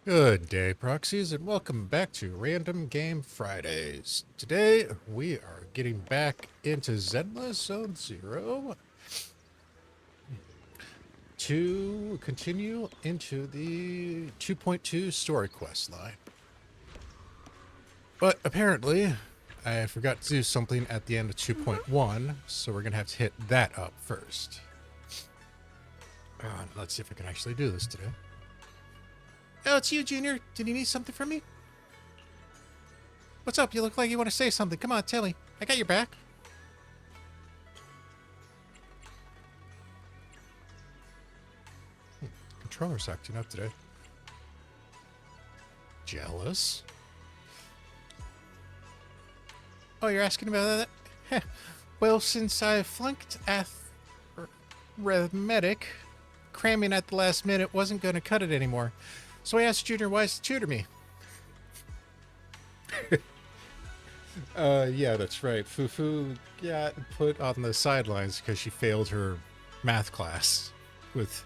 Good day, proxies, and welcome back to Random Game Fridays. Today, we are getting back into Zenless Zone 0 to continue into the 2.2 story quest line. But apparently, I forgot to do something at the end of 2.1, so we're going to have to hit that up first. Let's see if I can actually do this today. Oh, it's you, Junior. Did you need something from me? What's up? You look like you want to say something. Come on, tell me. I got your back. Controller's acting up today. Jealous? Oh, you're asking about that? Heh. Well, since I flunked arithmetic, cramming at the last minute wasn't going to cut it anymore. So I asked Junior Wise to tutor me. Yeah, that's right. Fufu got put on the sidelines because she failed her math class with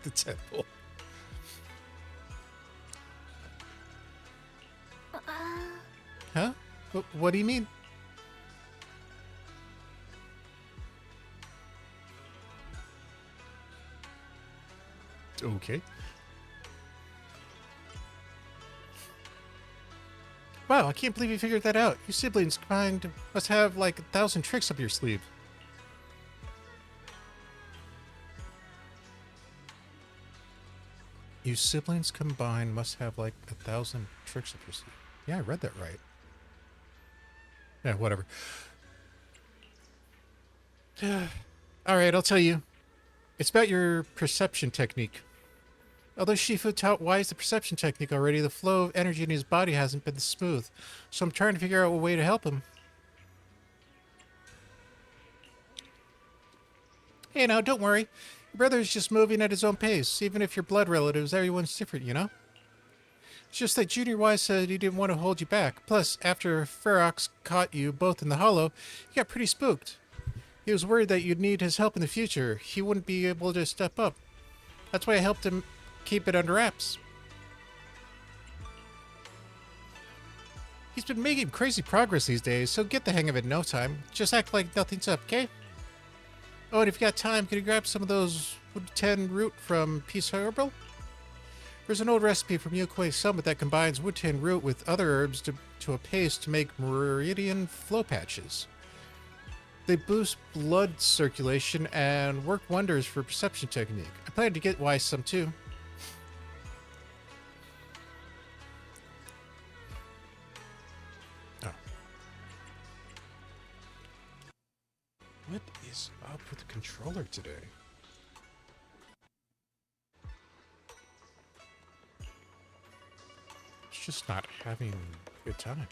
the temple. Huh? What do you mean? Okay. Wow, I can't believe you figured that out. You siblings combined must have like 1,000 tricks up your sleeve. You siblings combined must have like 1,000 tricks up your sleeve. Yeah, I read that right. Yeah, whatever. Alright, I'll tell you. It's about your perception technique. Although Shifu taught Wise the perception technique already, the flow of energy in his body hasn't been smooth. So I'm trying to figure out a way to help him. Hey, now, don't worry. Your brother's just moving at his own pace. Even if you're blood relatives, everyone's different, you know? It's just that Junior Wise said he didn't want to hold you back. Plus, after Ferox caught you both in the hollow, he got pretty spooked. He was worried that you'd need his help in the future. He wouldn't be able to step up. That's why I helped him keep it under wraps. He's been making crazy progress these days, so get the hang of it in no time. Just act like nothing's up, okay? Oh, and if you got time, can you grab some of those wood 10 root from Peace Herbal? There's an old recipe from Waifei Summit that combines wood 10 root with other herbs to a paste to make meridian flow patches. They boost blood circulation and work wonders for perception technique. I plan to get Wise some too. Oh. What is up with the controller today? It's just not having a good time.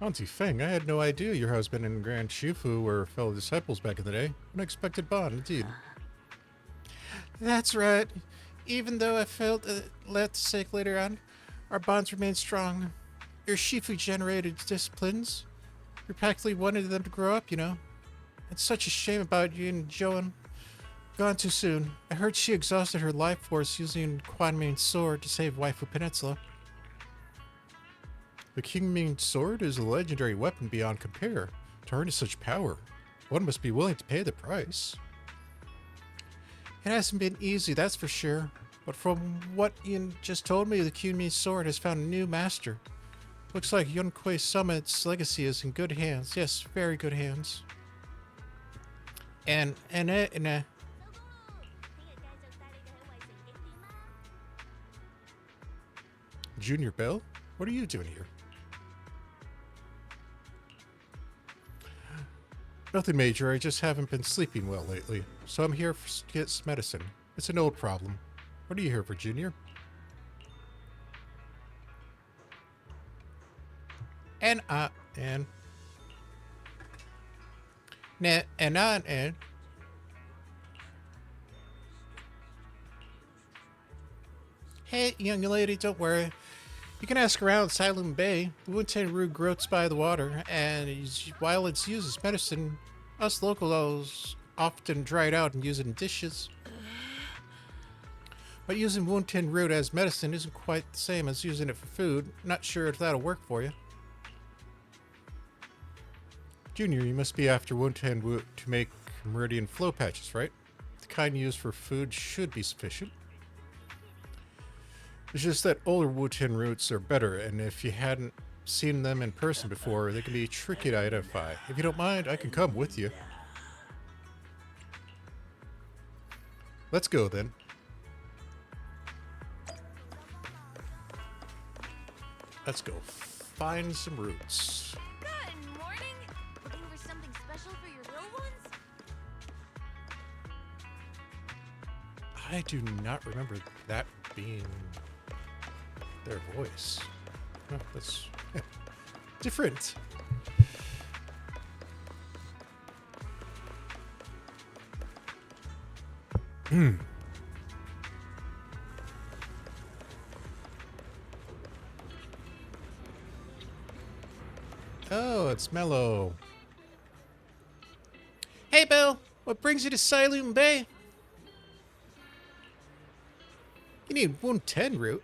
Auntie Feng, I had no idea your husband and Grand Shifu were fellow disciples back in the day. Unexpected bond, indeed. That's right. Even though I felt left sick later on, our bonds remained strong. Your Shifu generated disciplines. You practically wanted them to grow up, you know. It's such a shame about you and Joan. Gone too soon. I heard she exhausted her life force using Quan Ming's sword to save Waifu Peninsula. The King Ming sword is a legendary weapon beyond compare. To harness such power, one must be willing to pay the price. It hasn't been easy, that's for sure. But from what Ian just told me, the King Ming sword has found a new master. Looks like Waifei Summit's legacy is in good hands. Yes, very good hands. And Junior Bell, what are you doing here? Nothing major, I just haven't been sleeping well lately, so I'm here to get some medicine. It's an old problem. What are you here for, Junior? And Hey, young lady, don't worry. You can ask around Silent Bay. The Wunten root grows by the water, and while it's used as medicine, us locals often dry it out and use it in dishes. But using Wunten root as medicine isn't quite the same as using it for food. Not sure if that'll work for you. Junior, you must be after Wunten root to make meridian flow patches, right? The kind used for food should be sufficient. It's just that older Wunten roots are better, and if you hadn't seen them in person before, they can be tricky to identify. If you don't mind, I can come with you. Let's go, then. Let's go find some roots. Good morning. Looking for something special for your little ones? I do not remember that being their voice. Oh, that's different. Oh, it's Mellow. Hey, Bill. What brings you to Silent Bay? You need Wunten root.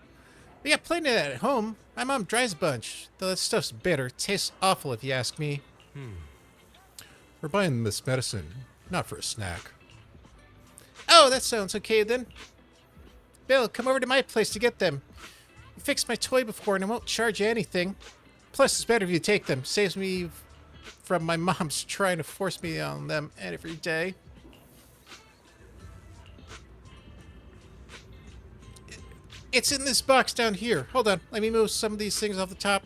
We got plenty of that at home. My mom dries a bunch, though that stuff's bitter. Tastes awful if you ask me. We're buying this medicine, not for a snack. Oh, that sounds okay then. Bill, come over to my place to get them. You fixed my toy before and I won't charge you anything. Plus, it's better if you take them. Saves me from my mom's trying to force me on them every day. It's in this box down here. Hold on. Let me move some of these things off the top.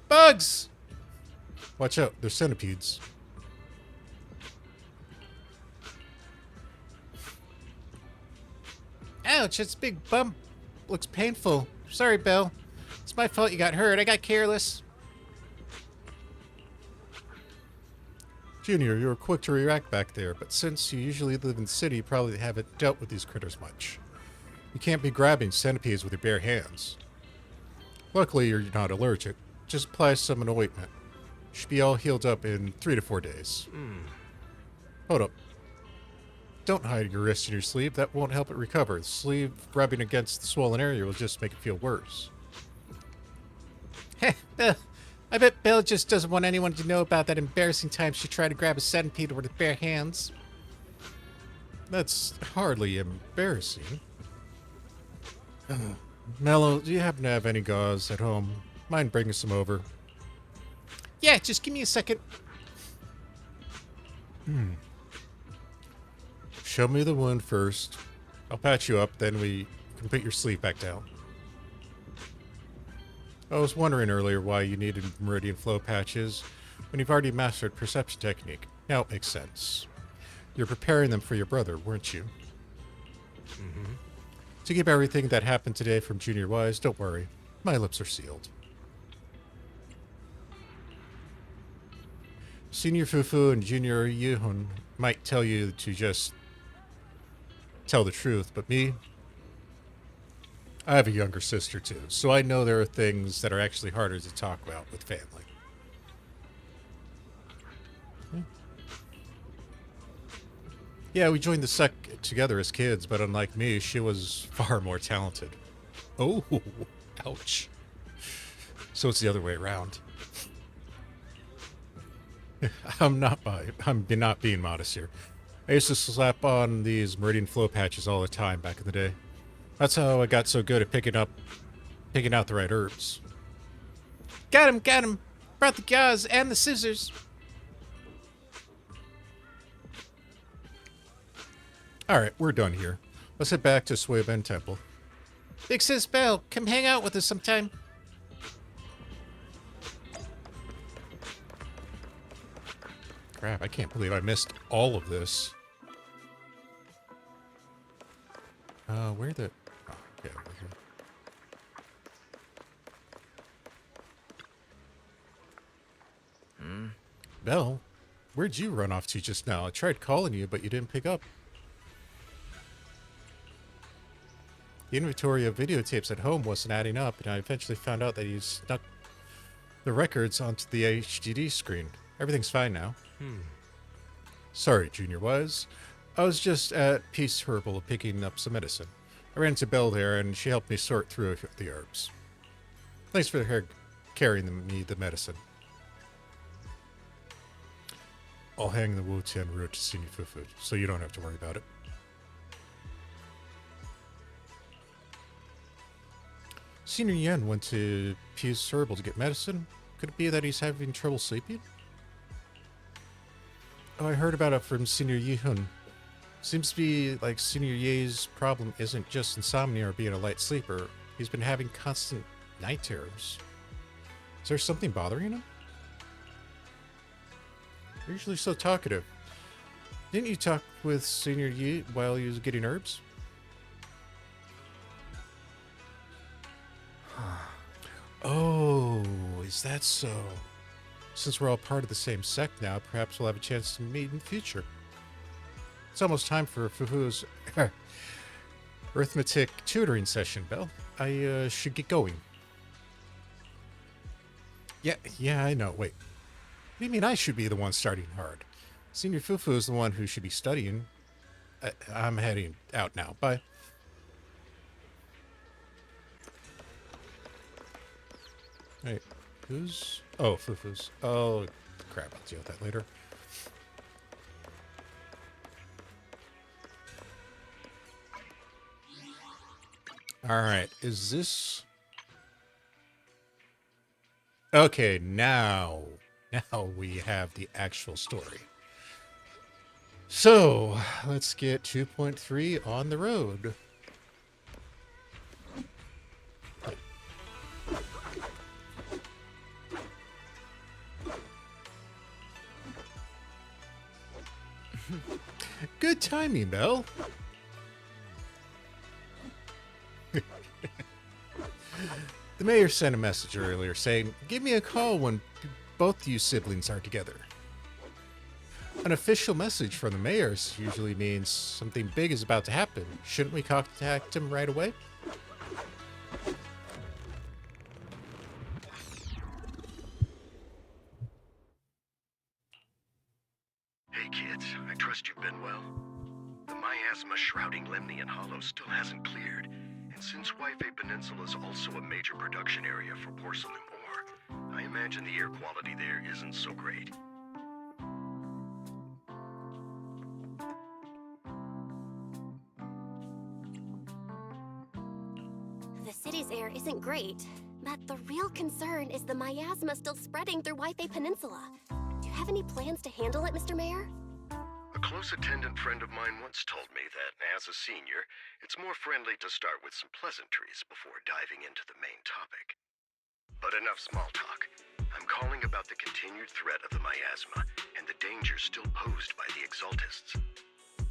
Bugs! Watch out. They're centipedes. Ouch, it's a big bump. Looks painful. Sorry, Bill. It's my fault you got hurt. I got careless. Junior, you were quick to react back there, but since you usually live in the city, you probably haven't dealt with these critters much. You can't be grabbing centipedes with your bare hands. Luckily, you're not allergic. Just apply some ointment. You should be all healed up in 3 to 4 days. Hold up. Don't hide your wrist in your sleeve. That won't help it recover. The sleeve rubbing against the swollen area will just make it feel worse. Heh, Bill. I bet Bill just doesn't want anyone to know about that embarrassing time she tried to grab a centipede with her bare hands. That's hardly embarrassing. Mellow, do you happen to have any gauze at home? Mind bringing some over? Yeah, just give me a second. Show me the wound first. I'll patch you up, then we can put your sleeve back down. I was wondering earlier why you needed meridian flow patches when you've already mastered perception technique. Now it makes sense. You're preparing them for your brother, weren't you? To keep everything that happened today from Junior wise, don't worry. My lips are sealed. Senior Fufu and Junior Yuhun might tell you to just tell the truth, but me, I have a younger sister too, so I know there are things that are actually harder to talk about with family. Yeah, we joined the sect together as kids, but unlike me, she was far more talented. Oh, ouch. So it's the other way around. I'm not being modest here. I used to slap on these meridian flow patches all the time back in the day. That's how I got so good at picking out the right herbs. Got him! Brought the gauze and the scissors. Alright, we're done here. Let's head back to Sueben Temple. Big Sis Belle, come hang out with us sometime. Crap, I can't believe I missed all of this. Where the... Oh, yeah, over here. Belle, where'd you run off to just now? I tried calling you, but you didn't pick up. The inventory of videotapes at home wasn't adding up, and I eventually found out that he snuck the records onto the HDD screen. Everything's fine now. Sorry, Junior Wise. I was just at Peace Herbal picking up some medicine. I ran into Belle there, and she helped me sort through the herbs. Thanks for her carrying me the medicine. I'll hang the Wu-Tian root to Senior Fufu, so you don't have to worry about it. Senior Yen went to Peace Herbal to get medicine. Could it be that he's having trouble sleeping? Oh, I heard about it from Senior Yihun. Seems to be like Senior Ye's problem isn't just insomnia or being a light sleeper. He's been having constant night terrors. Is there something bothering him? You're usually so talkative. Didn't you talk with Senior Yi while he was getting herbs? Oh, is that so? Since we're all part of the same sect now, perhaps we'll have a chance to meet in the future. It's almost time for Fufu's arithmetic tutoring session, Belle. I should get going. Yeah, I know. Wait. What do you mean I should be the one starting hard? Senior Fufu is the one who should be studying. I'm heading out now. Bye. Wait, who's... Oh, Fufu's. Oh, crap. I'll deal with that later. Alright, is this... Okay, now we have the actual story. So, let's get 2.3 on the road. Good timing, Belle. The mayor sent a message earlier saying, give me a call when both you siblings are together. An official message from the mayor usually means something big is about to happen. Shouldn't we contact him right away? Hey kids, I trust you've been well. The miasma shrouding Lemnian Hollow still hasn't cleared, and since Waifei Peninsula is also a major production area for porcelain ore, I imagine the air quality there isn't so great. The city's air isn't great, but the real concern is the miasma still spreading through Waifei Peninsula. Do you have any plans to handle it, Mr. Mayor? A close attendant friend of mine once told me that, as a senior, it's more friendly to start with some pleasantries before diving into the main topic. But enough small talk. I'm calling about the continued threat of the miasma and the dangers still posed by the Exaltists.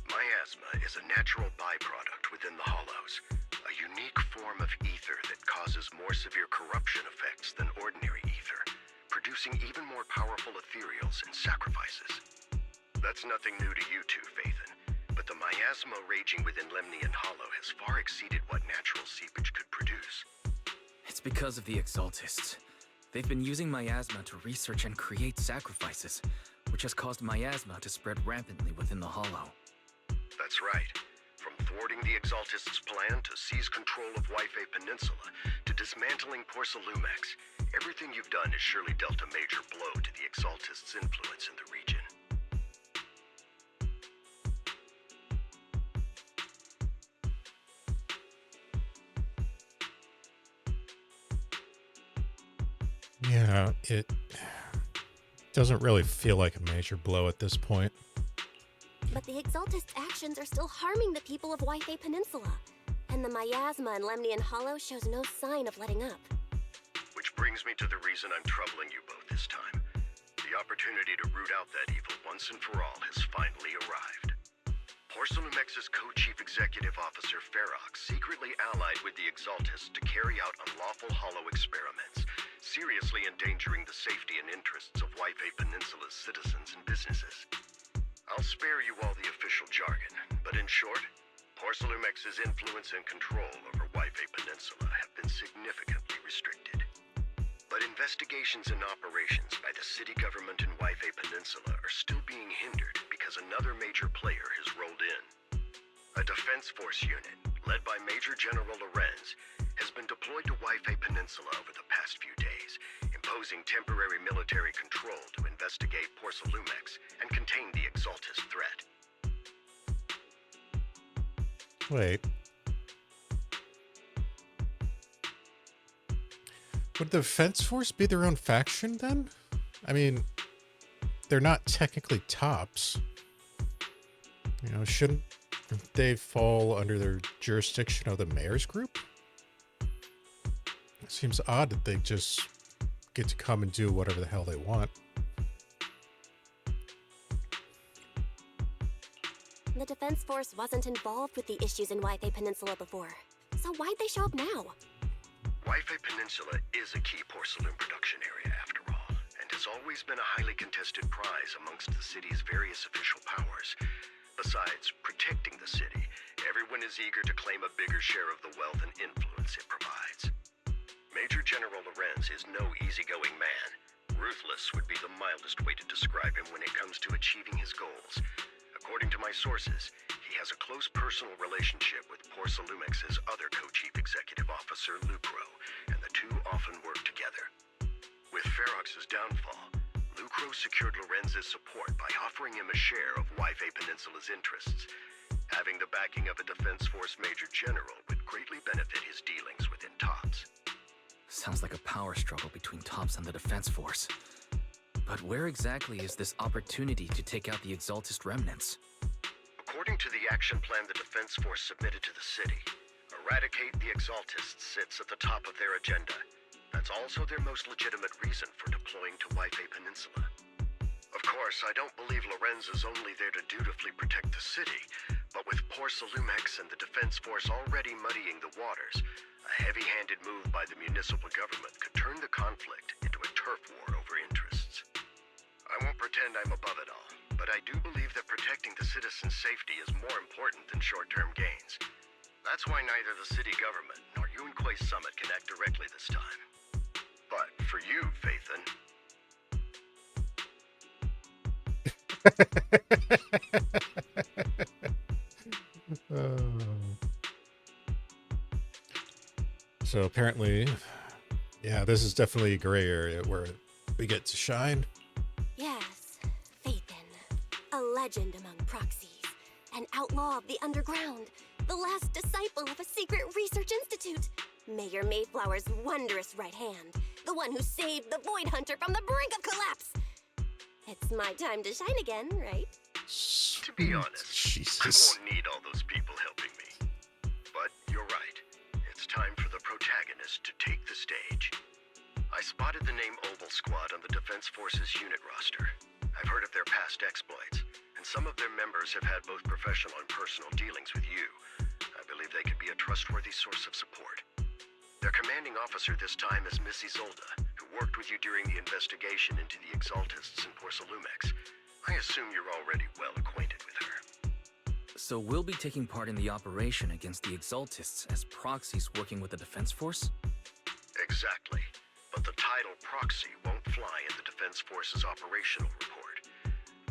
Miasma is a natural byproduct within the Hollows, a unique form of ether that causes more severe corruption effects than ordinary ether, producing even more powerful ethereals and sacrifices. That's nothing new to you two, Phaethon, but the miasma raging within Lemnian Hollow has far exceeded what natural seepage could produce. It's because of the Exaltists. They've been using miasma to research and create sacrifices, which has caused miasma to spread rampantly within the Hollow. That's right. From thwarting the Exaltists' plan to seize control of Waifei Peninsula to dismantling Porcelumex, everything you've done has surely dealt a major blow to the Exaltists' influence in the region. Yeah, it doesn't really feel like a major blow at this point. But the Exaltist actions are still harming the people of Waifei Peninsula, and the miasma in Lemnian Hollow shows no sign of letting up. Which brings me to the reason I'm troubling you both this time. The opportunity to root out that evil once and for all has finally arrived. Porcelumex's co-chief executive officer Ferox secretly allied with the Exaltists to carry out unlawful hollow experiments, seriously endangering the safety and interests of Waifei Peninsula's citizens and businesses. I'll spare you all the official jargon, but in short, Porcelumex's influence and control over Waifei Peninsula have been significantly restricted. But investigations and operations by the city government in Waifei Peninsula are still being hindered because another major player has rolled in. A defense force unit, led by Major General Lorenz, has been deployed to Waifei Peninsula over the past few days, imposing temporary military control to investigate Porcelumex and contain the Exaltist threat. Wait. Would the Defense Force be their own faction then? I mean, they're not technically tops. You know, shouldn't they fall under their jurisdiction of the mayor's group? It seems odd that they just get to come and do whatever the hell they want. The Defense Force wasn't involved with the issues in Waifei Peninsula before, so why'd they show up now? Waifei Peninsula is a key porcelain production area after all, and has always been a highly contested prize amongst the city's various official powers. Besides protecting the city, everyone is eager to claim a bigger share of the wealth and influence it provides. Major General Lorenz is no easygoing man. Ruthless would be the mildest way to describe him when it comes to achieving his goals. According to my sources, he has a close personal relationship with Porcelumex's other co-chief executive officer, Lucro, and the two often work together. With Ferox's downfall, Lucro secured Lorenz's support by offering him a share of Waifei Peninsula's interests. Having the backing of a Defense Force Major General would greatly benefit his dealings within TOPS. Sounds like a power struggle between TOPS and the Defense Force. But where exactly is this opportunity to take out the Exaltist remnants? According to the action plan the Defense Force submitted to the city, eradicate the Exaltists sits at the top of their agenda. That's also their most legitimate reason for deploying to Waifei Peninsula. Of course, I don't believe Lorenz is only there to dutifully protect the city, but with Porcelumex and the Defense Force already muddying the waters, a heavy-handed move by the municipal government could turn the conflict into a turf war over interests. I won't pretend I'm above it all, but I do believe that protecting the citizens' safety is more important than short-term gains. That's why neither the city government nor Yunquay Summit can act directly this time. But for you, Phaethon... So apparently, yeah, this is definitely a gray area where we get to shine. Yes, Phaethon. A legend among proxies. An outlaw of the underground. The last disciple of a secret research institute. Mayor Mayflower's wondrous right hand. The one who saved the Void Hunter from the brink of collapse. It's my time to shine again, right? To be honest, Jesus. I won't need all those people helping me. But you're right. It's time for the protagonist to take the stage. I spotted the name Oval Squad on the Defense Force's unit roster. I've heard of their past exploits, and some of their members have had both professional and personal dealings with you. I believe they could be a trustworthy source of support. Their commanding officer this time is Miss Isolda, who worked with you during the investigation into the Exaltists and Porcelumex. I assume you're already well acquainted with her. So we'll be taking part in the operation against the Exaltists as proxies working with the Defense Force? Exactly. But the title proxy won't fly in the Defense Force's operational report.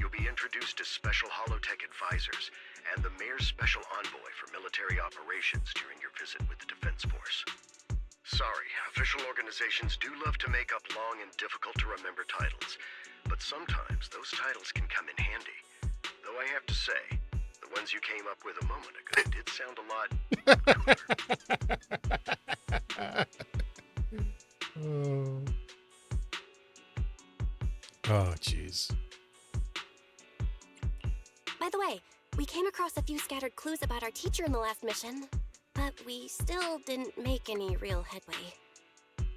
You'll be introduced as Special Holotech Advisors and the Mayor's Special Envoy for Military Operations during your visit with the Defense Force. Sorry, official organizations do love to make up long and difficult-to-remember titles, but sometimes those titles can come in handy. Though I have to say, the ones you came up with a moment ago did sound a lot cooler. Oh, jeez. By the way, we came across a few scattered clues about our teacher in the last mission, but we still didn't make any real headway.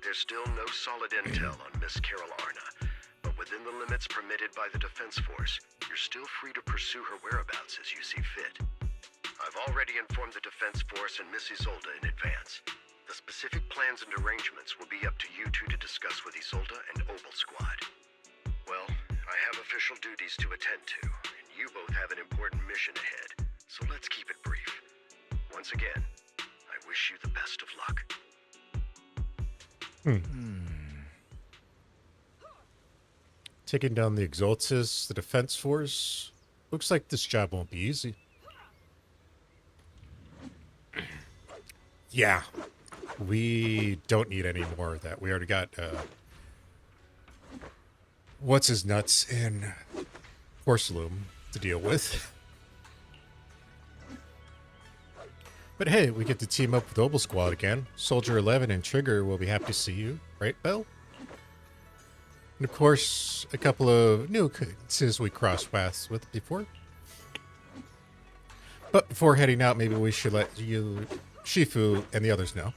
There's still no solid intel on Miss Carol Arna, but within the limits permitted by the Defense Force, you're still free to pursue her whereabouts as you see fit. I've already informed the Defense Force and Miss Isolda in advance. The specific plans and arrangements will be up to you two to discuss with Isolda and Oval Squad. Well, I have official duties to attend to, and you both have an important mission ahead, so let's keep it brief. Once again, I wish you the best of luck. Taking down the Exaltist, the defense force. Looks like this job won't be easy. Yeah. We don't need any more of that. We already got, what's his nuts in Porcelumex to deal with. But hey, we get to team up with Obel Squad again. Soldier 11 and Trigger will be happy to see you, right, Belle? And of course, a couple of new acquaintances we crossed paths with before. But before heading out, maybe we should let you, Shifu, and the others know.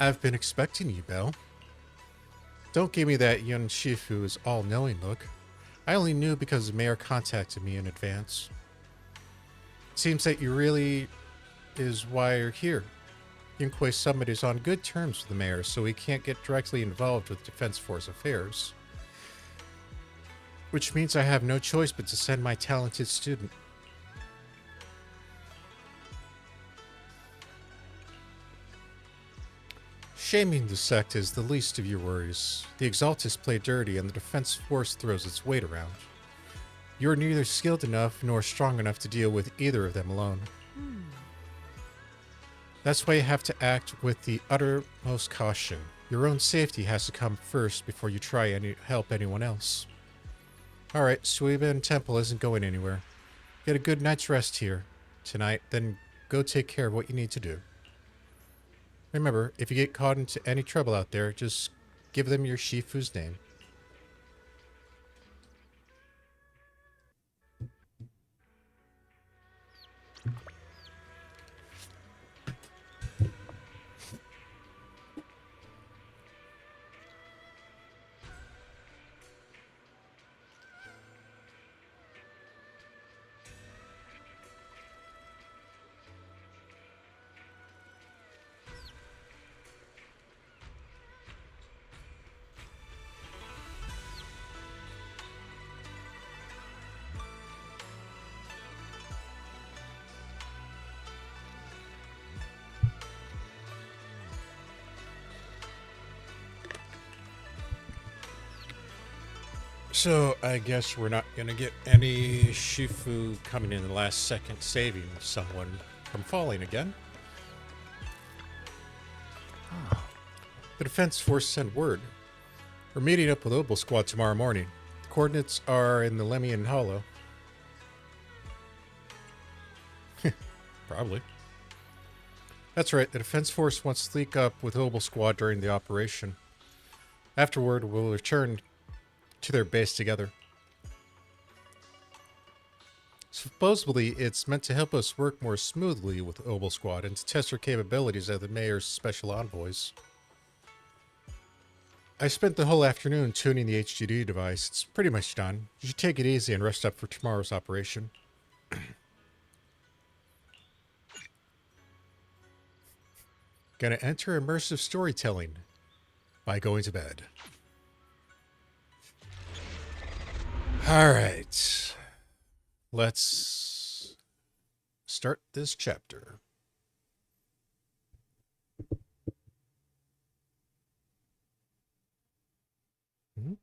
I've been expecting you, Belle. Don't give me that young Shifu is all-knowing look. I only knew because the mayor contacted me in advance. Seems that you really is why you're here. Yunquei Summit is on good terms with the mayor, so we can't get directly involved with Defense Force affairs. Which means I have no choice but to send my talented student. Shaming the sect is the least of your worries. The Exaltists play dirty and the Defense Force throws its weight around. You're neither skilled enough nor strong enough to deal with either of them alone. That's why you have to act with the uttermost caution. Your own safety has to come first before you try to help anyone else. Alright, Suiban Temple isn't going anywhere. Get a good night's rest here tonight, then go take care of what you need to do. Remember, if you get caught into any trouble out there, just give them your Shifu's name. So, I guess we're not going to get any Shifu coming in the last second saving someone from falling again. The Defense Force sent word. We're meeting up with Obel Squad tomorrow morning. The coordinates are in the Lemian Hollow. Probably. That's right, the Defense Force wants to link up with Obel Squad during the operation. Afterward, we'll return to their base together. Supposedly, it's meant to help us work more smoothly with Obel Squad and to test our capabilities as the Mayor's special envoys. I spent the whole afternoon tuning the HDD device. It's pretty much done. You should take it easy and rest up for tomorrow's operation. Gonna enter immersive storytelling by going to bed. All right, let's start this chapter. The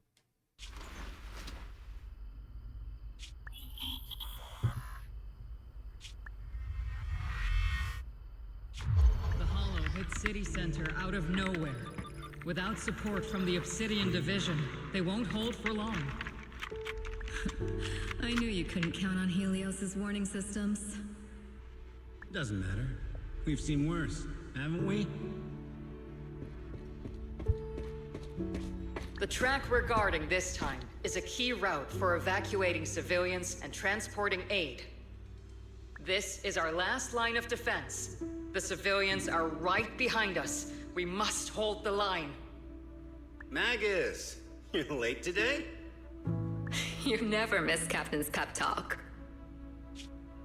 Hollow hit City Center out of nowhere. Without support from the Obsidian Division, they won't hold for long. I knew you couldn't count on Helios's warning systems. Doesn't matter. We've seen worse, haven't we? The track we're guarding this time is a key route for evacuating civilians and transporting aid. This is our last line of defense. The civilians are right behind us. We must hold the line. Magus, you're late today? You never miss Captain's pep talk.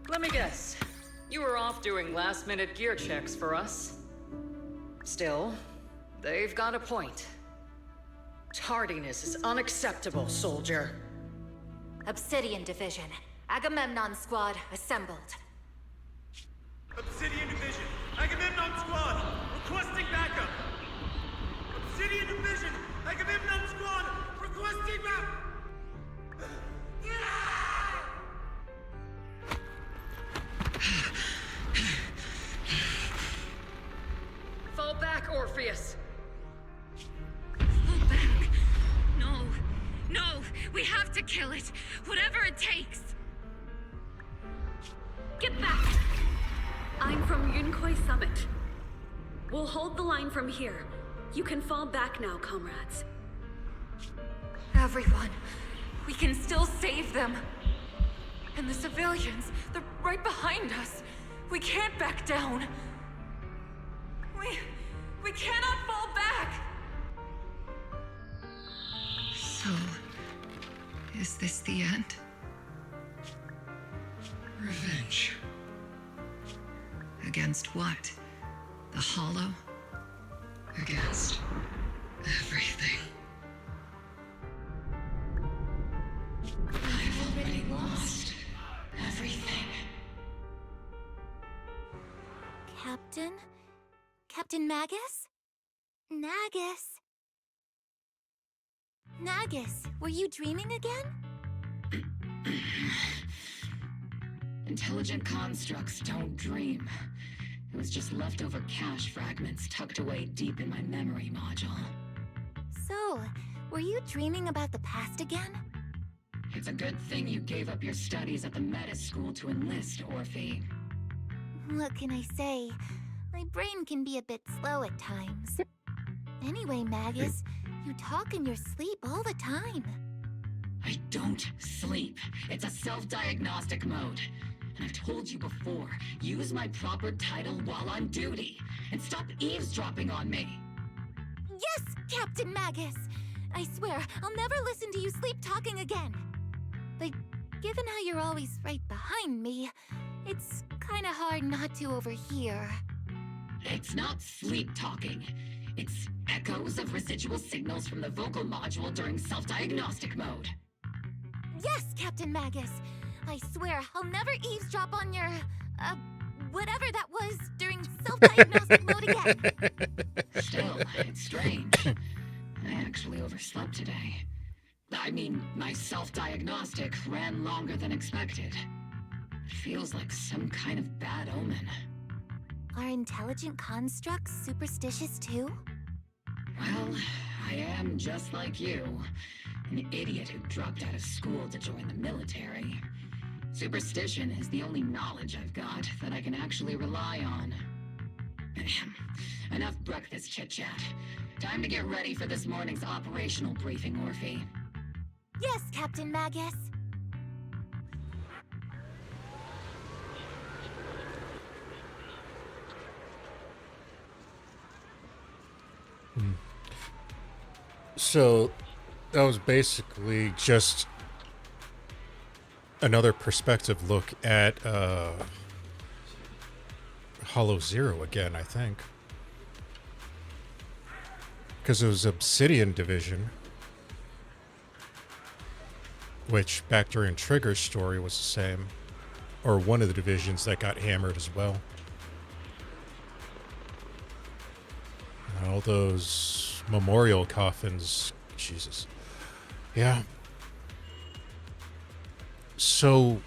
Let me guess. You were off doing last-minute gear checks for us. Still, they've got a point. Tardiness is unacceptable, soldier. Obsidian Division. Agamemnon Squad assembled. Obsidian Division, Agamemnon Squad, requesting backup. Obsidian Division, Agamemnon Squad, requesting backup. Fall back, Orpheus. Fall back. No. No. We have to kill it. Whatever it takes. Get back! I'm from Yunkoi Summit. We'll hold the line from here. You can fall back now, comrades. Everyone. We can still save them. And the civilians, they're right behind us. We can't back down. We cannot fall back! So, is this the end? Revenge. Against what? The Hollow? Against everything. I've already lost everything. Captain? Captain Magus? Nagus, were you dreaming again? Intelligent constructs don't dream. It was just leftover cache fragments tucked away deep in my memory module. So, were you dreaming about the past again? It's a good thing you gave up your studies at the Meta School to enlist, Orphie. What can I say? My brain can be a bit slow at times. Anyway, Magus, you talk in your sleep all the time. I don't sleep. It's a self-diagnostic mode. And I've told you before, use my proper title while on duty, and stop eavesdropping on me. Yes, Captain Magus! I swear, I'll never listen to you sleep-talking again. But given how you're always right behind me, it's kinda hard not to overhear. It's not sleep-talking. It's echoes of residual signals from the vocal module during self-diagnostic mode. Yes, Captain Magus! I swear, I'll never eavesdrop on your, whatever that was during self-diagnostic mode again. Still, it's strange. I actually overslept today. I mean, my self-diagnostic ran longer than expected. It feels like some kind of bad omen. Are intelligent constructs superstitious too? Well, I am just like you. An idiot who dropped out of school to join the military. Superstition is the only knowledge I've got that I can actually rely on. Enough breakfast chit-chat. Time to get ready for this morning's operational briefing, Orphie. Yes, Captain Magus. So, that was basically just another perspective look at Hollow Zero again, I think. Because it was Obsidian Division, which back during Trigger's story was the same, or one of the divisions that got hammered as well. And all those memorial coffins, Jesus. Yeah. So,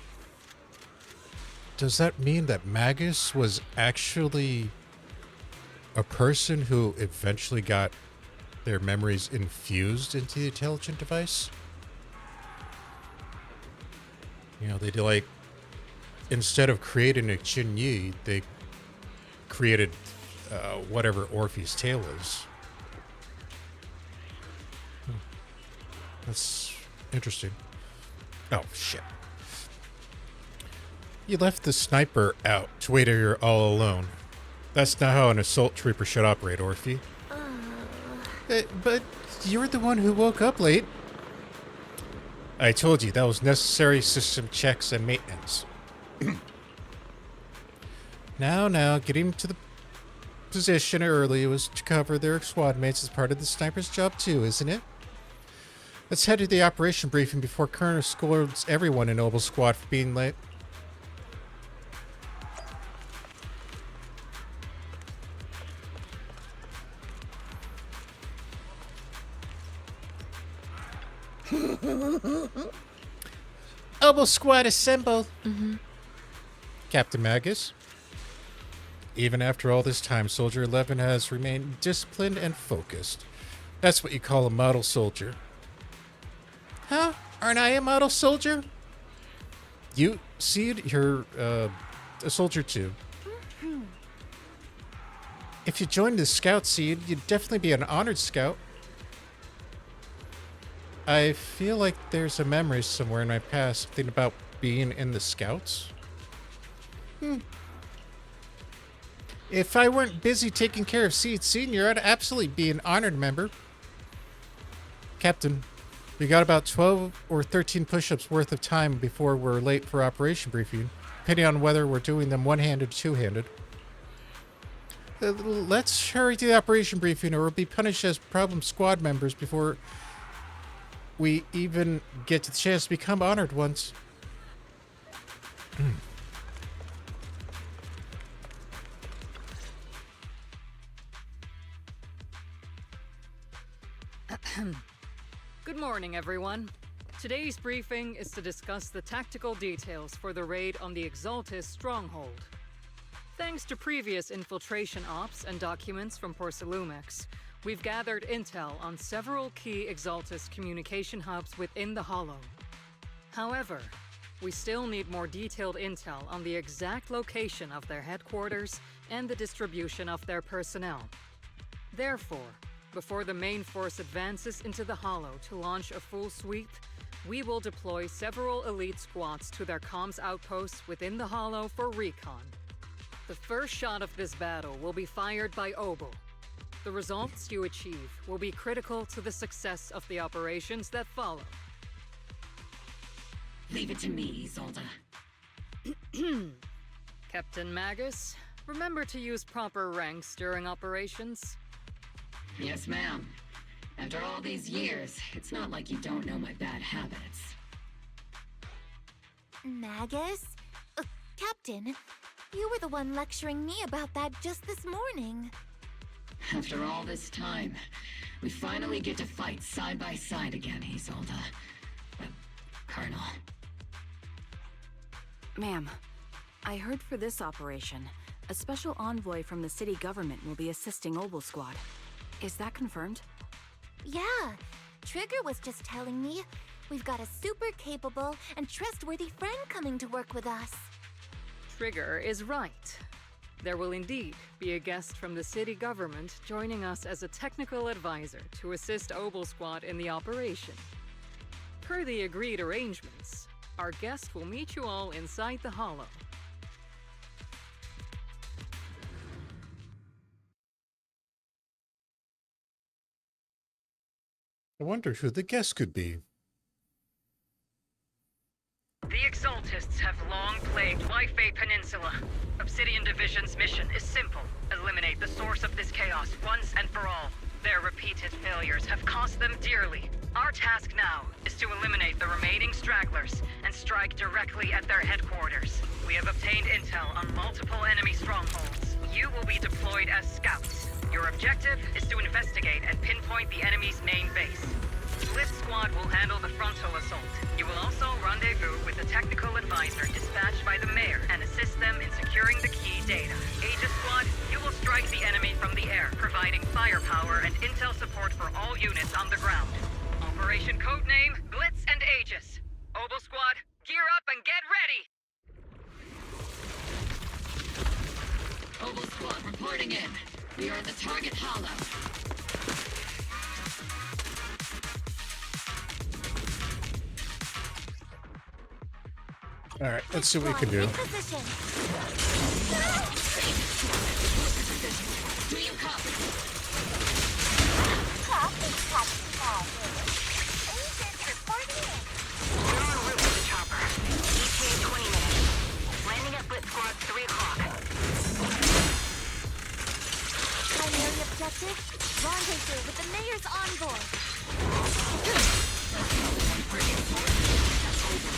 does that mean that Magus was actually a person who eventually got their memories infused into the intelligent device? You know, they did, like, instead of creating a Chin-Yi, they created whatever Orphie's tale is. That's interesting. Oh, shit. You left the sniper out to wait till you're all alone. That's not how an assault trooper should operate, Orphie. But you're the one who woke up late. I told you that was necessary system checks and maintenance. Now, getting to the position early was to cover their squad mates as part of the sniper's job too, isn't it? Let's head to the operation briefing before Colonel scolds everyone in Noble Squad for being late. Noble Squad assemble. Captain Magus. Even after all this time, Soldier 11 has remained disciplined and focused. That's what you call a model soldier. Huh? Aren't I a model soldier? You, Seed, you're a soldier too. If you joined the Scout, Seed, you'd definitely be an honored Scout. I feel like there's a memory somewhere in my past, something about being in the Scouts. If I weren't busy taking care of Seed Senior, I'd absolutely be an honored member. Captain, we got about 12 or 13 push-ups worth of time before we're late for operation briefing, depending on whether we're doing them one-handed or two-handed. Let's hurry to the operation briefing or we'll be punished as problem squad members before we even get the chance to become honored ones. Good morning, everyone. Today's briefing is to discuss the tactical details for the raid on the Exaltist stronghold. Thanks to previous infiltration ops and documents from Porcelumex, we've gathered intel on several key Exaltist communication hubs within the Hollow. However, we still need more detailed intel on the exact location of their headquarters and the distribution of their personnel. Therefore, before the main force advances into the Hollow to launch a full sweep, we will deploy several elite squads to their comms outposts within the Hollow for recon. The first shot of this battle will be fired by Obel. The results you achieve will be critical to the success of the operations that follow. Leave it to me, Isolde. Captain Magus, remember to use proper ranks during operations. Yes, ma'am. After all these years, it's not like you don't know my bad habits. Magus? Captain, you were the one lecturing me about that just this morning. After all this time, we finally get to fight side by side again, Isolde. Colonel. Ma'am, I heard for this operation, a special envoy from the city government will be assisting Obel Squad. Is that confirmed? Yeah, Trigger was just telling me we've got a super capable and trustworthy friend coming to work with us. Trigger is right. There will indeed be a guest from the city government joining us as a technical advisor to assist Obel Squad in the operation. Per the agreed arrangements, our guest will meet you all inside the Hollow. I wonder who the guest could be. The Exaltists have long plagued Waifei Peninsula. Obsidian Division's mission is simple. Eliminate the source of this chaos once and for all. Their repeated failures have cost them dearly. Our task now is to eliminate the remaining stragglers and strike directly at their headquarters. We have obtained intel on multiple enemy strongholds. You will be deployed as scouts. Your objective is to investigate and pinpoint the enemy's main base. Blitz Squad will handle the frontal assault. You will also rendezvous with the technical advisor dispatched by the mayor and assist them in securing the key data. Aegis Squad, you will strike the enemy from the air, providing firepower and intel support for all units on the ground. Operation codename Blitz and Aegis. Obel Squad, gear up and get ready! Obel Squad reporting in. We are at the target hollow. All right, let's see what we can do. Do you copy? Agents reporting in. We're en route to the chopper. ETA 20 minutes. Landing at Blitz Squad 3 o'clock. Primary objective, rendezvous with the mayor's envoy.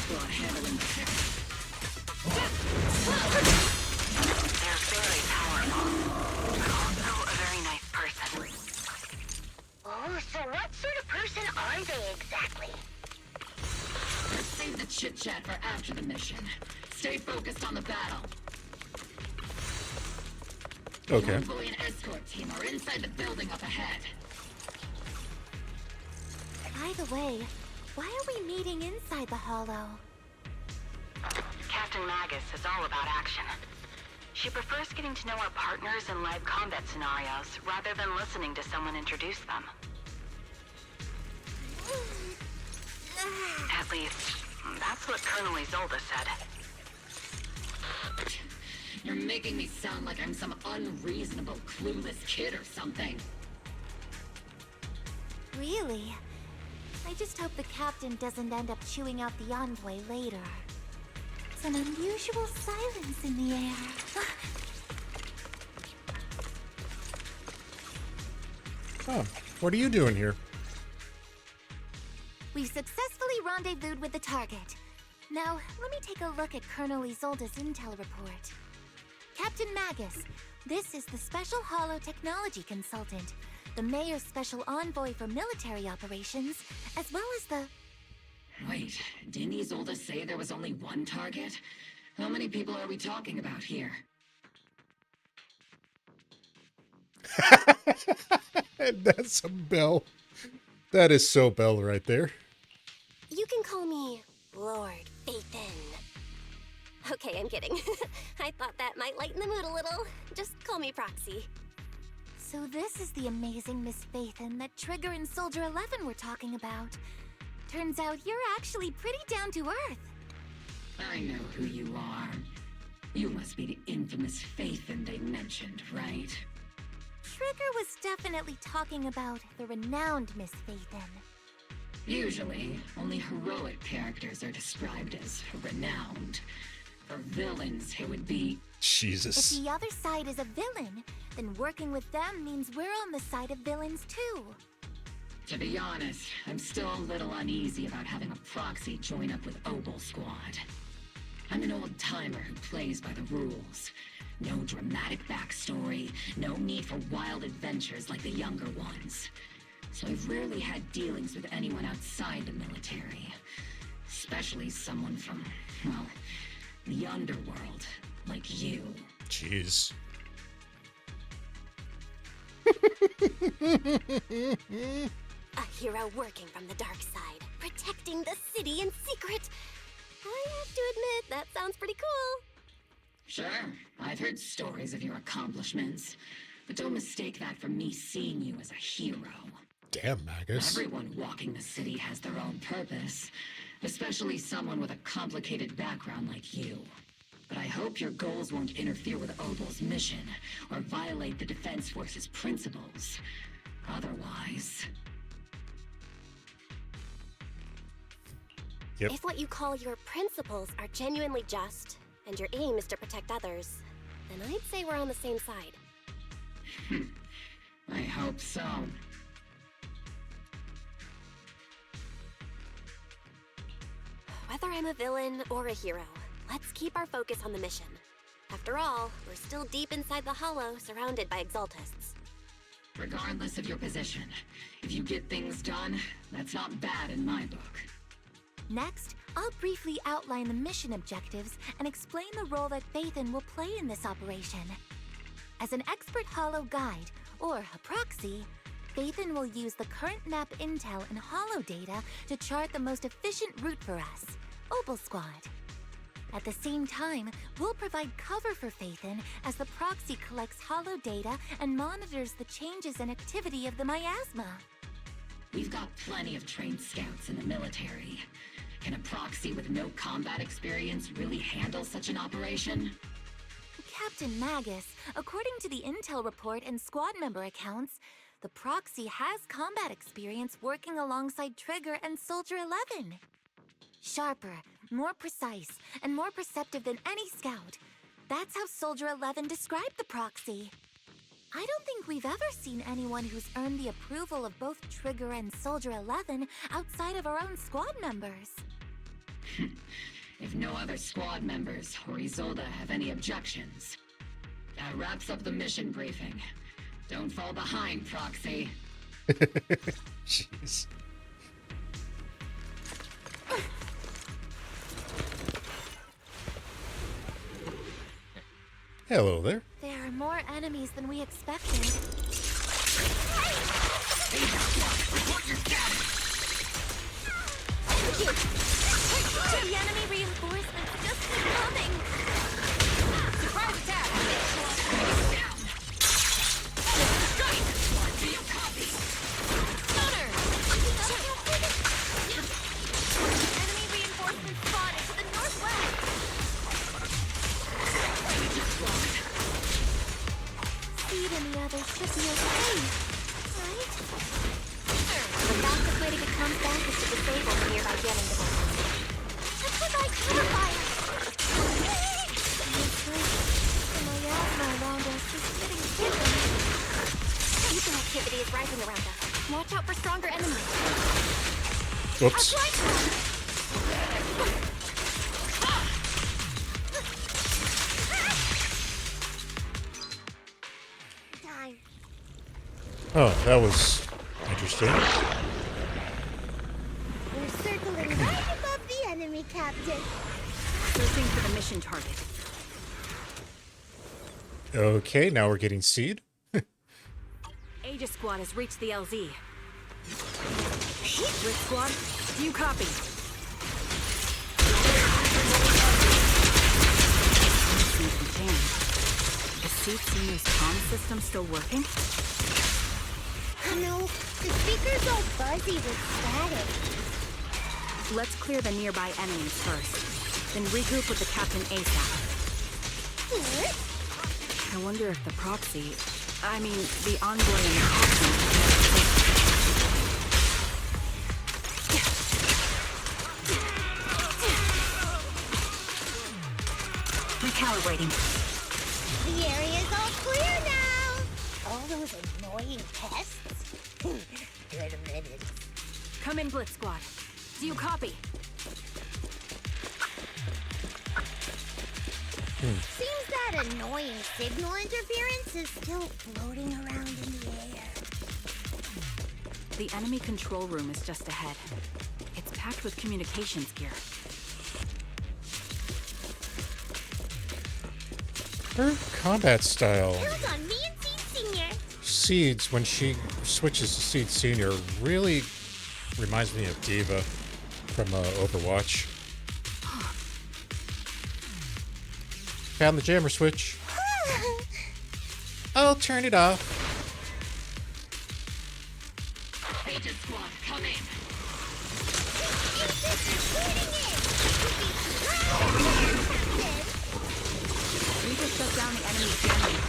Squad handling the tech. They're very powerful, but also a very nice person. Oh, so what sort of person are they exactly? Let's save the chit-chat for after the mission. Stay focused on the battle. Okay. The envoy and escort team are inside the building up ahead. By the way, why are we meeting inside the hollow? Captain Magus is all about action. She prefers getting to know our partners in live combat scenarios rather than listening to someone introduce them. At least, that's what Colonel Isolde said. You're making me sound like I'm some unreasonable, clueless kid or something. Really? I just hope the captain doesn't end up chewing out the envoy later. Some unusual silence in the air. Oh, what are you doing here? We've successfully rendezvoused with the target. Now, let me take a look at Colonel Isolde's intel report. Captain Magus, this is the Special Hollow Technology Consultant, the Mayor's Special Envoy for Military Operations, as well as the... Wait, didn't Isolde say there was only one target? How many people are we talking about here? That's a Belle. That is so Belle right there. You can call me Lord Phaethon. Okay, I'm kidding. I thought that might lighten the mood a little. Just call me Proxy. So this is the amazing Miss Phaethon that Trigger and Soldier 11 were talking about. Turns out you're actually pretty down to earth. I know who you are. You must be the infamous Phaethon they mentioned, right? Trigger was definitely talking about the renowned Miss Phaethon. Usually, only heroic characters are described as renowned. For villains, it would be... Jesus. If the other side is a villain, then working with them means we're on the side of villains too. To be honest, I'm still a little uneasy about having a proxy join up with Obel Squad. I'm an old-timer who plays by the rules. No dramatic backstory, no need for wild adventures like the younger ones. So I've rarely had dealings with anyone outside the military. Especially someone from, well, the underworld, like you. Jeez. A hero working from the dark side, protecting the city in secret. I have to admit, that sounds pretty cool. Sure, I've heard stories of your accomplishments, but don't mistake that for me seeing you as a hero. Damn, Magus. Everyone walking the city has their own purpose, especially someone with a complicated background like you. But I hope your goals won't interfere with Obel's mission, or violate the Defense Force's principles. Otherwise... Yep. If what you call your principles are genuinely just, and your aim is to protect others, then I'd say we're on the same side. I hope so. Whether I'm a villain or a hero, let's keep our focus on the mission. After all, we're still deep inside the Hollow, surrounded by Exaltists. Regardless of your position, if you get things done, that's not bad in my book. Next, I'll briefly outline the mission objectives and explain the role that Phaethon will play in this operation. As an expert Hollow guide, or a proxy, Phaethon will use the current map intel and Hollow data to chart the most efficient route for us, Obel Squad. At the same time, we'll provide cover for Phaethon as the proxy collects Hollow data and monitors the changes and activity of the miasma. We've got plenty of trained scouts in the military. Can a proxy with no combat experience really handle such an operation? Captain Magus, according to the intel report and squad member accounts, the proxy has combat experience working alongside Trigger and Soldier 11. Sharper, more precise, and more perceptive than any scout. That's how Soldier 11 described the proxy. I don't think we've ever seen anyone who's earned the approval of both Trigger and Soldier 11 outside of our own squad members. If no other squad members or Isolde have any objections, that wraps up the mission briefing. Don't fall behind, Proxy. Jeez. Hello there. There are more enemies than we expected. The enemy reinforcements just keep coming. Surprise attack! Stunner! Enemy reinforcements spotted to the northwest. Seed and the others should be okay, right? The fastest way to get comes back is to disable the nearby jamming device. That's what I cover fire! The miasma around us is getting bigger. Fusion activity is rising around us. Watch out for stronger enemies. Oops. Time. Oh, that was interesting. We're circling right above the enemy, Captain. Searching for the mission target. Okay, now we're getting Seed. Aegis Squad has reached the LZ. Rift Squad, do you copy? Seems to be jammed. The seats in this comm system still working? No, the speaker's all fuzzy with static. Let's clear the nearby enemies first, then regroup with the captain ASAP. I wonder if the proxy, the envoy and the captain. Recalibrating. The area's all clear now. All those annoying pests. Good riddance. Come in, Blitz Squad. Do you copy? Seems that annoying signal interference is still floating around in the air. The enemy control room is just ahead. It's packed with communications gear. Her combat style. Count on me and Seed Senior. Seeds, when she switches to Seed Senior, really reminds me of Diva from Overwatch. Found the jammer switch. I'll turn it off. Aegis Squad, come in. We just shut down the enemy's jamming.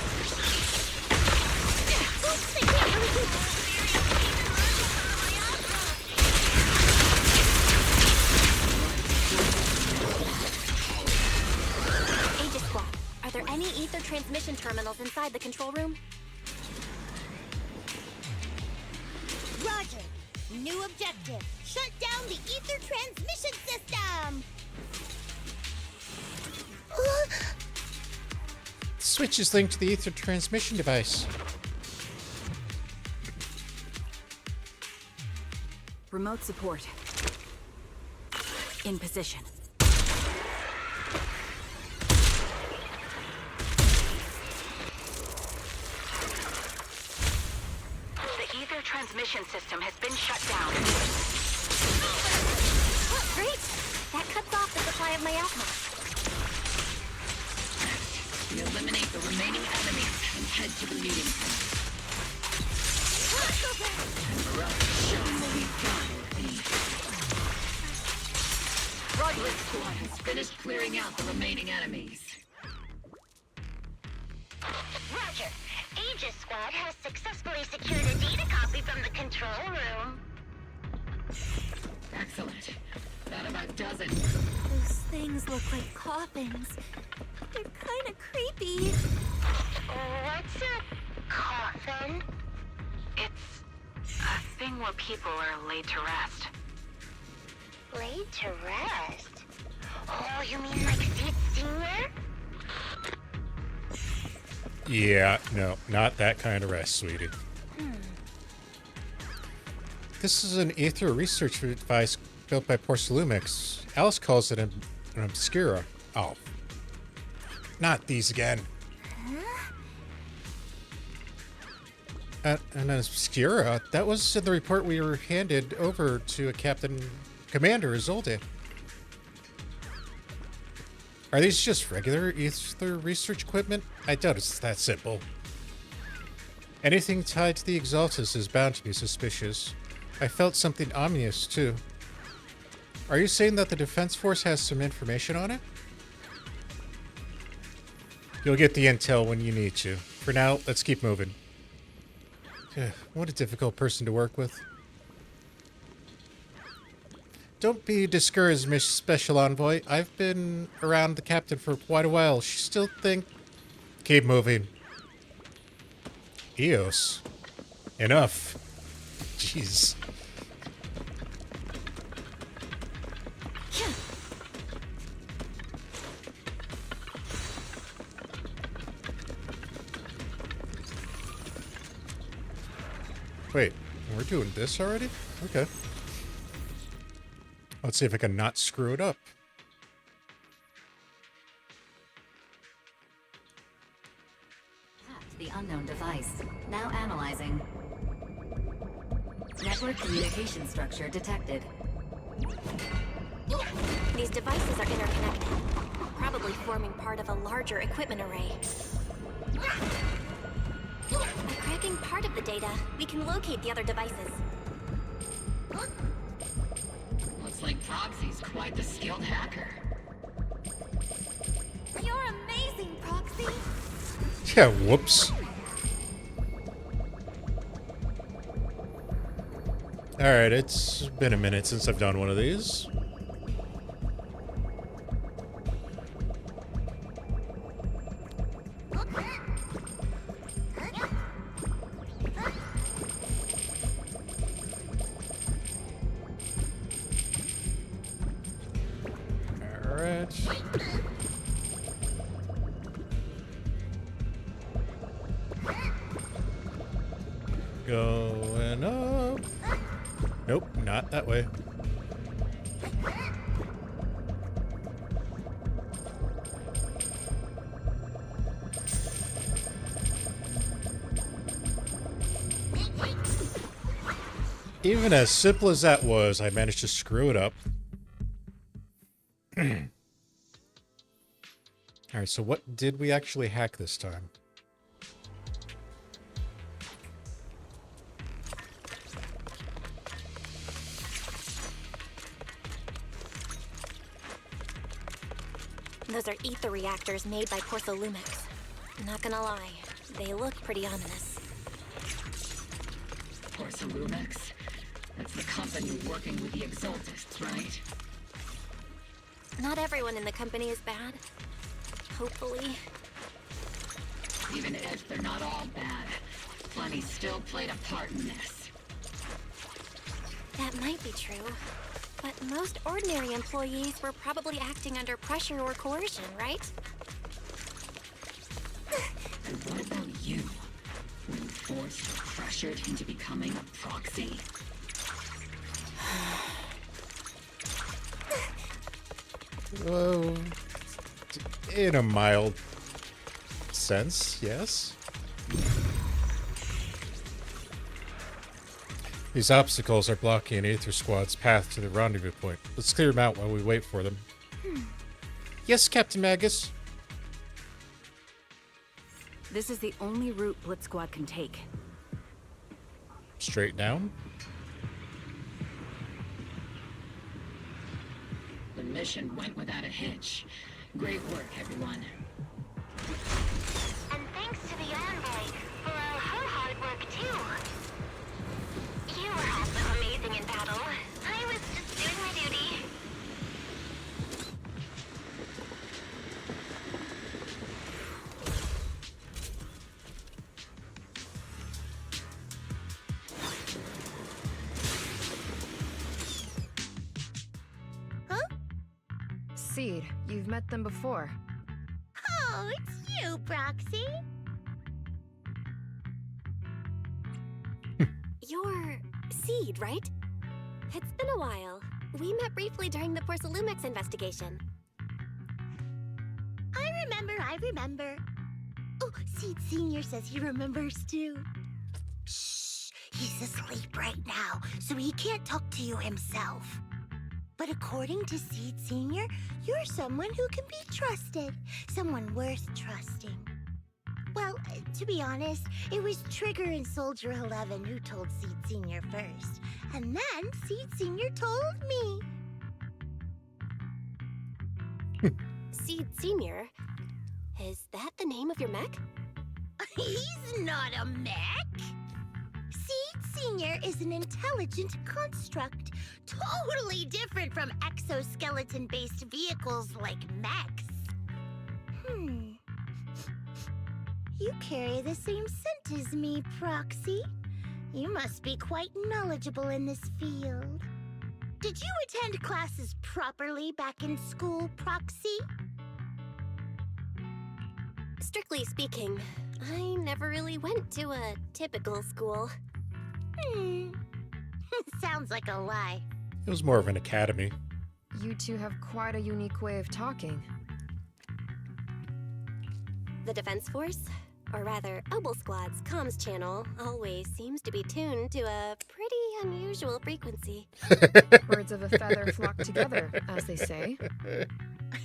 Aegis Squad, are there any ether transmission terminals inside the control room? Roger. New objective. Shut down the ether transmission system! Switch is linked to the ether transmission device. Remote support. In position. The ether transmission system has been shut down. Oh, great! That cuts off the supply of miasma. We eliminate the remaining enemies and head to the meeting. For us, show them what we've got, Orphie. Blitz Squad has finished clearing out the remaining enemies. Roger. Aegis Squad has successfully secured a data copy from the control room. Excellent. That about does it. Those things look like coffins. They're kind of creepy. What's a Anything where people are laid to rest. Laid to rest? Oh, you mean like Sid Senior? Yeah, no, not that kind of rest, sweetie. This is an Aether research device built by Porcelumex. Alice calls it an obscura. Oh. Not these again. An obscura? That was in the report we were handed over to a Commander Isolde. Are these just regular Aether research equipment? I doubt it's that simple. Anything tied to the Exaltist is bound to be suspicious. I felt something ominous, too. Are you saying that the Defense Force has some information on it? You'll get the intel when you need to. For now, let's keep moving. What a difficult person to work with. Don't be discouraged, Miss Special Envoy. I've been around the captain for quite a while. She still think... Keep moving. Eos. Enough. Jeez. Wait, we're doing this already? Okay. Let's see if I can not screw it up. The unknown device. Now analyzing. Network communication structure detected. These devices are interconnected, probably forming part of a larger equipment array. By cracking part of the data, we can locate the other devices. Looks like Proxy's quite the skilled hacker. You're amazing, Proxy! Yeah, whoops. Alright, it's been a minute since I've done one of these. Going up. Nope, not that way. Even as simple as that was, I managed to screw it up. Alright, so what did we actually hack this time? Those are ether reactors made by Porcelumex. Not gonna lie, they look pretty ominous. Porcelumex? That's the company working with the Exaltists, right? Not everyone in the company is bad. Hopefully. Even if they're not all bad, plenty still played a part in this. That might be true. But most ordinary employees were probably acting under pressure or coercion, right? And what about you? Were you forced or pressured into becoming a proxy? Well, in a mild sense, yes. These obstacles are blocking an Aether Squad's path to the rendezvous point. Let's clear them out while we wait for them. Yes, Captain Magus. This is the only route Blitz Squad can take. Straight down? The mission went without a hitch. Great work, everyone. And thanks to the envoy for all her hard work, too. You were also amazing in battle. I was just doing my duty. Seed, you've met them before. Oh, it's you, Proxy. You're Seed, right? It's been a while. We met briefly during the Porcelumex investigation. I remember. Oh, Seed Senior says he remembers too. Shh, he's asleep right now, so he can't talk to you himself. But according to Seed Senior, you're someone who can be trusted. Someone worth trusting. Well, to be honest, it was Trigger and Soldier 11 who told Seed Senior first. And then Seed Senior told me. Seed Senior? Is that the name of your mech? He's not a mech. Seed Senior is an intelligent construct, totally different from exoskeleton-based vehicles like mechs. You carry the same scent as me, Proxy. You must be quite knowledgeable in this field. Did you attend classes properly back in school, Proxy? Strictly speaking, I never really went to a typical school. Sounds like a lie. It was more of an academy. You two have quite a unique way of talking. The Defense Force, or rather, Obel Squad's comms channel, always seems to be tuned to a pretty unusual frequency. Birds of a feather flock together, as they say.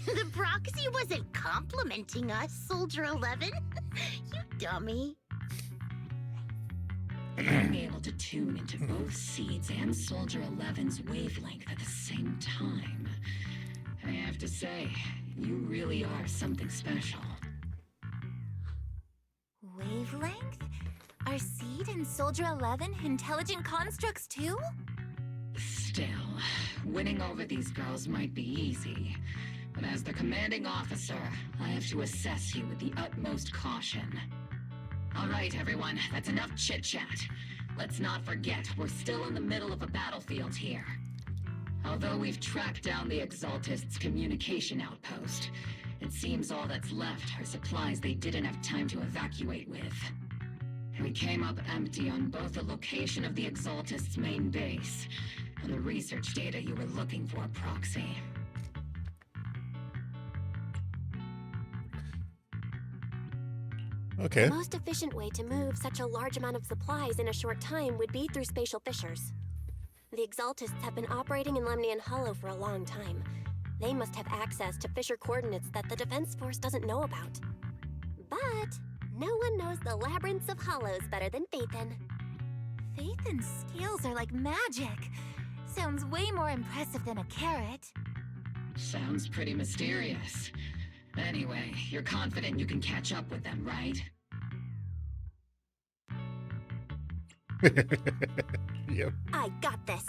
The Proxy wasn't complimenting us, Soldier 11. You dummy. Being able to tune into both Seeds and Soldier 11's wavelength at the same time. I have to say, you really are something special. Wavelength? Are Seed and Soldier 11 intelligent constructs too? Still, winning over these girls might be easy. But as the commanding officer, I have to assess you with the utmost caution. All right, everyone, that's enough chit-chat. Let's not forget, we're still in the middle of a battlefield here. Although we've tracked down the Exaltist's communication outpost, it seems all that's left are supplies they didn't have time to evacuate with. We came up empty on both the location of the Exaltist's main base and the research data you were looking for, Proxy. Okay. The most efficient way to move such a large amount of supplies in a short time would be through spatial fissures. The Exaltists have been operating in Lemnian Hollow for a long time. They must have access to fissure coordinates that the Defense Force doesn't know about. But no one knows the labyrinths of hollows better than Phaethon. Phaethon's skills are like magic. Sounds way more impressive than a carrot. Sounds pretty mysterious. Anyway, you're confident you can catch up with them, right? Yep. I got this.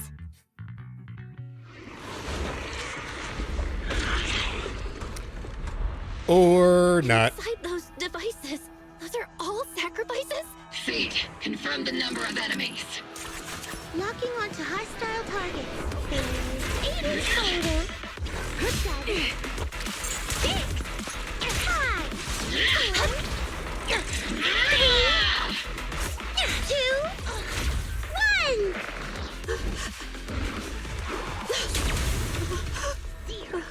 Or not. Inside those devices, those are all sacrifices? Seed, confirm the number of enemies. Locking onto hostile targets. There's 8 in total. 7, 6, 5, 4, 3, 2, 1. 0.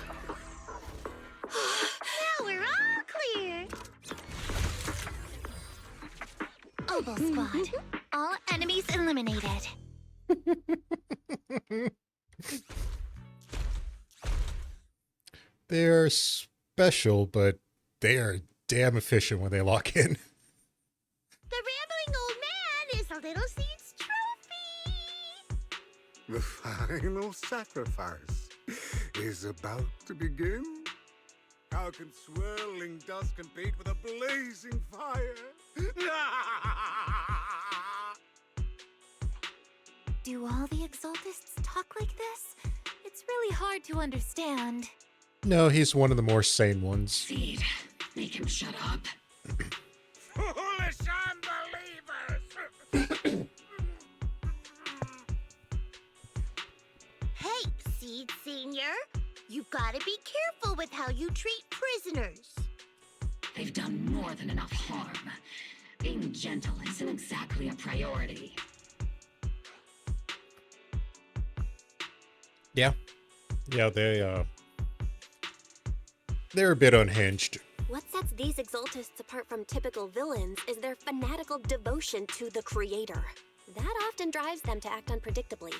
Now we're all clear. Obel Squad. All enemies eliminated. They're special, but they are damn efficient when they lock in. The rambling old man is a little Seed's trophy. The final sacrifice is about to begin. How can swirling dust compete with a blazing fire? Do all the Exaltists talk like this? It's really hard to understand. No, he's one of the more sane ones. Seed, make him shut up. Foolish unbelievers! Hey, Seed Senior. You You've got to be careful with how you treat prisoners. They've done more than enough harm. Being gentle isn't exactly a priority. Yeah. Yeah, they're a bit unhinged. What sets these Exaltists apart from typical villains is their fanatical devotion to the Creator. That often drives them to act unpredictably.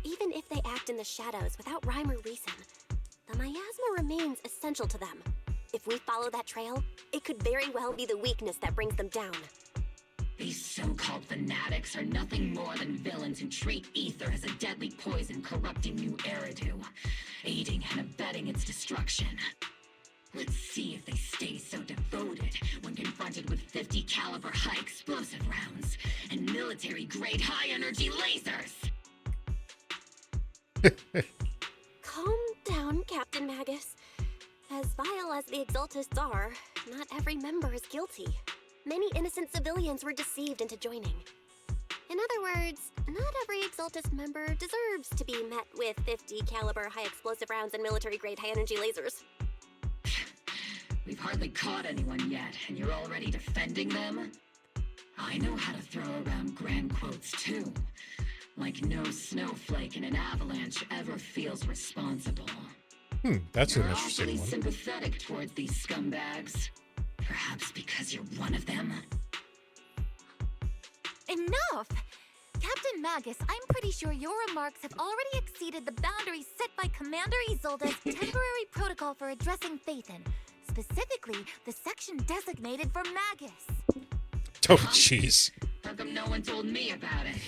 Even if they act in the shadows without rhyme or reason, the miasma remains essential to them. If we follow that trail, it could very well be the weakness that brings them down. These so-called fanatics are nothing more than villains who treat ether as a deadly poison corrupting New Eridu, aiding and abetting its destruction. Let's see if they stay so devoted when confronted with 50 caliber high explosive rounds and military-grade high-energy lasers! Calm down, Captain Magus. As vile as the Exaltists are, not every member is guilty. Many innocent civilians were deceived into joining. In other words, not every Exaltist member deserves to be met with 50 caliber high explosive rounds and military-grade high-energy lasers. We've hardly caught anyone yet, and you're already defending them? I know how to throw around grand quotes too. Like no snowflake in an avalanche ever feels responsible. That's an You're interesting awfully one. sympathetic towards these scumbags. Perhaps because you're one of them? Enough! Captain Magus, I'm pretty sure your remarks have already exceeded the boundaries set by Commander Isolde's temporary protocol for addressing Phaethon. Specifically, the section designated for Magus. Oh, jeez. How come no one told me about it?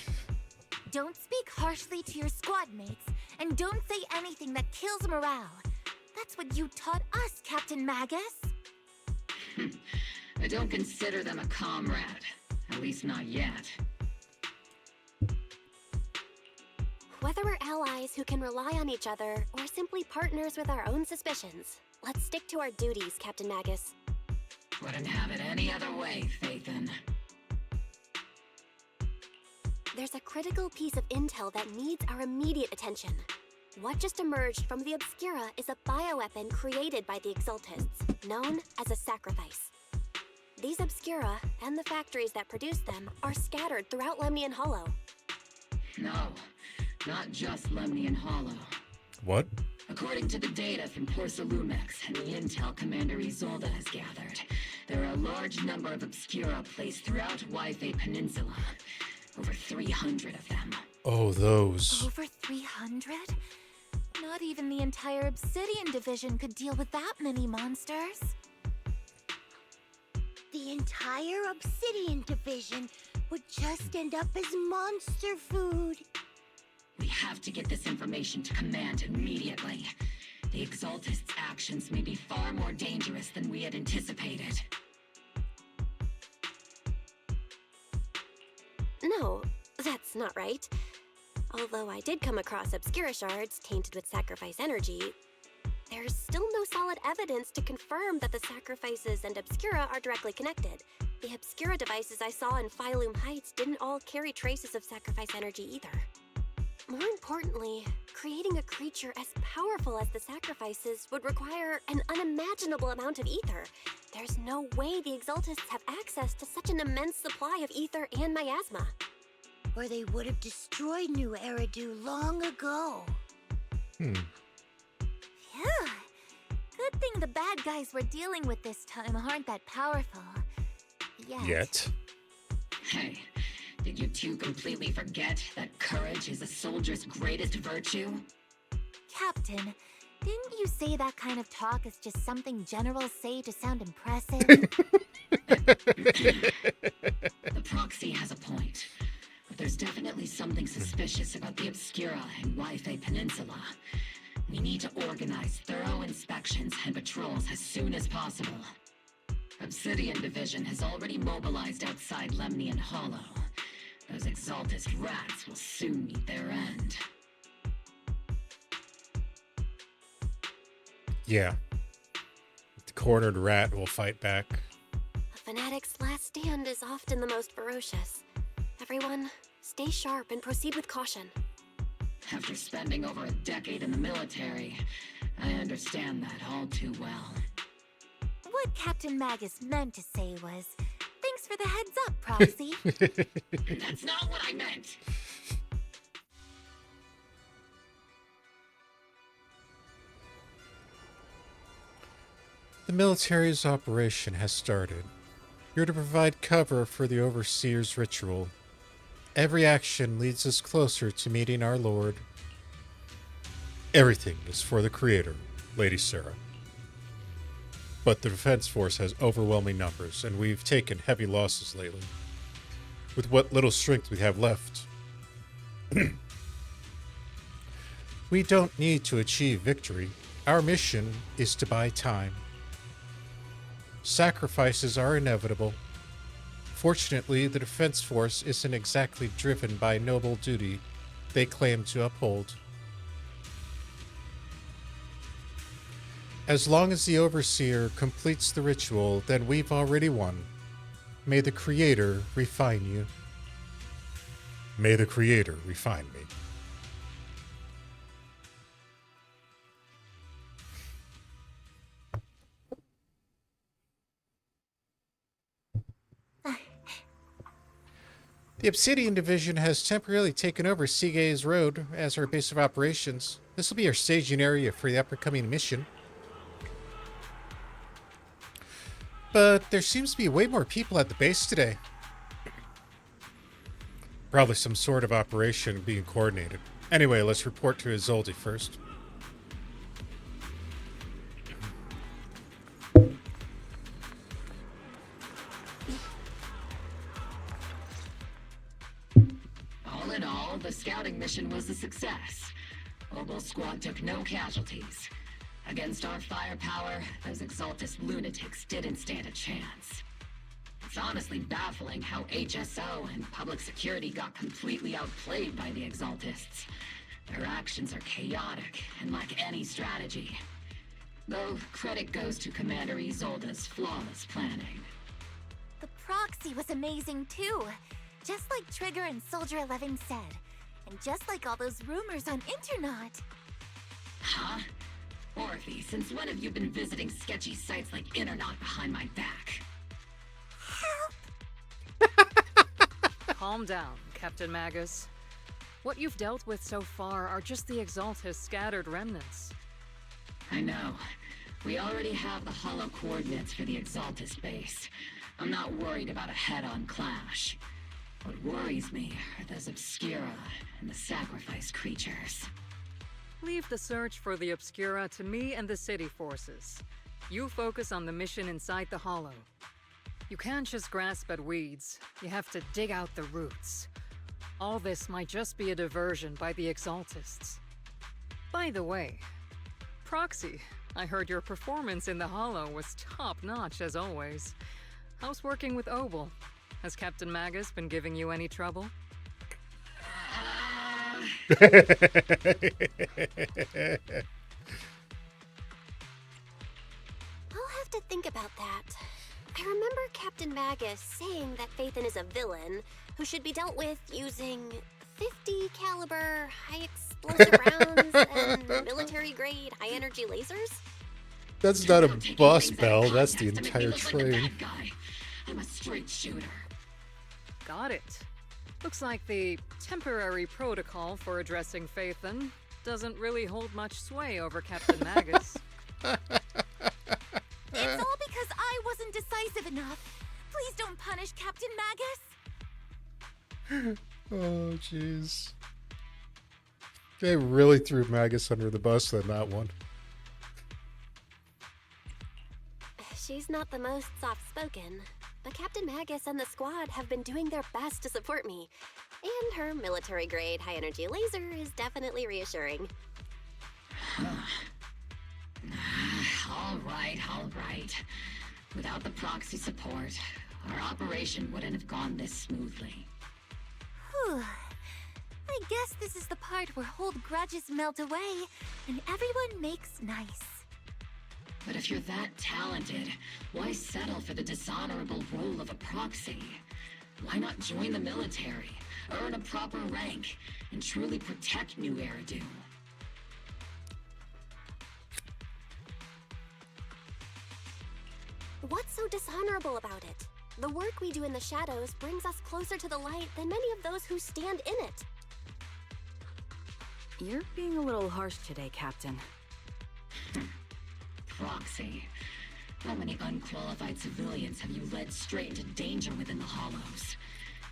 Don't speak harshly to your squad mates, and don't say anything that kills morale. That's what you taught us, Captain Magus. I don't consider them a comrade. At least not yet. Whether we're allies who can rely on each other, or simply partners with our own suspicions, let's stick to our duties, Captain Magus. Wouldn't have it any other way, Phaethon. There's a critical piece of intel that needs our immediate attention. What just emerged from the Obscura is a bioweapon created by the Exaltists, known as a sacrifice. These Obscura, and the factories that produce them, are scattered throughout Lemnian Hollow. No, not just Lemnian Hollow. What? According to the data from Porcelumex and the intel Commander Isolde has gathered, there are a large number of Obscura placed throughout Waifei Peninsula. Over 300 of them. Oh, those. Over 300? Not even the entire Obsidian Division could deal with that many monsters. The entire Obsidian Division would just end up as monster food. We have to get this information to Command immediately. The Exaltists' actions may be far more dangerous than we had anticipated. No, that's not right. Although I did come across Obscura shards tainted with sacrifice energy, there's still no solid evidence to confirm that the sacrifices and Obscura are directly connected. The Obscura devices I saw in Phylum Heights didn't all carry traces of sacrifice energy either. More importantly, creating a creature as powerful as the sacrifices would require an unimaginable amount of ether. There's no way the Exaltists have access to such an immense supply of ether and miasma. Or they would have destroyed New Eridu long ago. Phew. Good thing the bad guys we're dealing with this time aren't that powerful. Yet. Hey, did you two completely forget that courage is a soldier's greatest virtue? Captain, didn't you say that kind of talk is just something generals say to sound impressive? The proxy has a point. But there's definitely something suspicious about the Obscura and Waifei Peninsula. We need to organize thorough inspections and patrols as soon as possible. Obsidian Division has already mobilized outside Lemnian Hollow. Those Exaltist rats will soon meet their end. Yeah. The cornered rat will fight back. A fanatic's last stand is often the most ferocious. Everyone, stay sharp and proceed with caution. After spending over a decade in the military, I understand that all too well. What Captain Magus meant to say was, thanks for the heads up, Proxy. That's not what I meant! The military's operation has started. You're to provide cover for the Overseer's ritual. Every action leads us closer to meeting our Lord. Everything is for the Creator, Lady Sarah. But the Defense Force has overwhelming numbers, and we've taken heavy losses lately. With what little strength we have left. We don't need to achieve victory. Our mission is to buy time. Sacrifices are inevitable. Fortunately, the Defense Force isn't exactly driven by noble duty they claim to uphold. As long as the Overseer completes the ritual, then we've already won. May the Creator refine you. May the Creator refine me. The Obsidian Division has temporarily taken over Seagay's Road as our base of operations. This will be our staging area for the upcoming mission. But there seems to be way more people at the base today. Probably some sort of operation being coordinated. Anyway, let's report to Izoldi first. All in all, the scouting mission was a success. Obel Squad took no casualties. Against our firepower, those Exaltist lunatics didn't stand a chance. It's honestly baffling how HSO and public security got completely outplayed by the Exaltists. Their actions are chaotic and lack any strategy. Though credit goes to Commander Isolde's flawless planning. The proxy was amazing too. Just like Trigger and Soldier 11 said. And just like all those rumors on Internet. Huh? Orphie, since when have you been visiting sketchy sites like Internet behind my back? Calm down, Captain Magus. What you've dealt with so far are just the Exaltist scattered remnants. I know. We already have the hollow coordinates for the Exaltist base. I'm not worried about a head-on clash. What worries me are those Obscura and the sacrifice creatures. Leave the search for the Obscura to me and the city forces. You focus on the mission inside the Hollow. You can't just grasp at weeds. You have to dig out the roots. All this might just be a diversion by the Exaltists. By the way, Proxy, I heard your performance in the Hollow was top-notch as always. How's working with Obel? Has Captain Magus been giving you any trouble? I'll have to think about that. I remember Captain Magus saying that Phaethon is a villain who should be dealt with using 50 caliber high explosive rounds and military-grade high-energy lasers? That's not a bus, Bell. That's the entire train. I'm a straight shooter. Got it. Looks like the temporary protocol for addressing Phaethon doesn't really hold much sway over Captain Magus. It's all because I wasn't decisive enough. Please don't punish Captain Magus. Oh, jeez. They really threw Magus under the bus on that one. She's not the most soft-spoken, but Captain Magus and the squad have been doing their best to support me. And her military-grade high-energy laser is definitely reassuring. All right. Without the proxy support, our operation wouldn't have gone this smoothly. Whew. I guess this is the part where old grudges melt away and everyone makes nice. But if you're that talented, why settle for the dishonorable role of a proxy? Why not join the military, earn a proper rank, and truly protect New Eridu? dishonorable about it? The work we do in the shadows brings us closer to the light than many of those who stand in it. You're being a little harsh today, Captain. Proxy. How many unqualified civilians have you led straight into danger within the Hollows?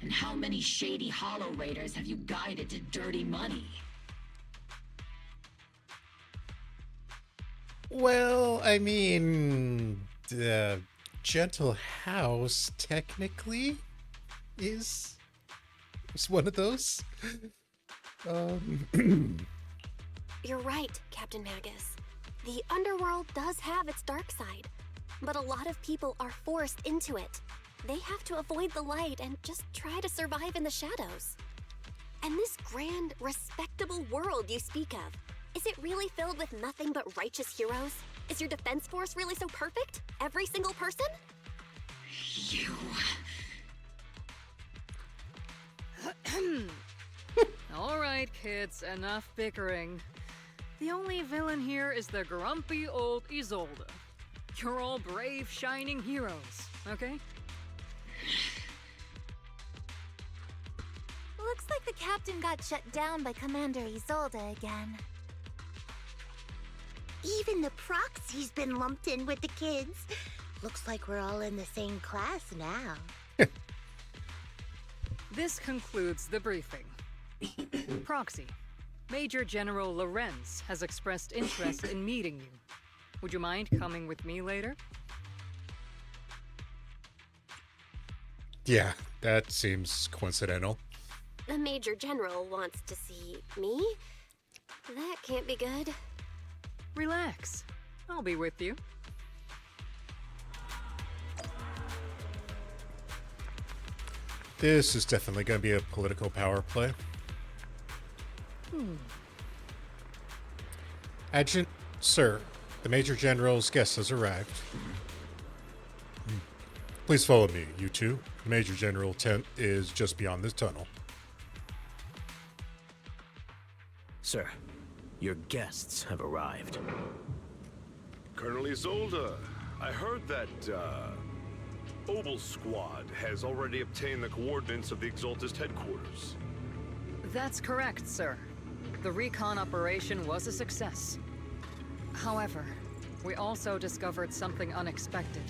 And how many shady Hollow Raiders have you guided to dirty money? Well, I mean, the Gentle House technically is one of those. You're right, Captain Magus. The underworld does have its dark side, but a lot of people are forced into it. They have to avoid the light and just try to survive in the shadows. And this grand, respectable world you speak of, is it really filled with nothing but righteous heroes? Is your defense force really so perfect? Every single person? You... All right, kids, enough bickering. The only villain here is the grumpy old Isolde. You're all brave, shining heroes, okay? Looks like the captain got shut down by Commander Isolde again. Even the proxy's been lumped in with the kids. Looks like we're all in the same class now. This concludes the briefing. Proxy, Major General Lorenz has expressed interest in meeting you. Would you mind coming with me later? Yeah, that seems coincidental. The Major General wants to see me? That can't be good. Relax. I'll be with you. This is definitely going to be a political power play. Adjutant, sir, the Major General's guest has arrived. Please follow me, you two. The Major General tent is just beyond this tunnel. Sir, your guests have arrived. Colonel Isolde, I heard that, Obel Squad has already obtained the coordinates of the Exaltist headquarters. That's correct, sir. The recon operation was a success. However, we also discovered something unexpected.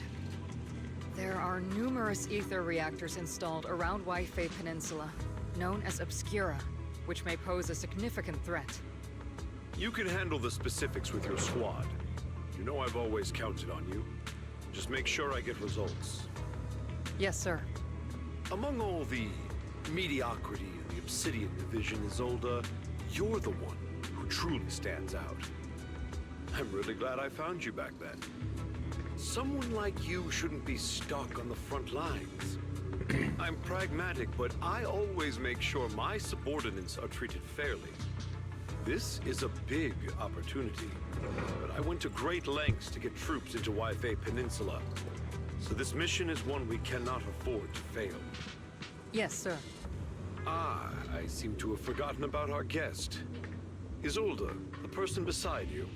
There are numerous ether reactors installed around Waifei Peninsula, known as Obscura, which may pose a significant threat. You can handle the specifics with your squad. You know I've always counted on you. Just make sure I get results. Yes, sir. Among all the mediocrity in the Obsidian Division, Isolde, you're the one who truly stands out. I'm really glad I found you back then. Someone like you shouldn't be stuck on the front lines. I'm pragmatic, but I always make sure my subordinates are treated fairly. This is a big opportunity, but I went to great lengths to get troops into Waifei Peninsula. So this mission is one we cannot afford to fail. Yes, sir. Ah, I seem to have forgotten about our guest. Isolde, the person beside you.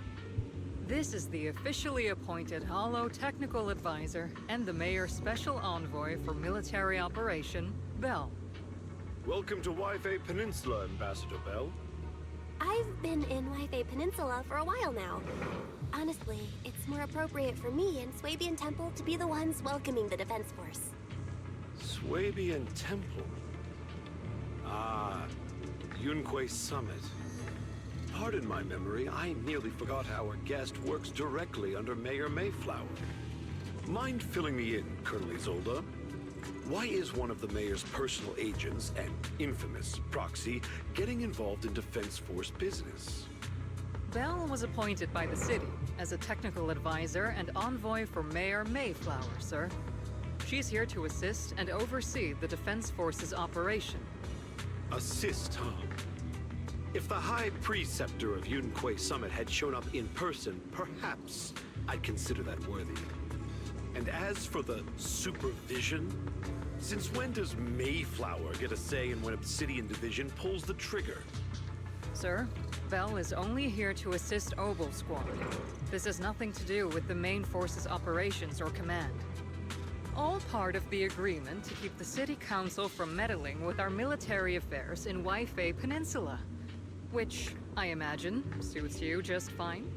This is the officially appointed Hollow Technical Advisor and the Mayor's Special Envoy for Military Operation, Bell. Welcome to Waifei Peninsula, Ambassador Bell. I've been in Waifei Peninsula for a while now. Honestly, it's more appropriate for me and Swabian Temple to be the ones welcoming the Defense Force. Swabian Temple? Ah, Yunquei Summit. Pardon my memory, I nearly forgot our guest works directly under Mayor Mayflower. Mind filling me in, Colonel Isolde? Why is one of the mayor's personal agents, and infamous proxy, getting involved in Defense Force business? Bell was appointed by the city as a technical advisor and envoy for Mayor Mayflower, sir. She's here to assist and oversee the Defense Force's operation. Assist, huh? If the High Preceptor of Yunquei Summit had shown up in person, perhaps I'd consider that worthy. And as for the supervision, since when does Mayflower get a say in when Obsidian Division pulls the trigger? Sir, Bell is only here to assist Obel Squad. This has nothing to do with the main force's operations or command. all part of the agreement to keep the City Council from meddling with our military affairs in Waifei Peninsula. Which, I imagine, suits you just fine?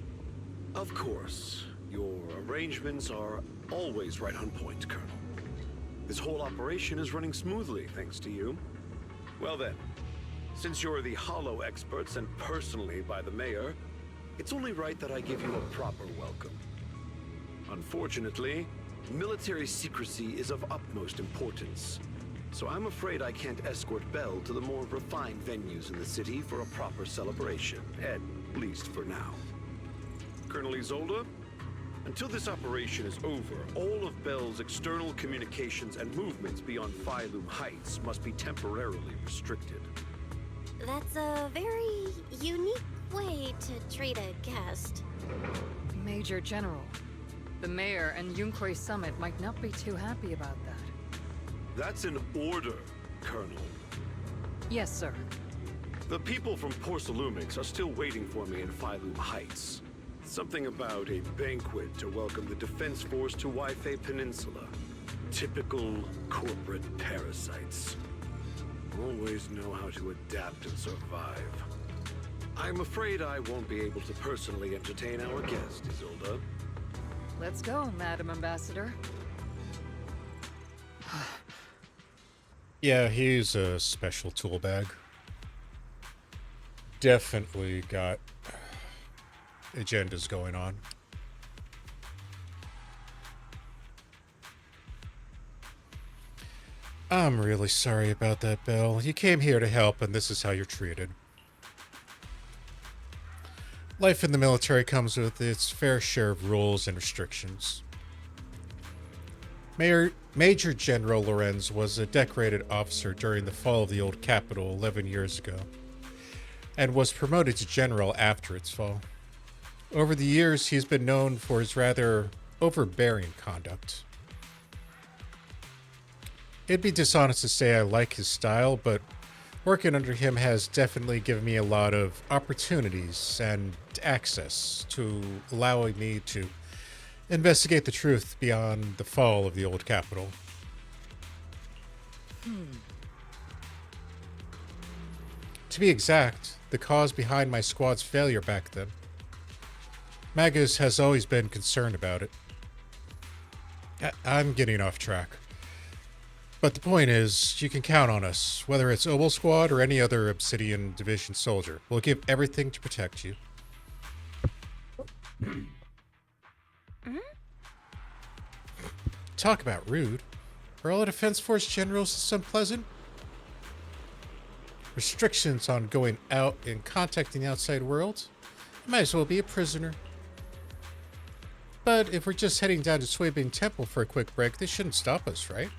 Of course. Your arrangements are always right on point, Colonel. This whole operation is running smoothly, thanks to you. Well then, since you're the Hollow experts and personally by the Mayor, it's only right that I give you a proper welcome. Unfortunately, military secrecy is of utmost importance, so I'm afraid I can't escort Belle to the more refined venues in the city for a proper celebration, at least for now. Colonel Isolde, until this operation is over, all of Belle's external communications and movements beyond Phaethon Heights must be temporarily restricted. That's a very unique way to treat a guest. Major General, the Mayor and Yunkoi Summit might not be too happy about that. That's an order, Colonel. Yes, sir. The people from Porcelumex are still waiting for me in Phaethon Heights. Something about a banquet to welcome the Defense Force to Waifei Peninsula. Typical corporate parasites. Always know how to adapt and survive. I'm afraid I won't be able to personally entertain our guest, Isolde. Let's go, Madam Ambassador. Yeah, he's a special tool bag. Definitely got agendas going on. I'm really sorry about that, Belle. You came here to help, and this is how you're treated. Life in the military comes with its fair share of rules and restrictions. Major General Lorenz was a decorated officer during the fall of the old capital 11 years ago, and was promoted to general after its fall. Over the years, he's been known for his rather overbearing conduct. It'd be dishonest to say I like his style, but working under him has definitely given me a lot of opportunities and access to allowing me to investigate the truth beyond the fall of the old capital. To be exact, the cause behind my squad's failure back then. Magus has always been concerned about it. I'm getting off track. But the point is, you can count on us, whether it's Obel Squad or any other Obsidian Division soldier. We'll give everything to protect you. Talk about rude. Are all the Defense Force generals this unpleasant? Restrictions on going out and contacting the outside world? You might as well be a prisoner. But if we're just heading down to Suibing Temple for a quick break, this shouldn't stop us, right?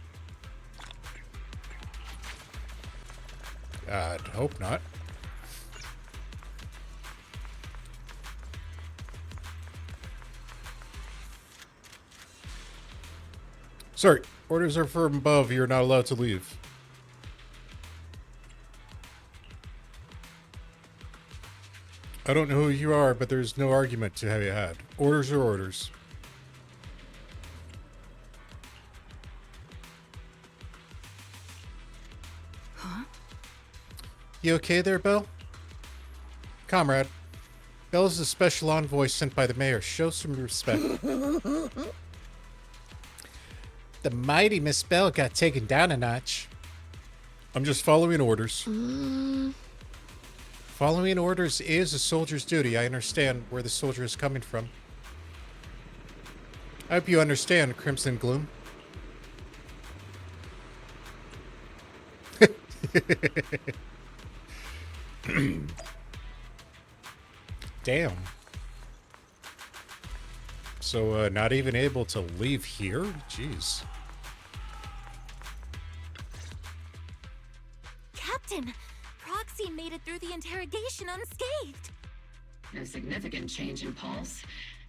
I'd hope not. Sorry, orders are from above. You're not allowed to leave. I don't know who you are, but there's no argument to have you had. Orders are orders. Huh? You okay there, Belle? Comrade, Belle is a special envoy sent by the mayor. Show some respect. The mighty Miss Belle got taken down a notch. I'm just following orders. Following orders is a soldier's duty. I understand where the soldier is coming from. I hope you understand, Crimson Gloom. Damn. So, not even able to leave here? Jeez. Captain! Proxy made it through the interrogation unscathed. No significant change in pulse,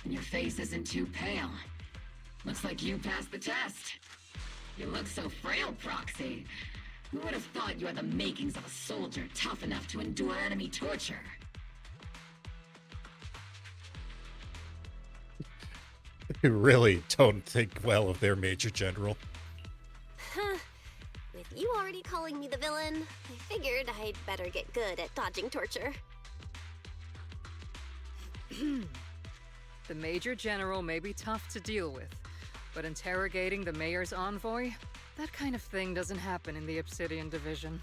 and your face isn't too pale. Looks like you passed the test. You look so frail, Proxy. Who would have thought you had the makings of a soldier tough enough to endure enemy torture? They really don't think well of their Major General. you already calling me the villain, I figured I'd better get good at dodging torture. The Major General may be tough to deal with, but interrogating the Mayor's envoy? That kind of thing doesn't happen in the Obsidian Division.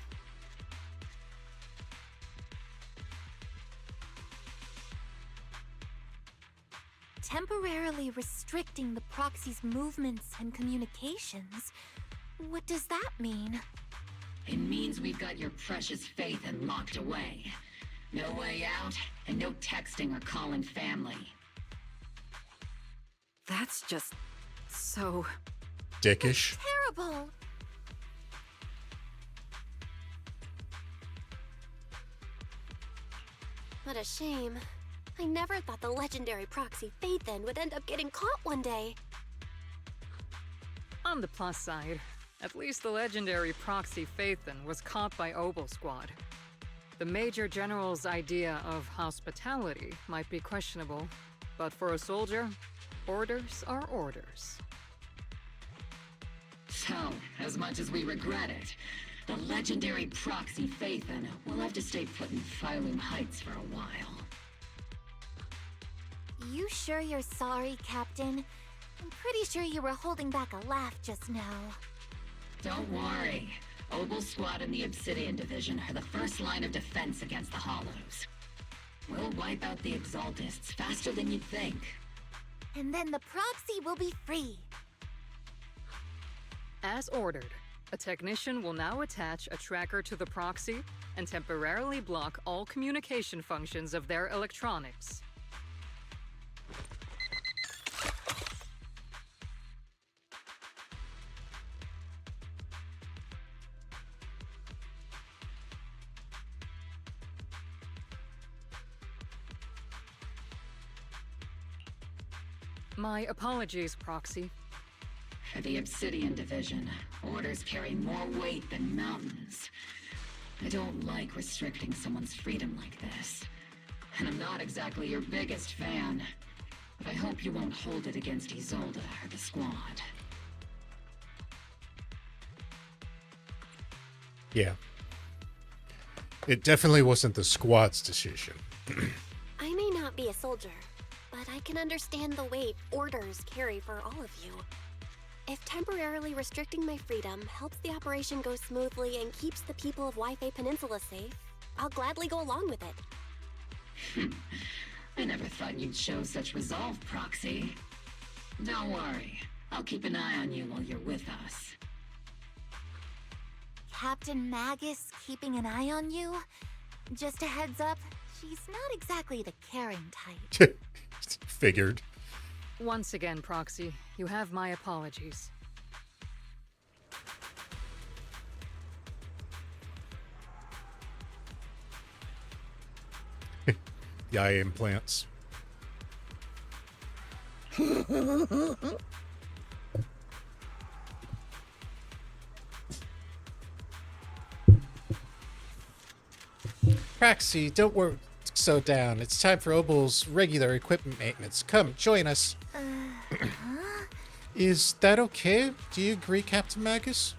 Temporarily restricting the proxy's movements and communications? What does that mean? It means we've got your precious Phaethon locked away. No way out, and no texting or calling family. That's just so... dickish. Terrible! What a shame. I never thought the legendary proxy Phaethon would end up getting caught one day. On the plus side, at least the legendary proxy Phaethon was caught by Obel Squad. The Major General's idea of hospitality might be questionable, but for a soldier, orders are orders. So, as much as we regret it, the legendary proxy Phaethon will have to stay put in Phylum Heights for a while. You sure you're sorry, Captain? I'm pretty sure you were holding back a laugh just now. Don't worry. Obel Squad and the Obsidian Division are the first line of defense against the Hollows. We'll wipe out the Exaltists faster than you'd think. And then the proxy will be free. As ordered, a technician will now attach a tracker to the proxy and temporarily block all communication functions of their electronics. My apologies, Proxy. For the Obsidian Division, orders carry more weight than mountains. I don't like restricting someone's freedom like this. And I'm not exactly your biggest fan. But I hope you won't hold it against Isolde or the Squad. Yeah. It definitely wasn't the Squad's decision. I may not be a soldier, but I can understand the weight orders carry for all of you. If temporarily restricting my freedom helps the operation go smoothly and keeps the people of Waifei Peninsula safe, I'll gladly go along with it. I never thought you'd show such resolve, Proxy. Don't worry. I'll keep an eye on you while you're with us. Captain Magus keeping an eye on you? Just a heads up, she's not exactly the caring type. Figured. Once again, Proxy, you have my apologies. The eye implants. Proxy, don't worry so down. It's time for Obel's regular equipment maintenance. Come, join us. Is that okay? Do you agree, Captain Magus?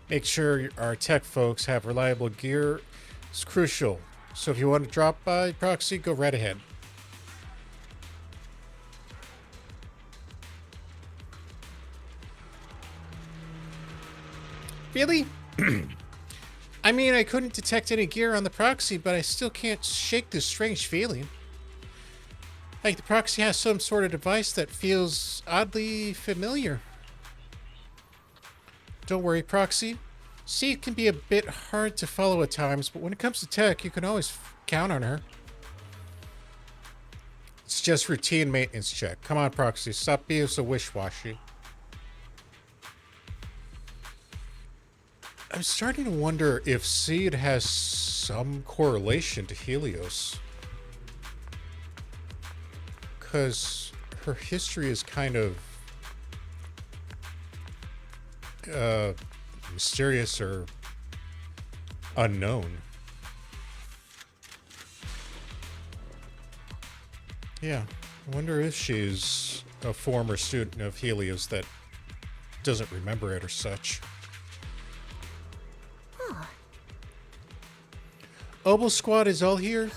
Make sure our tech folks have reliable gear. It's crucial. So if you want to drop by, Proxy, go right ahead. Really? I mean, I couldn't detect any gear on the Proxy, but I still can't shake this strange feeling. Like the Proxy has some sort of device that feels oddly familiar. Don't worry, Proxy. See, it can be a bit hard to follow at times, but when it comes to tech, you can always count on her. It's just routine maintenance check. Come on, Proxy. Stop being so wish-washy. I'm starting to wonder if Seed has some correlation to Helios. Because her history is kind of mysterious or unknown. Yeah, I wonder if she's a former student of Helios that doesn't remember it or such. Obel Squad is all here?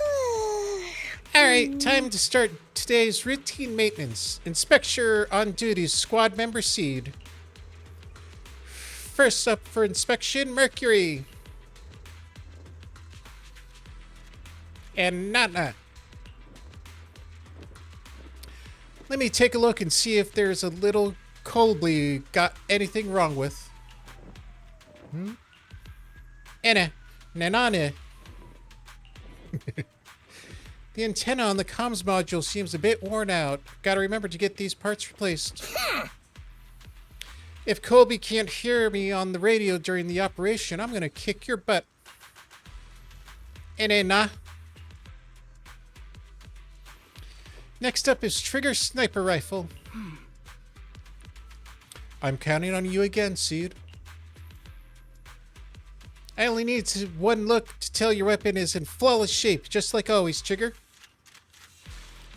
Alright, time to start today's routine maintenance. Inspector on duty, squad member Seed. First up for inspection, Mercury. And Nana. Let me take a look and see if there's a little Colby got anything wrong with. Anna. Nanana. The antenna on the comms module seems a bit worn out. Gotta remember to get these parts replaced. If Colby can't hear me on the radio during the operation, I'm gonna kick your butt. Enena. Next up is Trigger Sniper Rifle. I'm counting on you again, Seed. I only need one look to tell your weapon is in flawless shape, just like always, Trigger.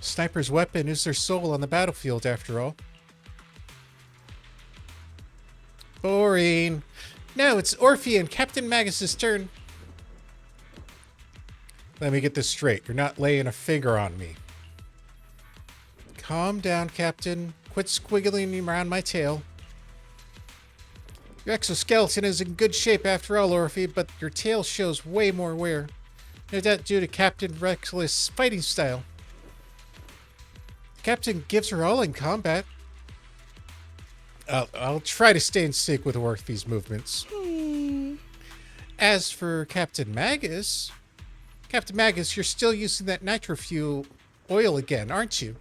Sniper's weapon is their soul on the battlefield, after all. Boring. No, it's Orphie and Captain Magus' turn. Let me get this straight. You're not laying a finger on me. Calm down, Captain. Quit squiggling around my tail. Your exoskeleton is in good shape after all, Orphie, but your tail shows way more wear. No doubt due to Captain Reckless' fighting style. The Captain gives her all in combat. I'll try to stay in sync with Orphie's movements. As for Captain Magus... Captain Magus, you're still using that nitro fuel oil again, aren't you?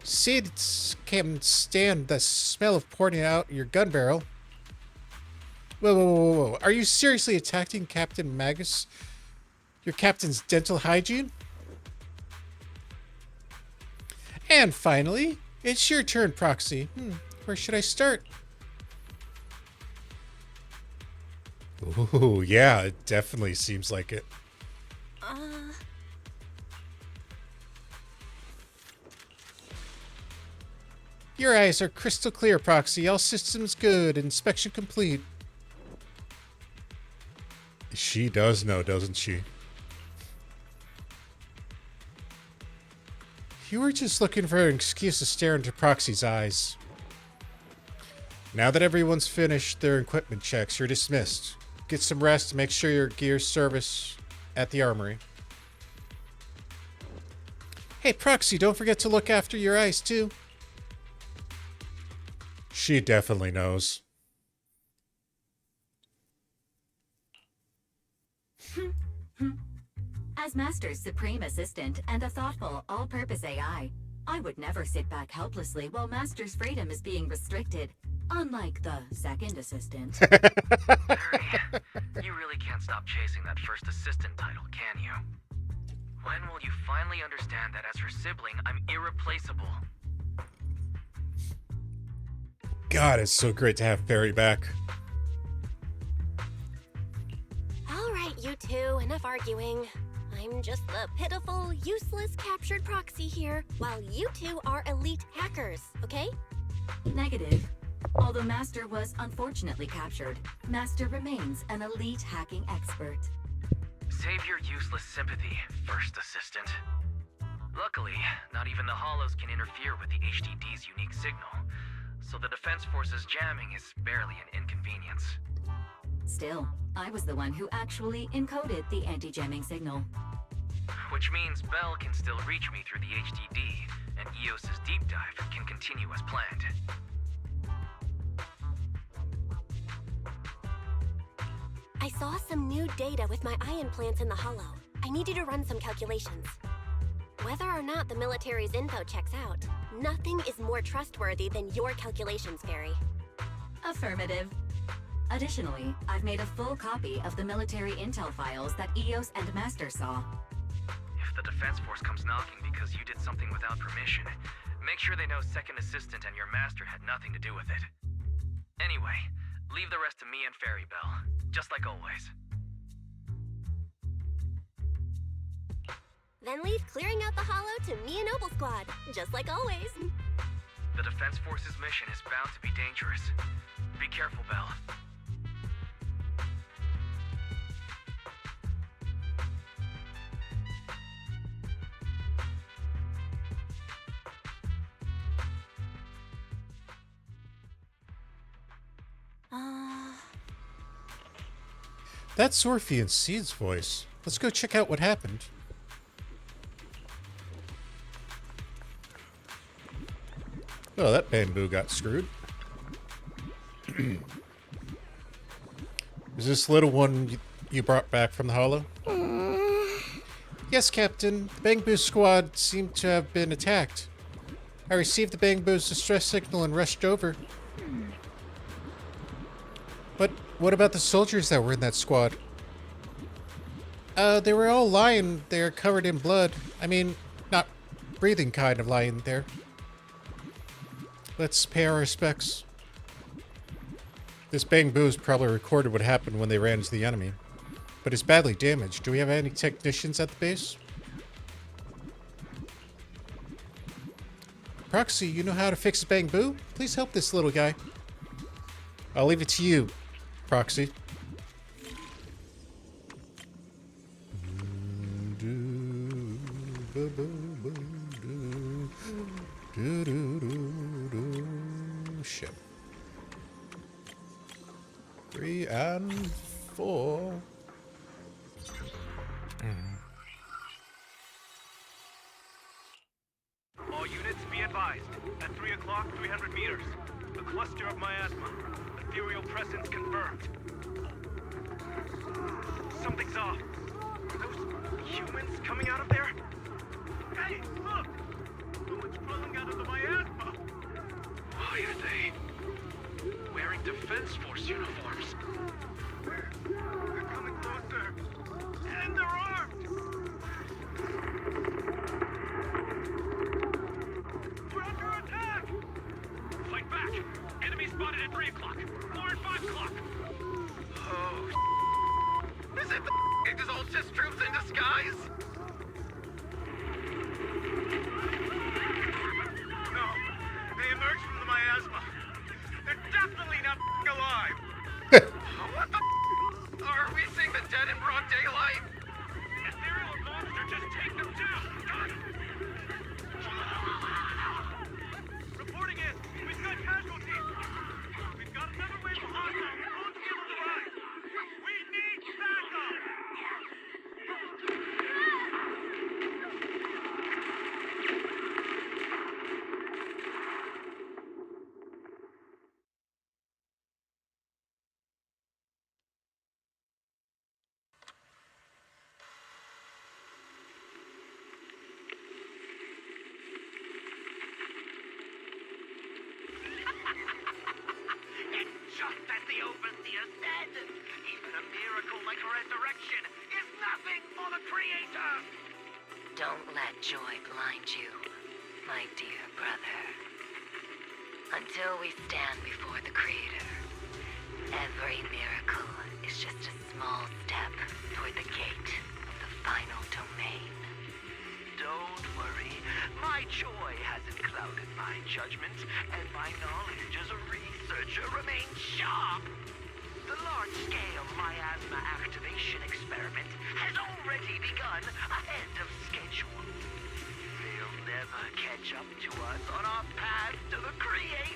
Sid can't stand the smell of pouring out your gun barrel. Whoa. Are you seriously attacking Captain Magus? Your captain's dental hygiene? And finally, it's your turn, Proxy. Where should I start? Ooh, yeah, it definitely seems like it. Your eyes are crystal clear, Proxy. All systems good. Inspection complete. She does know, doesn't she? You were just looking for an excuse to stare into Proxy's eyes. Now that everyone's finished their equipment checks, you're dismissed. Get some rest and make sure your gear's service at the armory. Hey, Proxy, don't forget to look after your eyes, too. She definitely knows. As Master's supreme assistant and a thoughtful, all-purpose AI, I would never sit back helplessly while Master's freedom is being restricted, unlike the second assistant. Hurry. You really can't stop chasing that first assistant title, can you? When will you finally understand that as her sibling, I'm irreplaceable? God, it's so great to have Barry back. All right, you two, enough arguing. I'm just the pitiful, useless captured proxy here, while you two are elite hackers, okay? Negative. Although Master was unfortunately captured, Master remains an elite hacking expert. Save your useless sympathy, first assistant. Luckily, not even the Hollows can interfere with the HDD's unique signal, so the Defense Force's jamming is barely an inconvenience. Still, I was the one who actually encoded the anti-jamming signal. Which means Bell can still reach me through the HDD, and EOS's deep dive can continue as planned. I saw some new data with my eye implants in the Hollow. I need you to run some calculations. Whether or not the military's info checks out, nothing is more trustworthy than your calculations, Fairy. Affirmative. Additionally, I've made a full copy of the military intel files that EOS and Master saw. If the Defense Force comes knocking because you did something without permission, make sure they know Second Assistant and your Master had nothing to do with it. Anyway, leave the rest to me and Fairy Bell, just like always. Then leave clearing out the Hollow to me and Noble Squad, just like always. The Defense Force's mission is bound to be dangerous. Be careful, Bell. That's Orphie and Seed's voice. Let's go check out what happened. Oh, that bamboo got screwed. Is this little one you brought back from the hollow? Yes, Captain. The bamboo squad seemed to have been attacked. I received the bamboo's distress signal and rushed over. But what about the soldiers that were in that squad? They were all lying there covered in blood. I mean, not breathing kind of lying there. Let's pay our respects. This bamboo's probably recorded what happened when they ran into the enemy. But it's badly damaged. Do we have any technicians at the base? Proxy, you know how to fix a bamboo? Please help this little guy. I'll leave it to you, Proxy. Shit. 3 and 4. All units be advised. At 3 o'clock, 300 meters. A cluster of miasma. Ethereal presence confirmed. Something's off. Are those humans coming out of there? Hey, look! Someone's crawling out of the miasma! Why are they wearing Defense Force uniforms? They're coming closer. And they're armed! We're under attack! Fight back! Enemy spotted at 3 o'clock. More at 5 o'clock. Oh, is it the Exaltist troops in disguise? No, they emerged from the miasma. They're definitely not alive. What the are we seeing the dead in broad daylight? Ethereal monster, just take them down. Reporting in. We've got casualties. We've got another wave of hostile. We won't be able to rise. We need backup. Just as the Overseer said, even a miracle like resurrection is nothing for the Creator! Don't let joy blind you, my dear brother. Until we stand before the Creator, every miracle is just a small step toward the gate of the final domain. Don't worry, my joy hasn't clouded my judgment, and my knowledge as a researcher remains sharp. The large-scale miasma activation experiment has already begun ahead of schedule. They'll never catch up to us on our path to the Creator.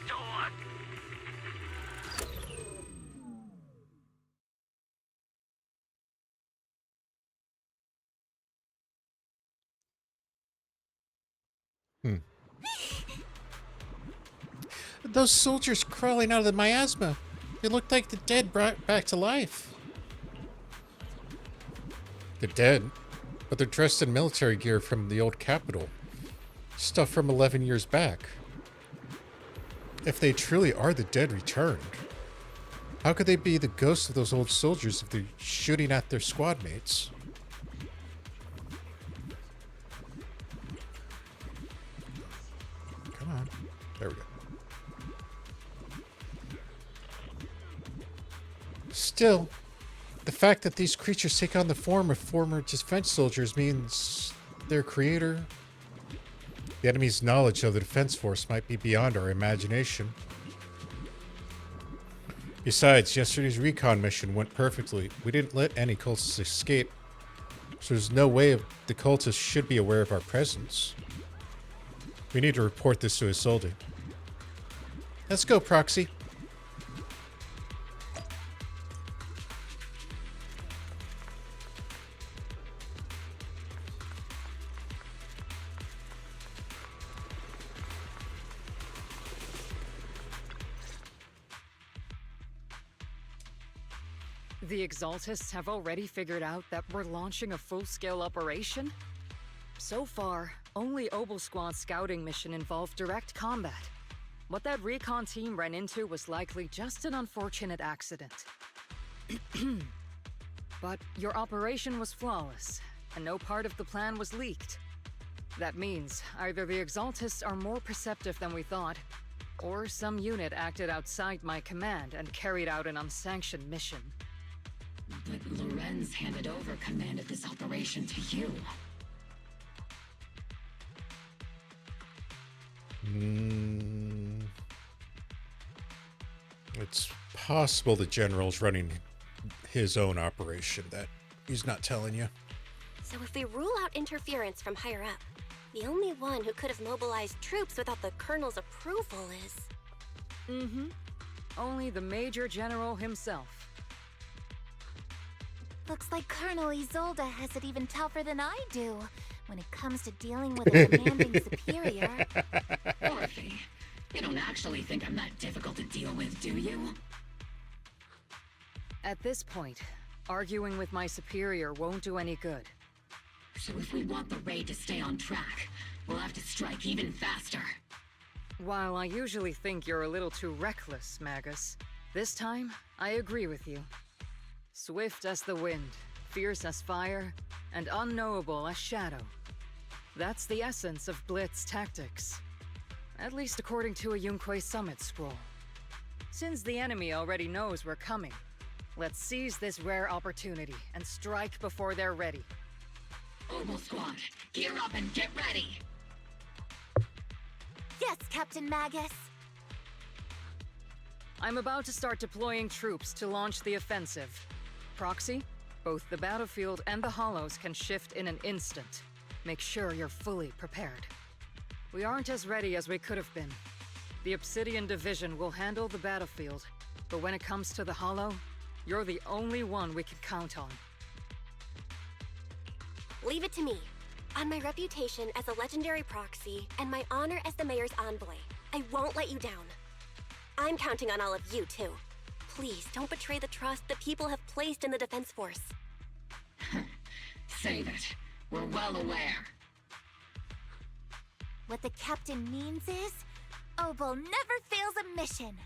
Those soldiers crawling out of the miasma. They looked like the dead brought back to life. They're dead, but they're dressed in military gear from the old capital. Stuff from 11 years back. If they truly are the dead returned, how could they be the ghosts of those old soldiers if they're shooting at their squad mates? Come on. There we go. Still, the fact that these creatures take on the form of former defense soldiers means their creator. The enemy's knowledge of the defense force might be beyond our imagination. Besides, yesterday's recon mission went perfectly. We didn't let any cultists escape, so there's no way the cultists should be aware of our presence. We need to report this to Assualt. Let's go, Proxy. The Exaltists have already figured out that we're launching a full-scale operation? So far, only Obel Squad's scouting mission involved direct combat. What that recon team ran into was likely just an unfortunate accident. But your operation was flawless, and no part of the plan was leaked. That means either the Exaltists are more perceptive than we thought, or some unit acted outside my command and carried out an unsanctioned mission. But Lorenz handed over command of this operation to you. It's possible the general's running his own operation that he's not telling you. So if we rule out interference from higher up, the only one who could have mobilized troops without the Colonel's approval is... Only the Major General himself. Looks like Colonel Isolde has it even tougher than I do when it comes to dealing with a commanding superior. Orphie, you don't actually think I'm that difficult to deal with, do you? At this point, arguing with my superior won't do any good. So if we want the raid to stay on track, we'll have to strike even faster. While I usually think you're a little too reckless, Magus, this time, I agree with you. Swift as the wind, fierce as fire, and unknowable as shadow. That's the essence of Blitz tactics. At least according to a Yunque Summit scroll. Since the enemy already knows we're coming, let's seize this rare opportunity and strike before they're ready. Obel Squad, gear up and get ready! Yes, Captain Magus! I'm about to start deploying troops to launch the offensive. Proxy, both the battlefield and the hollows can shift in an instant. Make sure you're fully prepared. We aren't as ready as we could have been. The Obsidian Division will handle the battlefield, but when it comes to the hollow, you're the only one we can count on. Leave it to me. On my reputation as a legendary proxy and my honor as the mayor's envoy, I won't let you down. I'm counting on all of you, too. Please don't betray the trust the people have placed in the Defense Force. Save it. We're well aware. What the captain means is, Obel never fails a mission.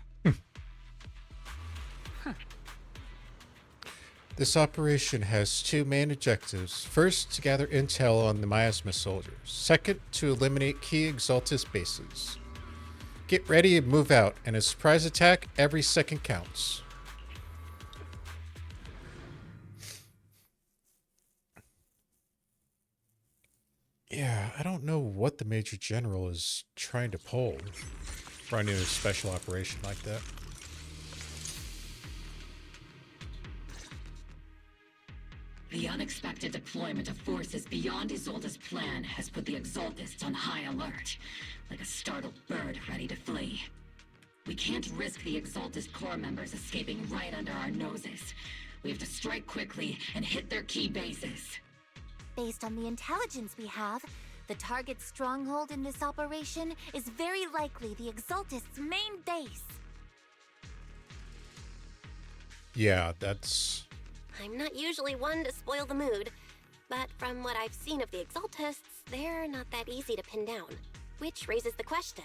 This operation has two main objectives. First, to gather intel on the miasma soldiers. Second, to eliminate key Exaltist bases. Get ready and move out, and a surprise attack, every second counts. Yeah, I don't know what the Major General is trying to pull, running a special operation like that. The unexpected deployment of forces beyond Isolde's plan has put the Exaltists on high alert, like a startled bird ready to flee. We can't risk the Exaltist Corps members escaping right under our noses. We have to strike quickly and hit their key bases. Based on the intelligence we have, the target's stronghold in this operation is very likely the Exaltist's main base. Yeah, that's... I'm not usually one to spoil the mood, but from what I've seen of the Exaltists, they're not that easy to pin down. Which raises the question,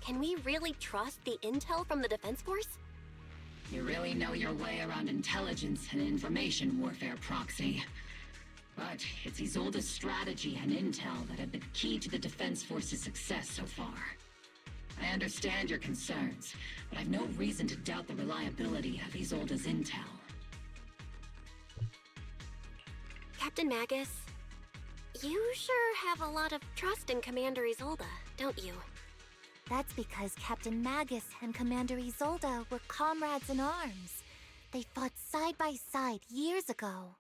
can we really trust the intel from the Defense Force? You really know your way around intelligence and information warfare, Proxy. But it's Isolde's strategy and intel that have been key to the Defense Force's success so far. I understand your concerns, but I've no reason to doubt the reliability of Isolde's intel. Captain Magus, you sure have a lot of trust in Commander Isolde, don't you? That's because Captain Magus and Commander Isolde were comrades in arms. They fought side by side years ago.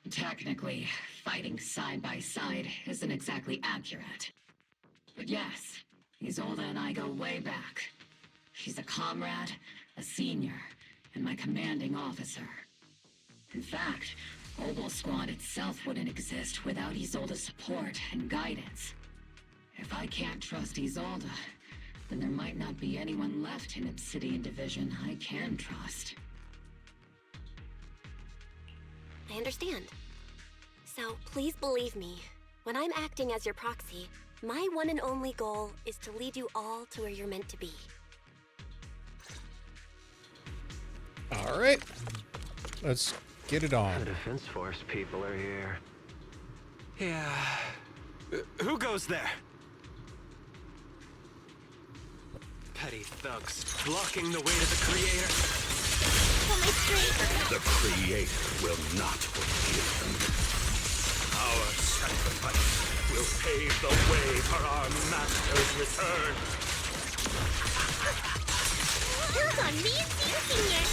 Technically, fighting side by side isn't exactly accurate. But yes, Isolde and I go way back. She's a comrade, a senior, and my commanding officer. In fact, Obel Squad itself wouldn't exist without Isolde's support and guidance. If I can't trust Isolde, then there might not be anyone left in Obsidian Division I can trust. I understand. So please believe me, when I'm acting as your proxy, my one and only goal is to lead you all to where you're meant to be. All right. Let's get it on. The Defense Force people are here. Yeah. Who goes there? Petty thugs, blocking the way to the Creator. The Creator will not forgive them. Our sacrifice will pave the way for our Master's return. Count on me and Senior.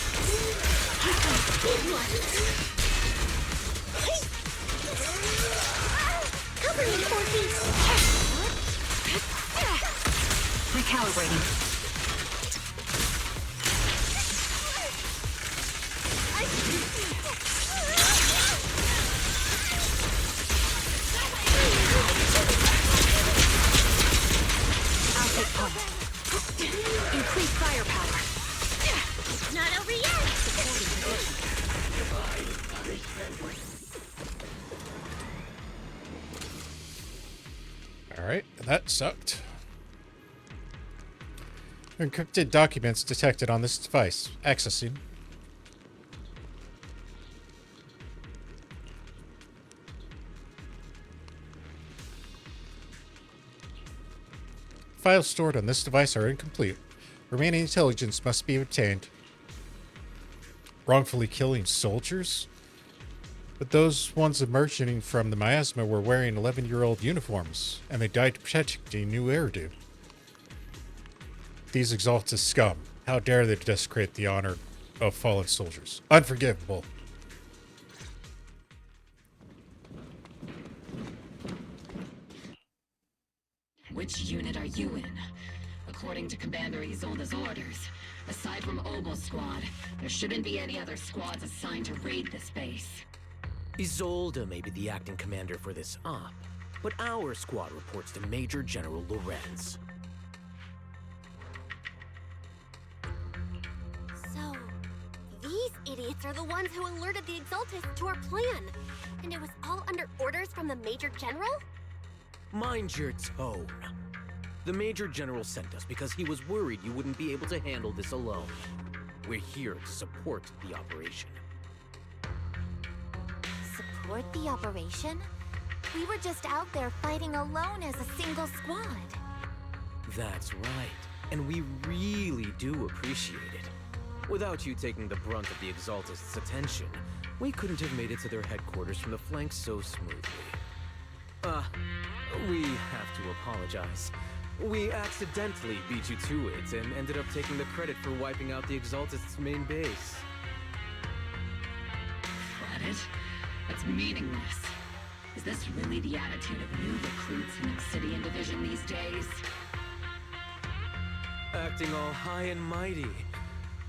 Cover me, Orphie. Recalibrating. I'll take point. Increase firepower. Not over yet. All right, that sucked. Encrypted documents detected on this device. Accessing. Files stored on this device are incomplete. Remaining intelligence must be obtained. Wrongfully killing soldiers? But those ones emerging from the miasma were wearing 11-year-old uniforms, and they died protecting New Eridu. These Exaltist scum. How dare they desecrate the honor of fallen soldiers. Unforgivable. Which unit are you in? According to Commander Isolde's orders, aside from Obel Squad, there shouldn't be any other squads assigned to raid this base. Isolde may be the acting commander for this op, but our squad reports to Major General Lorenz. So, these idiots are the ones who alerted the Exaltists to our plan. And it was all under orders from the Major General? Mind your tone. The Major General sent us because he was worried you wouldn't be able to handle this alone. We're here to support the operation. Support the operation? We were just out there fighting alone as a single squad. That's right, and we really do appreciate it. Without you taking the brunt of the Exaltists' attention, we couldn't have made it to their headquarters from the flanks so smoothly. We have to apologize. We accidentally beat you to it and ended up taking the credit for wiping out the Exaltists' main base. Credit? That's meaningless. Is this really the attitude of new recruits in Obsidian Division these days? Acting all high and mighty.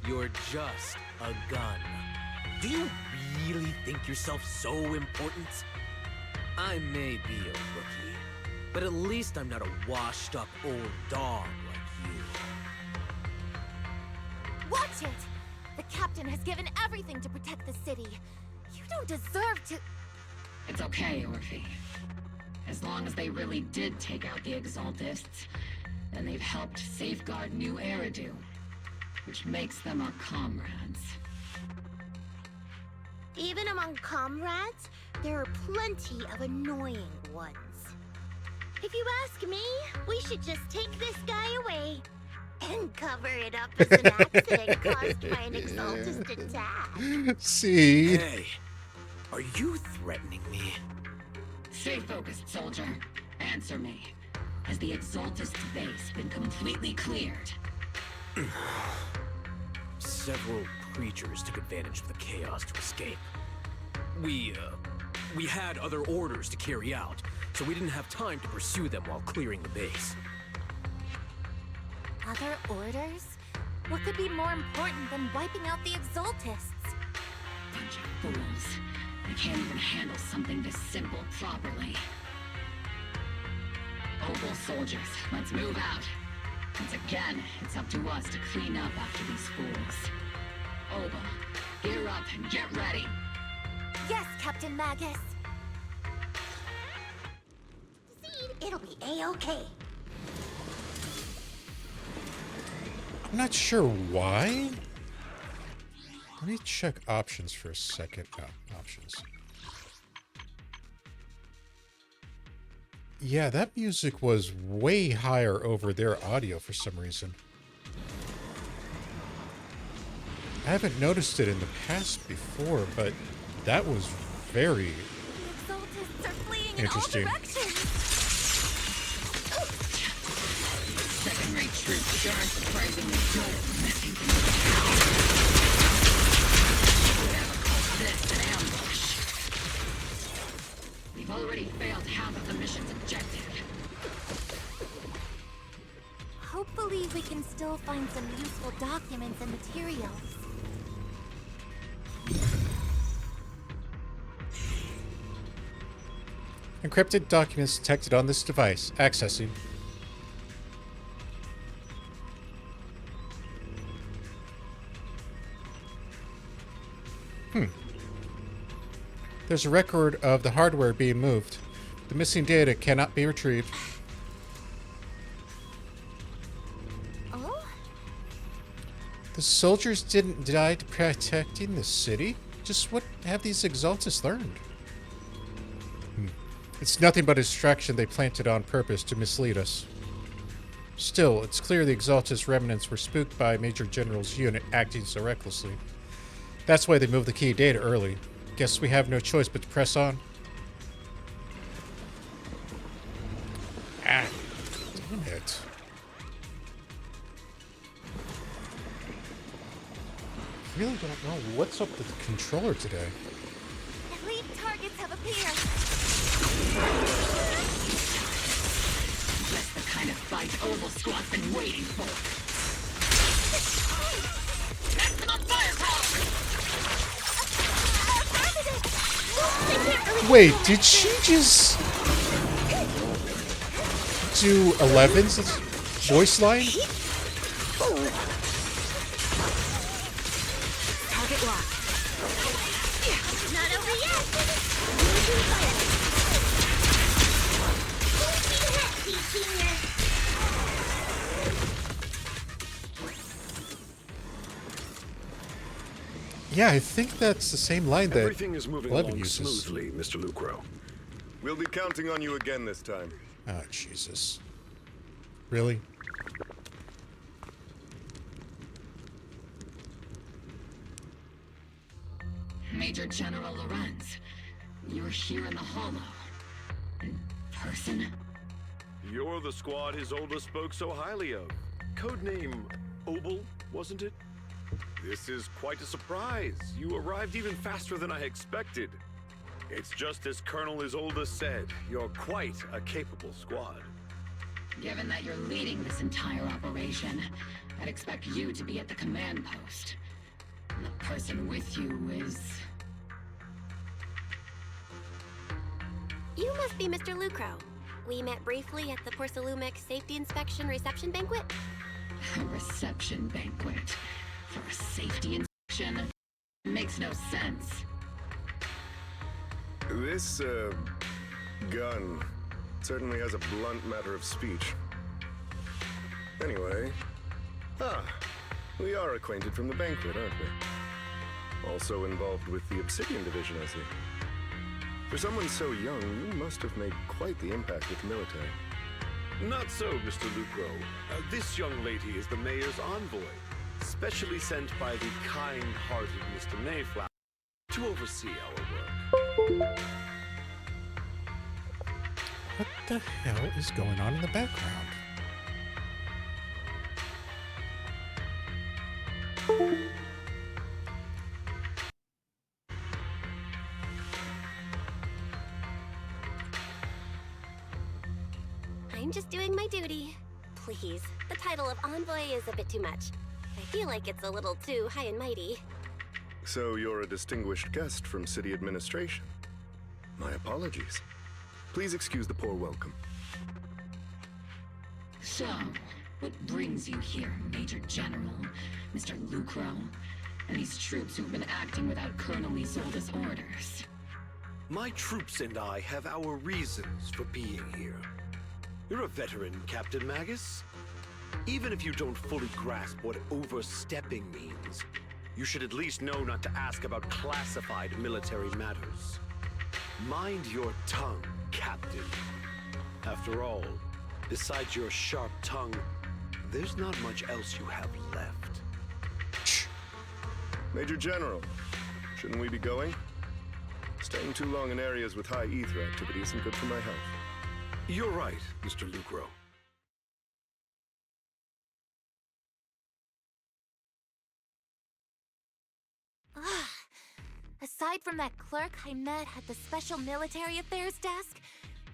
You're just a gun. Do you really think yourself so important? I may be a rookie, but at least I'm not a washed-up old dog like you. Watch it! The captain has given everything to protect the city. You don't deserve to... It's okay, Orphie. As long as they really did take out the Exaltists, then they've helped safeguard New Eridu, which makes them our comrades. Even among comrades, there are plenty of annoying ones. If you ask me, we should just take this guy away and cover it up as an accident caused by an Exaltist attack. See? Hey, are you threatening me? Stay focused, soldier. Answer me. Has the Exaltist base been completely cleared? Several creatures took advantage of the chaos to escape. We had other orders to carry out, so we didn't have time to pursue them while clearing the base. Other orders? What could be more important than wiping out the Exaltists? Bunch of fools. They can't even handle something this simple properly. Obel soldiers, let's move out. Once again, it's up to us to clean up after these fools. Obel, gear up and get ready. Yes, Captain Magus. It'll be A-okay. I'm not sure why. Let me check options for a second. Oh, options. Yeah, that music was way higher over their audio for some reason. I haven't noticed it in the past before, but that was very interesting. Second-rate troops sure are surprisingly good at messing things up. Whoever calls this an ambush? We've already failed half of the mission's objective. Hopefully we can still find some useful documents and materials. Encrypted documents detected on this device. Accessing. There's a record of the hardware being moved. The missing data cannot be retrieved. Oh? The soldiers didn't die protecting the city? Just what have these Exaltists learned? It's nothing but a distraction they planted on purpose to mislead us. Still, it's clear the Exaltist remnants were spooked by Major General's unit acting so recklessly. That's why they moved the key data early. Guess we have no choice but to press on. Ah, damn it. I really don't know what's up with the controller today. Elite targets have appeared. That's the kind of fight Oval Squad's been waiting for. Maximum firepower! Wait, did she just do 11's voice line? Target locked. Not over yet. Yeah, I think that's the same line that Everything is moving Levin along uses. smoothly, Mr. Lucro. We'll be counting on you again this time. Oh, Jesus. Really? Major General Lorenz, you're here in the Hollow. In person? You're the squad his oldest spoke so highly of. Codename Obel, wasn't it? This is quite a surprise. You arrived even faster than I expected. It's just as Colonel Isolde said, you're quite a capable squad. Given that you're leading this entire operation, I'd expect you to be at the command post. And the person with you is... You must be Mr. Lucro. We met briefly at the Porcelumex Safety Inspection Reception Banquet. A reception banquet for a safety inspection? Makes no sense. This, gun certainly has a blunt matter of speech. Anyway, we are acquainted from the banquet, aren't we? Also involved with the Obsidian Division, I see. For someone so young, you must have made quite the impact with the military. Not so, Mr. Lucro. This young lady is the mayor's envoy, specially sent by the kind-hearted Mr. Mayflower to oversee our work. What the hell is going on in the background? I'm just doing my duty. Please, the title of envoy is a bit too much. I feel like it's a little too high and mighty. So you're a distinguished guest from city administration. My apologies. Please excuse the poor welcome. So, what brings you here, Major General, Mr. Lucro, and these troops who've been acting without Colonel Isolde's orders? My troops and I have our reasons for being here. You're a veteran, Captain Magus. Even if you don't fully grasp what overstepping means, you should at least know not to ask about classified military matters. Mind your tongue, Captain. After all, besides your sharp tongue, there's not much else you have left. Major General, shouldn't we be going? Staying too long in areas with high ether activity isn't good for my health. You're right, Mr. Lucro. Aside from that clerk I met at the Special Military Affairs desk,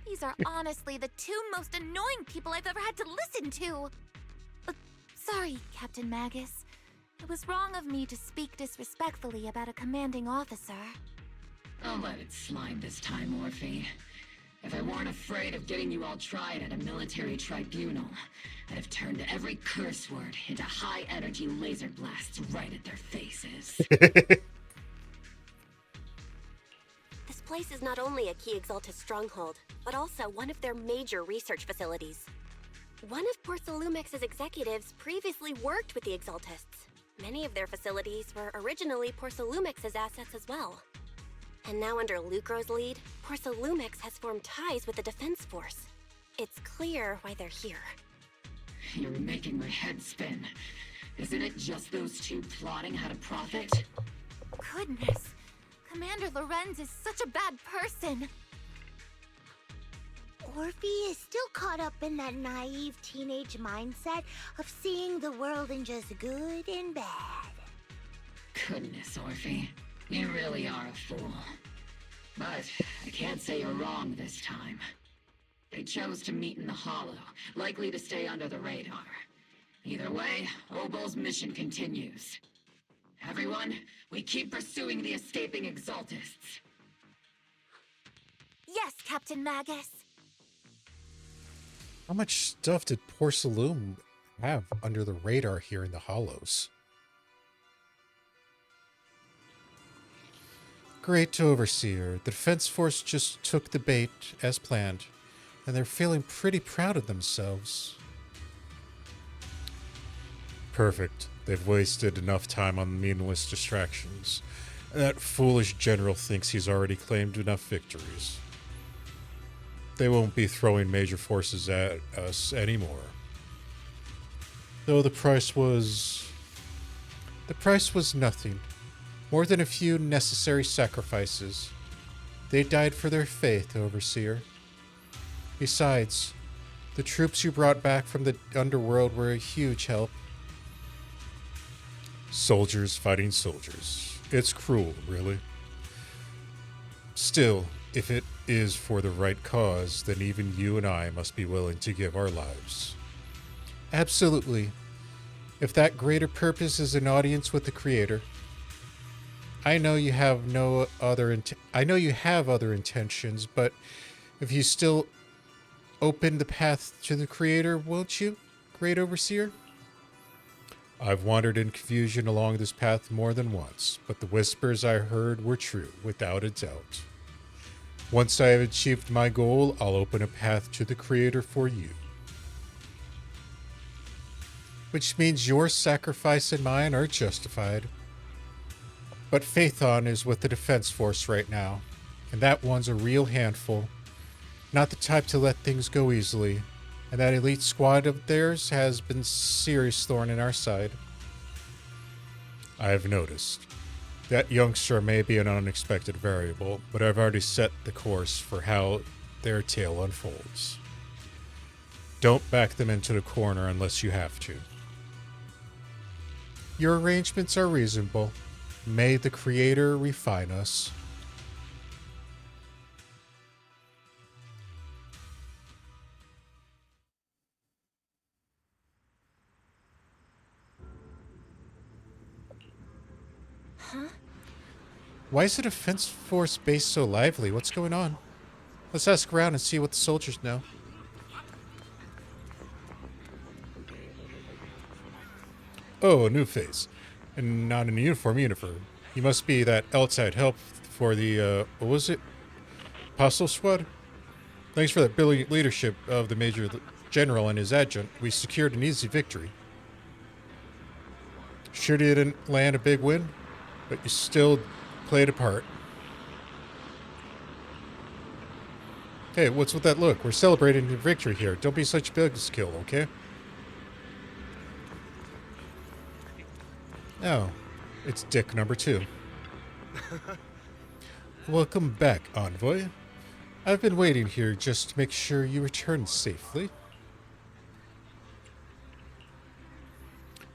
these are honestly the two most annoying people I've ever had to listen to. Sorry, Captain Magus. It was wrong of me to speak disrespectfully about a commanding officer. I'll let it slide this time, Orphie. If I weren't afraid of getting you all tried at a military tribunal, I'd have turned every curse word into high-energy laser blasts right at their faces. This place is not only a key Exaltist stronghold, but also one of their major research facilities. One of Porcelumex's executives previously worked with the Exaltists. Many of their facilities were originally Porcelumex's assets as well. And now under Lucro's lead, Porcelumex has formed ties with the defense force. It's clear why they're here. You're making my head spin. Isn't it just those two plotting how to profit? Goodness, Commander Lorenz is such a bad person. Orphie is still caught up in that naive teenage mindset of seeing the world in just good and bad. Goodness, Orphie. You really are a fool. But I can't say you're wrong this time. They chose to meet in the Hollow, likely to stay under the radar. Either way, Obol's mission continues. Everyone, we keep pursuing the escaping Exaltists. Yes, Captain Magus. How much stuff did Porcelume have under the radar here in the Hollows? Great Overseer. The Defense Force just took the bait as planned, and they're feeling pretty proud of themselves. Perfect. They've wasted enough time on meaningless distractions. That foolish general thinks he's already claimed enough victories. They won't be throwing major forces at us anymore. Though the price was nothing. More than a few necessary sacrifices. They died for their faith, Overseer. Besides, the troops you brought back from the underworld were a huge help. Soldiers fighting soldiers. It's cruel, really. Still, if it is for the right cause, then even you and I must be willing to give our lives. Absolutely. If that greater purpose is an audience with the Creator. I know you have other intentions, but if you still open the path to the Creator, won't you, Great Overseer? I've wandered in confusion along this path more than once, but the whispers I heard were true, without a doubt. Once I have achieved my goal, I'll open a path to the Creator for you. Which means your sacrifice and mine are justified. But Phaethon is with the Defense Force right now, and that one's a real handful. Not the type to let things go easily, and that elite squad of theirs has been a serious thorn in our side. I have noticed. That youngster may be an unexpected variable, but I've already set the course for how their tale unfolds. Don't back them into the corner unless you have to. Your arrangements are reasonable. May the Creator refine us. Huh? Why is the Defense Force base so lively? What's going on? Let's ask around and see what the soldiers know. Oh, a new face. And not in a uniform. He must be that outside help for the, what was it? Apostle Squad? Thanks for that brilliant leadership of the Major General and his adjutant. We secured an easy victory. Sure you didn't land a big win, but you still played a part. Hey, what's with that look? We're celebrating the victory here. Don't be such a big skill, okay? Oh, it's Dick number 2. Welcome back, Envoy. I've been waiting here just to make sure you return safely.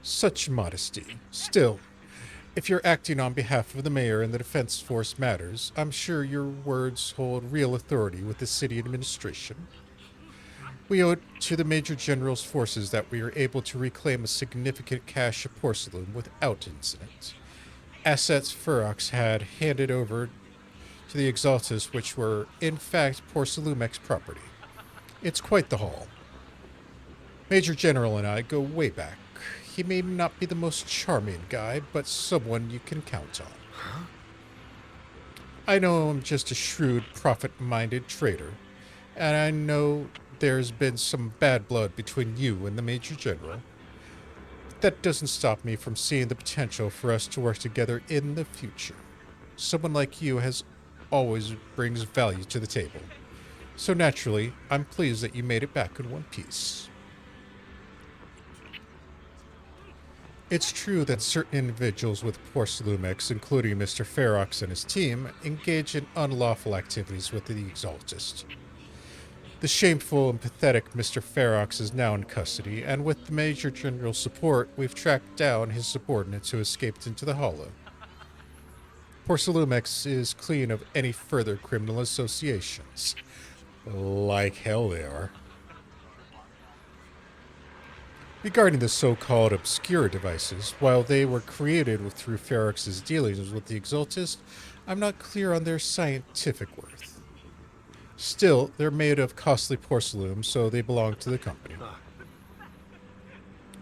Such modesty. Still, if you're acting on behalf of the mayor and the defense force matters, I'm sure your words hold real authority with the city administration. We owe it to the Major General's forces that we were able to reclaim a significant cache of porcelain without incident. Assets Ferox had handed over to the Exaltist, which were, in fact, Porcelumex property. It's quite the haul. Major General and I go way back. He may not be the most charming guy, but someone you can count on. Huh? I know I'm just a shrewd, profit-minded trader, and I know there's been some bad blood between you and the Major General. But that doesn't stop me from seeing the potential for us to work together in the future. Someone like you always brings value to the table. So naturally, I'm pleased that you made it back in one piece. It's true that certain individuals with Porcelumex, including Mr. Ferox and his team, engage in unlawful activities with the Exaltist. The shameful and pathetic Mr. Ferox is now in custody, and with the Major General's support, we've tracked down his subordinates who escaped into the Hollow. Porcelumex is clean of any further criminal associations. Like hell they are. Regarding the so-called obscure devices, while they were created through Ferox's dealings with the Exaltist, I'm not clear on their scientific worth. Still, they're made of costly porcelain, so they belong to the company.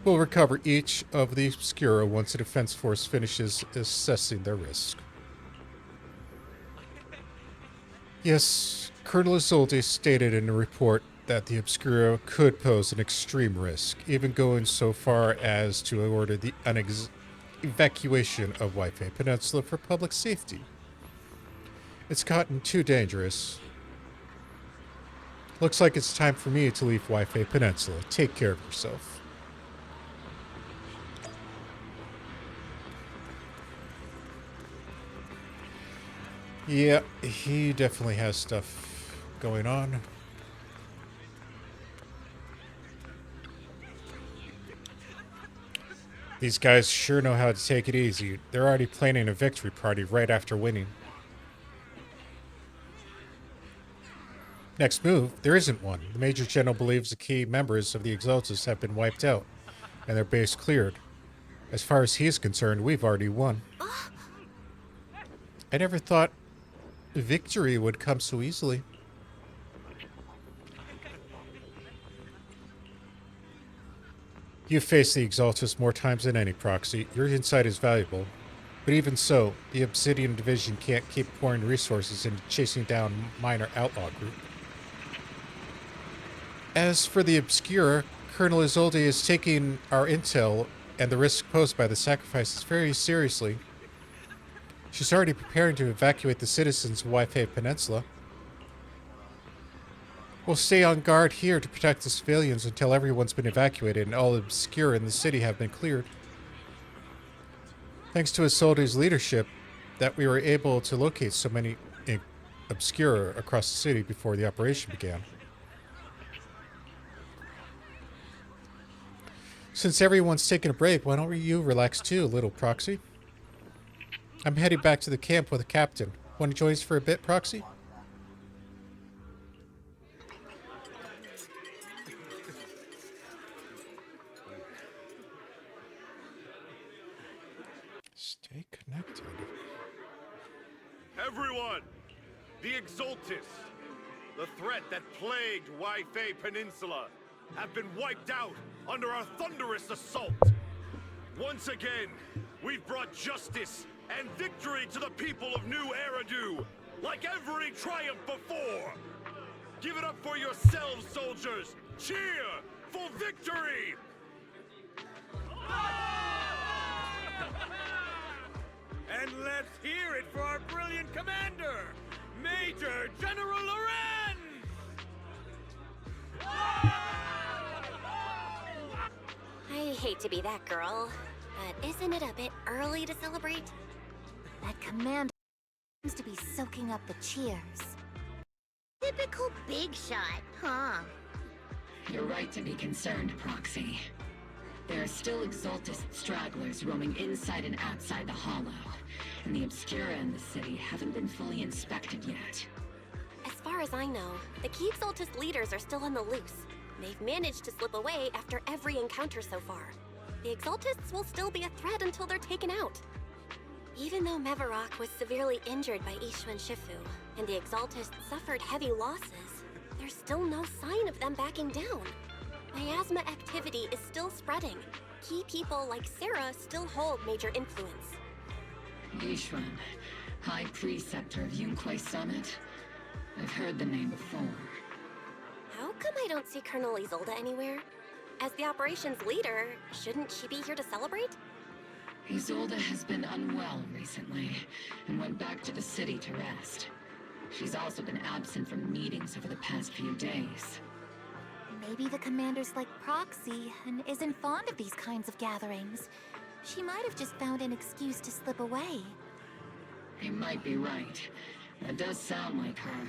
We'll recover each of the Obscura once the Defense Force finishes assessing their risk. Yes, Colonel Isolde stated in a report that the Obscura could pose an extreme risk, even going so far as to order the evacuation of Waifei Peninsula for public safety. It's gotten too dangerous. Looks like it's time for me to leave Waifei Peninsula. Take care of yourself. Yeah, he definitely has stuff going on. These guys sure know how to take it easy. They're already planning a victory party right after winning. Next move, there isn't one. The Major General believes the key members of the Exaltist have been wiped out, and their base cleared. As far as he's concerned, we've already won. I never thought victory would come so easily. You've faced the Exaltist more times than any, Proxy. Your insight is valuable. But even so, the Obsidian Division can't keep pouring resources into chasing down minor outlaw group. As for the Obscura, Colonel Isolde is taking our intel and the risk posed by the sacrifices very seriously. She's already preparing to evacuate the citizens of Waifei Peninsula. We'll stay on guard here to protect the civilians until everyone's been evacuated and all Obscura in the city have been cleared. Thanks to Isolde's leadership, that we were able to locate so many Obscura across the city before the operation began. Since everyone's taking a break, why don't you relax too, little Proxy? I'm heading back to the camp with the captain. Want to join us for a bit, Proxy? Stay connected. Everyone! The Exaltist, the threat that plagued Waifei Peninsula, have been wiped out under our thunderous assault. Once again, we've brought justice and victory to the people of New Eridu, like every triumph before! Give it up for yourselves, soldiers! Cheer for victory! And let's hear it for our brilliant commander, Major General Loren! I hate to be that girl, but isn't it a bit early to celebrate? That commander seems to be soaking up the cheers. Typical big shot, huh? You're right to be concerned, Proxy. There are still Exaltist stragglers roaming inside and outside the Hollow, and the Obscura in the city haven't been fully inspected yet. As far as I know, the key Exaltist leaders are still on the loose. They've managed to slip away after every encounter so far. The Exaltists will still be a threat until they're taken out. Even though Mevarok was severely injured by Ishwan Shifu, and the Exaltists suffered heavy losses, there's still no sign of them backing down. Miasma activity is still spreading. Key people like Sarah still hold major influence. Ishwan, High Preceptor of Yunquay Summit? I've heard the name before. How come I don't see Colonel Isolde anywhere? As the operations leader, shouldn't she be here to celebrate? Isolde has been unwell recently, and went back to the city to rest. She's also been absent from meetings over the past few days. Maybe the commander's like Proxy and isn't fond of these kinds of gatherings. She might have just found an excuse to slip away. You might be right. That does sound like her.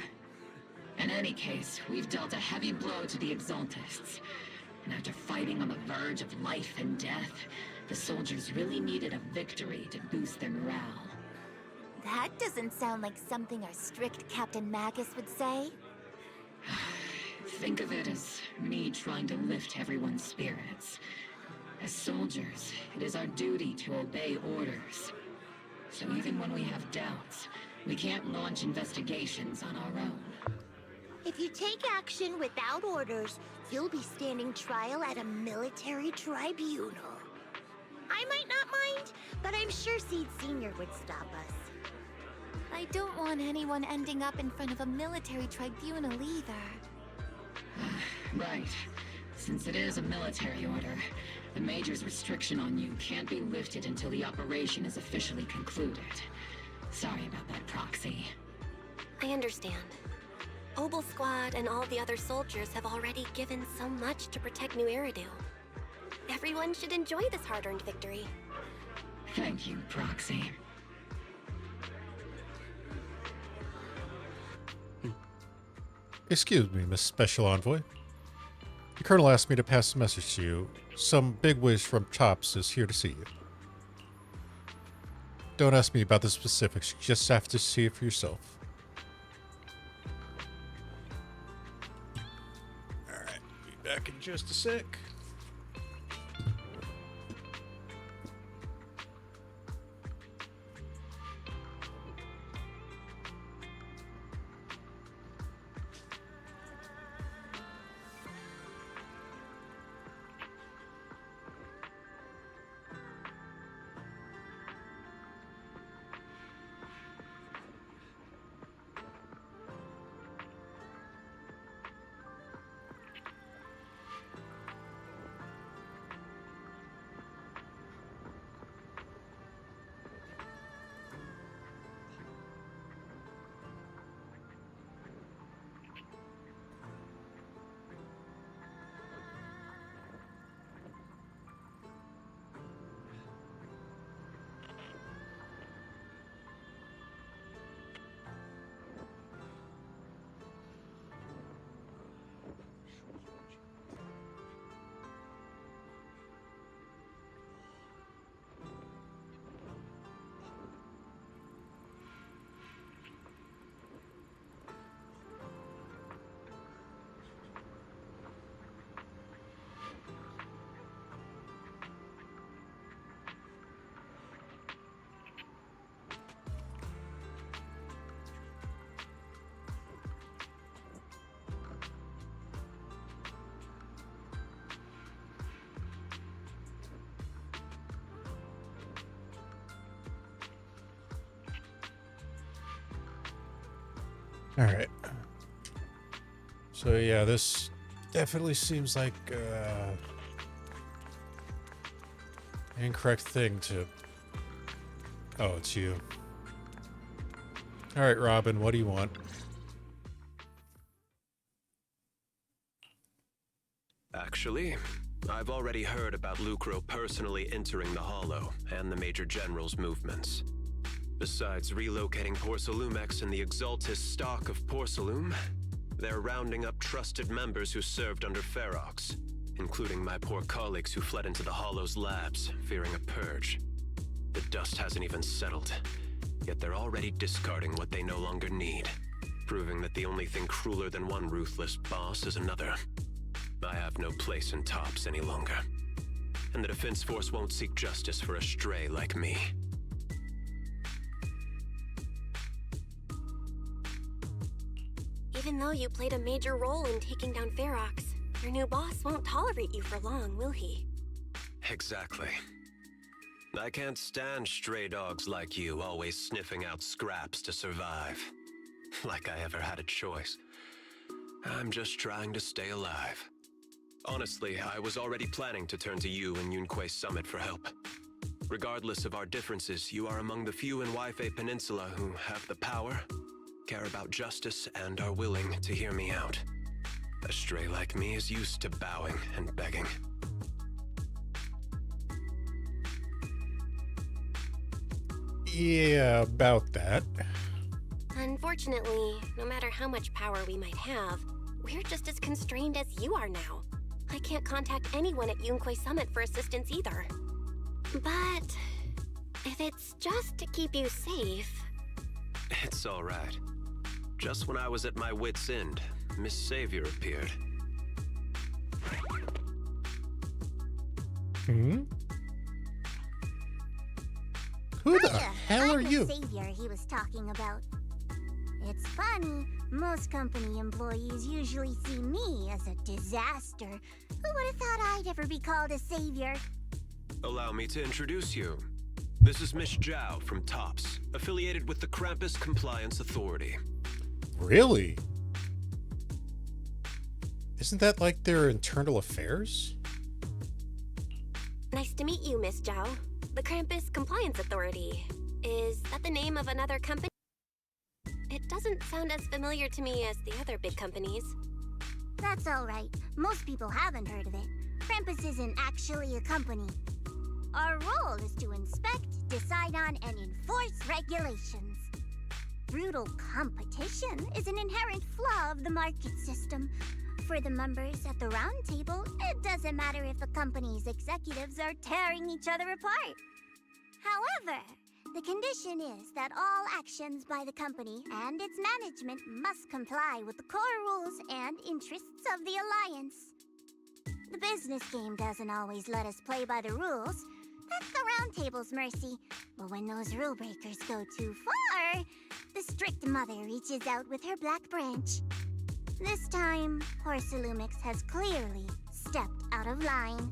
In any case, we've dealt a heavy blow to the Exaltists. And after fighting on the verge of life and death, the soldiers really needed a victory to boost their morale. That doesn't sound like something our strict Captain Magus would say. Think of it as me trying to lift everyone's spirits. As soldiers, it is our duty to obey orders. So even when we have doubts, we can't launch investigations on our own. If you take action without orders, you'll be standing trial at a military tribunal. I might not mind, but I'm sure Seed Senior would stop us. I don't want anyone ending up in front of a military tribunal either. Right. Since it is a military order, the Major's restriction on you can't be lifted until the operation is officially concluded. Sorry about that, Proxy. I understand. Obel Squad and all the other soldiers have already given so much to protect New Eridu. Everyone should enjoy this hard-earned victory. Thank you, Proxy. Excuse me, Miss Special Envoy. The Colonel asked me to pass a message to you. Some bigwigs from Chops is here to see you. Don't ask me about the specifics, you just have to see it for yourself. Alright, be back in just a sec. All right. So yeah, this definitely seems like an incorrect thing to... Oh, it's you. All right, Robin, what do you want? Actually, I've already heard about Lucro personally entering the Hollow and the Major General's movements. Besides relocating Porcelumex and the Exaltist stock of Porcelume, they're rounding up trusted members who served under Ferox, including my poor colleagues who fled into the Hollow's labs, fearing a purge. The dust hasn't even settled, yet they're already discarding what they no longer need, proving that the only thing crueler than one ruthless boss is another. I have no place in Tops any longer, and the Defense Force won't seek justice for a stray like me. Even though you played a major role in taking down Ferox, your new boss won't tolerate you for long, will he? Exactly. I can't stand stray dogs like you always sniffing out scraps to survive. Like I ever had a choice. I'm just trying to stay alive. Honestly, I was already planning to turn to you and Yunquei Summit for help. Regardless of our differences, you are among the few in Waifei Peninsula who have the power, care about justice, and are willing to hear me out. A stray like me is used to bowing and begging. Yeah, about that. Unfortunately, no matter how much power we might have, we're just as constrained as you are now. I can't contact anyone at Yunquei Summit for assistance either. But if it's just to keep you safe... It's all right. Just when I was at my wit's end, Miss Savior appeared. Hmm? Who the hell are I'm you? the savior he was talking about. It's funny, most company employees usually see me as a disaster. Who would have thought I'd ever be called a savior? Allow me to introduce you. This is Miss Zhao from Tops, affiliated with the Krampus Compliance Authority. Really? Isn't that like their internal affairs? Nice to meet you, Miss Zhao. The Krampus Compliance Authority. Is that the name of another company? It doesn't sound as familiar to me as the other big companies. That's alright. Most people haven't heard of it. Krampus isn't actually a company. Our role is to inspect, decide on, and enforce regulations. Brutal competition is an inherent flaw of the market system. For the members at the round table, it doesn't matter if a company's executives are tearing each other apart. However, the condition is that all actions by the company and its management must comply with the core rules and interests of the Alliance. The business game doesn't always let us play by the rules. That's the round table's mercy. But when those rule breakers go too far, the strict mother reaches out with her black branch. This time, Porcelumex has clearly stepped out of line.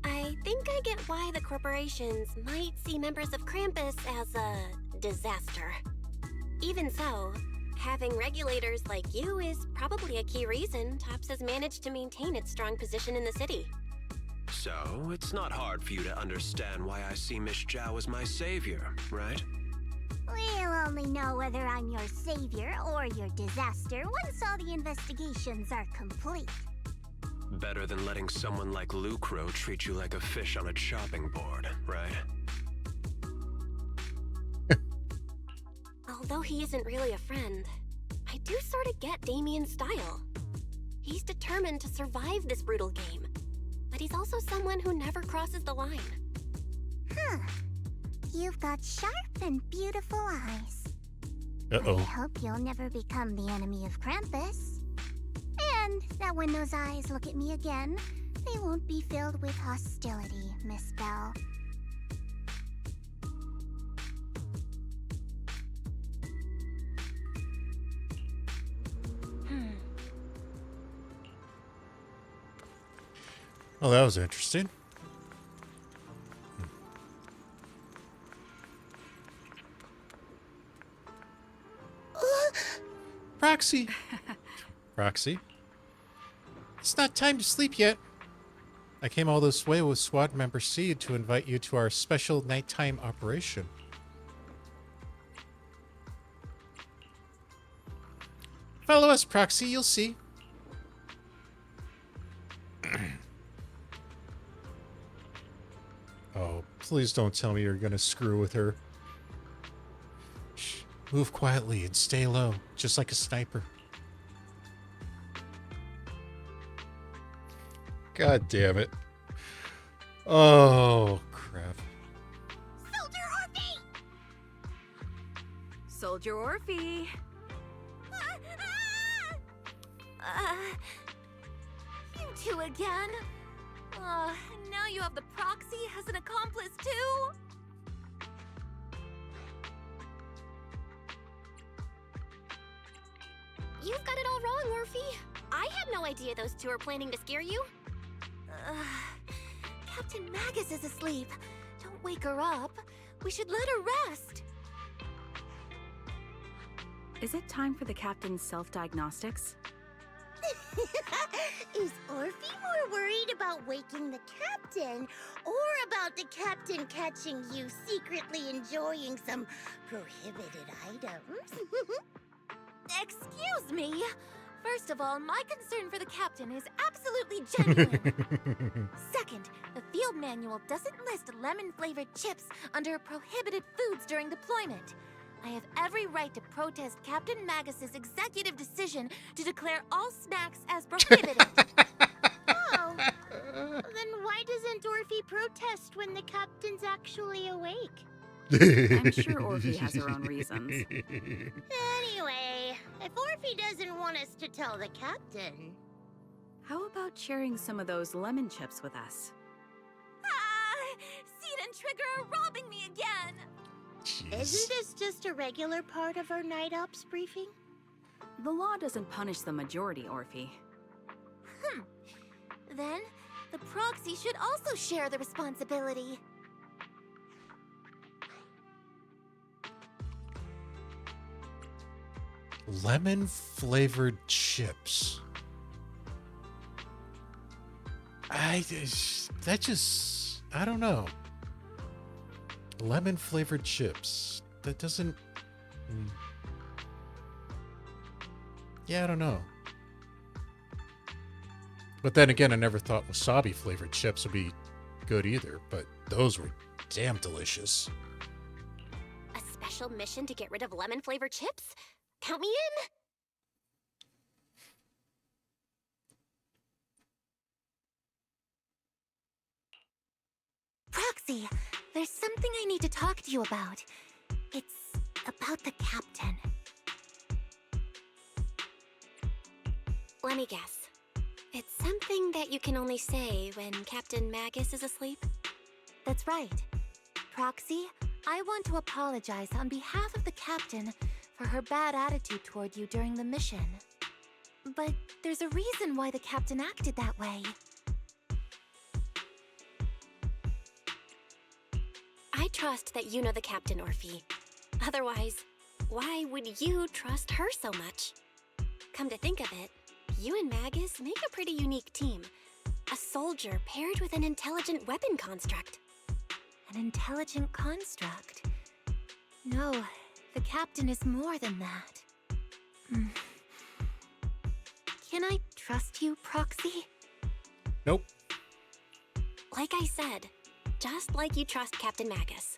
I think I get why the corporations might see members of Krampus as a disaster. Even so, having regulators like you is probably a key reason Tops has managed to maintain its strong position in the city. So, it's not hard for you to understand why I see Miss Zhao as my savior, right? We'll only know whether I'm your savior or your disaster once all the investigations are complete. Better than letting someone like Lucro treat you like a fish on a chopping board, right? Although he isn't really a friend, I do sort of get Damien's style. He's determined to survive this brutal game, but he's also someone who never crosses the line. Huh. You've got sharp and beautiful eyes. Uh-oh. I hope you'll never become the enemy of Krampus. And that when those eyes look at me again, they won't be filled with hostility, Miss Bell. Oh, that was interesting. Proxy. Proxy. It's not time to sleep yet. I came all this way with Squad Member C to invite you to our special nighttime operation. Follow us, Proxy, you'll see. Oh, please don't tell me you're gonna screw with her. Shh, move quietly and stay low, just like a sniper. God damn it. Oh, crap. Soldier Orphie! Soldier Orphie! You two again? Now you have the proxy as an accomplice too? You've got it all wrong, Orphie. I had no idea those two were planning to scare you. Captain Magus is asleep. Don't wake her up. We should let her rest. Is it time for the captain's self-diagnostics? Is Orphie more worried about waking the captain, or about the captain catching you secretly enjoying some prohibited items? Excuse me. First of all, my concern for the captain is absolutely genuine. Second, the field manual doesn't list lemon-flavored chips under prohibited foods during deployment. I have every right to protest Captain Magus's executive decision to declare all snacks as prohibited. Oh, then why doesn't Orphie protest when the captain's actually awake? I'm sure Orphie has her own reasons. Anyway, if Orphie doesn't want us to tell the captain... How about sharing some of those lemon chips with us? Seed and Trigger are robbing me again! Jeez. Isn't this just a regular part of our night ops briefing? The law doesn't punish the majority, Orphie. Then, the proxy should also share the responsibility. Lemon-flavored chips. I don't know. Lemon-flavored chips. That doesn't... Yeah, I don't know. But then again, I never thought wasabi-flavored chips would be good either, but those were damn delicious. A special mission to get rid of lemon-flavored chips? Count me in! Proxy, there's something I need to talk to you about. It's about the captain. Let me guess. It's something that you can only say when Captain Magus is asleep? That's right. Proxy, I want to apologize on behalf of the captain for her bad attitude toward you during the mission. But there's a reason why the captain acted that way. I trust that you know the captain, Orphie. Otherwise, why would you trust her so much? Come to think of it, you and Magus make a pretty unique team. A soldier paired with an intelligent weapon construct. An intelligent construct? No, the captain is more than that. Can I trust you, Proxy? Nope. Like I said, just like you trust Captain Magus.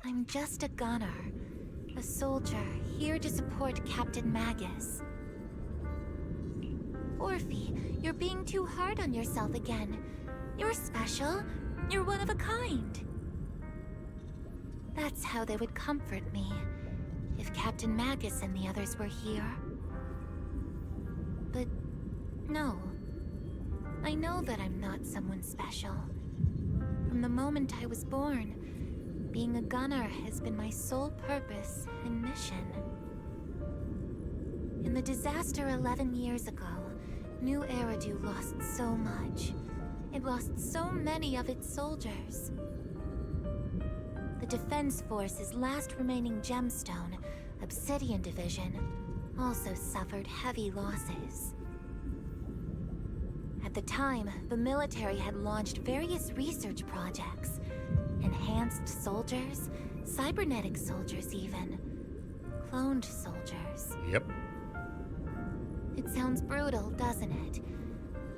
I'm just a gunner. A soldier, here to support Captain Magus. Orphie, you're being too hard on yourself again. You're special. You're one of a kind. That's how they would comfort me, if Captain Magus and the others were here. But no. I know that I'm not someone special. From the moment I was born, being a gunner has been my sole purpose and mission. In the disaster 11 years ago, New Eridu lost so much. It lost so many of its soldiers. The Defense Force's last remaining gemstone, Obsidian Division also suffered heavy losses. At the time, the military had launched various research projects. Enhanced soldiers, cybernetic soldiers even. Cloned soldiers. Yep. It sounds brutal, doesn't it?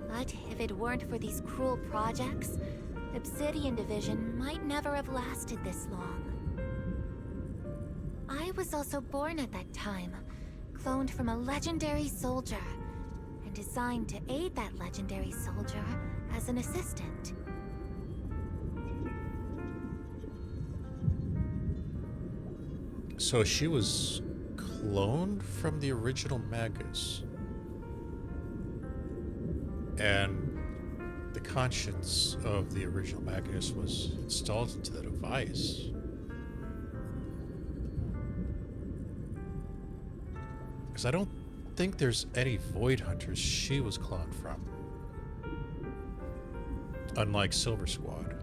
But if it weren't for these cruel projects, Obsidian Division might never have lasted this long. I was also born at that time, cloned from a legendary soldier, and designed to aid that legendary soldier as an assistant. So she was cloned from the original Magus. And the conscience of the original Magus was installed into the device. Because I don't think there's any Void Hunters she was cloned from. Unlike Silver Squad.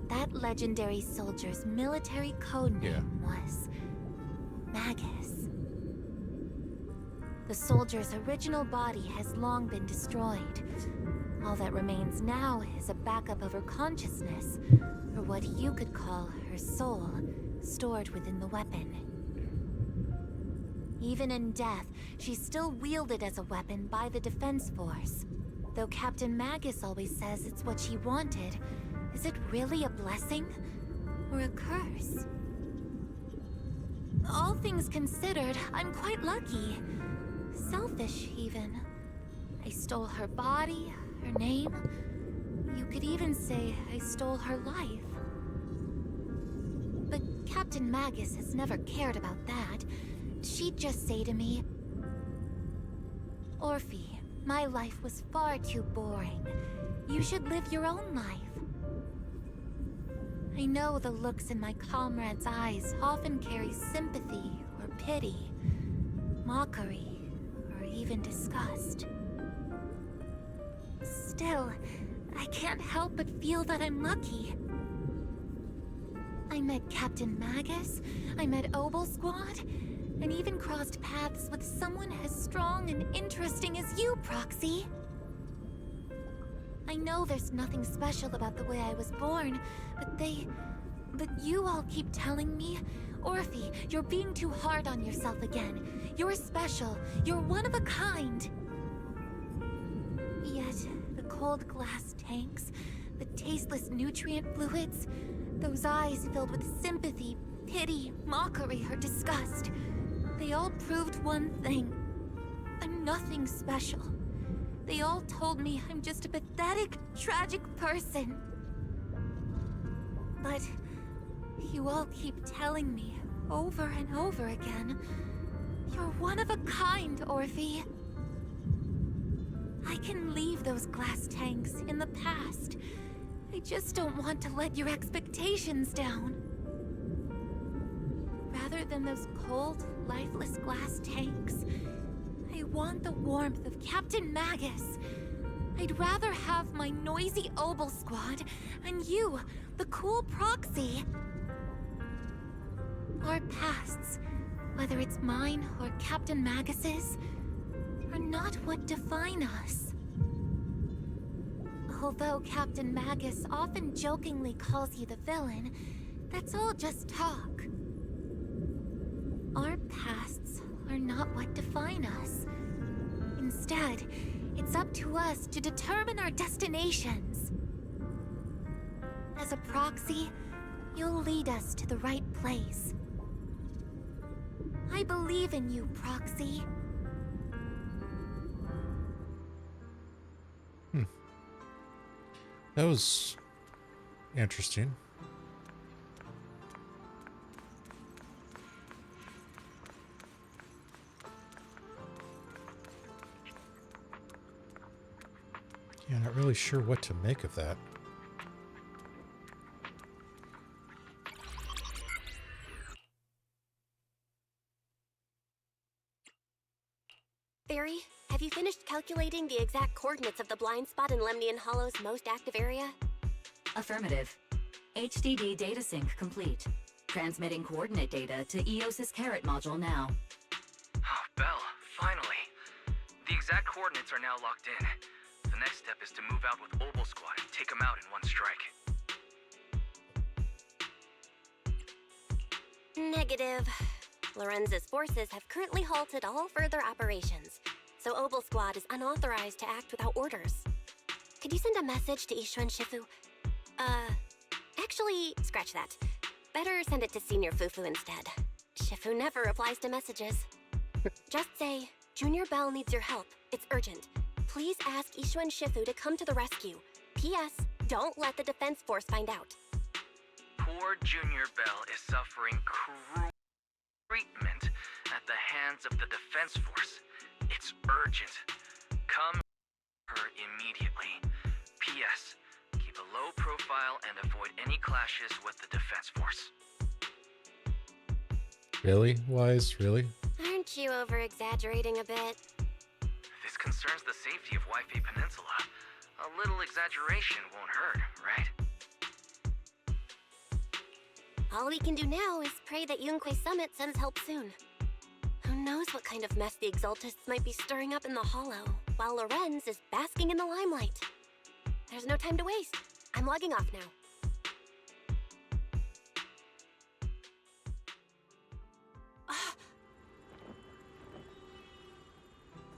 That legendary soldier's military code name was Magus. The soldier's original body has long been destroyed. All that remains now is a backup of her consciousness, or what you could call her soul, stored within the weapon. Even in death, she's still wielded as a weapon by the Defense Force. Though Captain Magus always says it's what she wanted, is it really a blessing or a curse? All things considered, I'm quite lucky. Selfish, even. I stole her body, her name. You could even say I stole her life. But Captain Magus has never cared about that. She'd just say to me, Orphie, my life was far too boring. You should live your own life. I know the looks in my comrades' eyes often carry sympathy or pity, mockery, or even disgust. Still, I can't help but feel that I'm lucky. I met Captain Magus, I met Obel Squad, and even crossed paths with someone as strong and interesting as you, Proxy. I know there's nothing special about the way I was born, but you all keep telling me, Orphie, you're being too hard on yourself again. You're special. You're one of a kind. Yet, the cold glass tanks, the tasteless nutrient fluids, those eyes filled with sympathy, pity, mockery, or disgust, they all proved one thing. I'm nothing special. They all told me I'm just a pathetic, tragic person. But you all keep telling me over and over again, you're one of a kind, Orphie. I can leave those glass tanks in the past. I just don't want to let your expectations down. Rather than those cold, lifeless glass tanks, I want the warmth of Captain Magus. I'd rather have my noisy Obel Squad and you, the cool Proxy. Our pasts, whether it's mine or Captain Magus's, are not what define us. Although Captain Magus often jokingly calls you the villain, that's all just talk. Our pasts are not what define us. Instead, it's up to us to determine our destinations. As a Proxy, you'll lead us to the right place. I believe in you, Proxy. That was interesting. Yeah, not really sure what to make of that. Barry, have you finished calculating the exact coordinates of the blind spot in Lemnian Hollow's most active area? Affirmative. HDD data sync complete. Transmitting coordinate data to EOS's Carrot module now. Oh, Belle, finally. The exact coordinates are now locked in. The next step is to move out with Obel Squad and take them out in one strike. Negative. Lorenz's forces have currently halted all further operations, so Obel Squad is unauthorized to act without orders. Could you send a message to Ishu and Shifu? Actually, scratch that. Better send it to Senior Fufu instead. Shifu never replies to messages. Just say, Junior Belle needs your help. It's urgent. Please ask Ishu and Shifu to come to the rescue. P.S. Don't let the defense force find out. Poor Junior Belle is suffering cruel treatment at the hands of the defense force. It's urgent. Come her immediately. P.S. Keep a low profile and avoid any clashes with the defense force. Really? Wise? Really? Aren't you over-exaggerating a bit? This concerns the safety of Waifei Peninsula. A little exaggeration won't hurt, right? All we can do now is pray that Yunquei Summit sends help soon. Who knows what kind of mess the Exaltists might be stirring up in the Hollow, while Lorenz is basking in the limelight. There's no time to waste. I'm logging off now.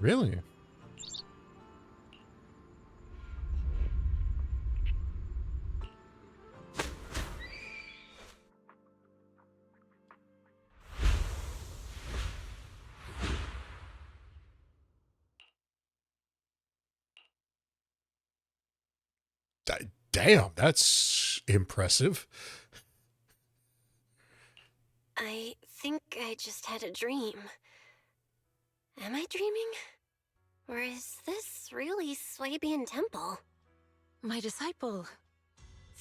Really? Damn, that's impressive. I think I just had a dream. Am I dreaming? Or is this really Swabian Temple? My disciple.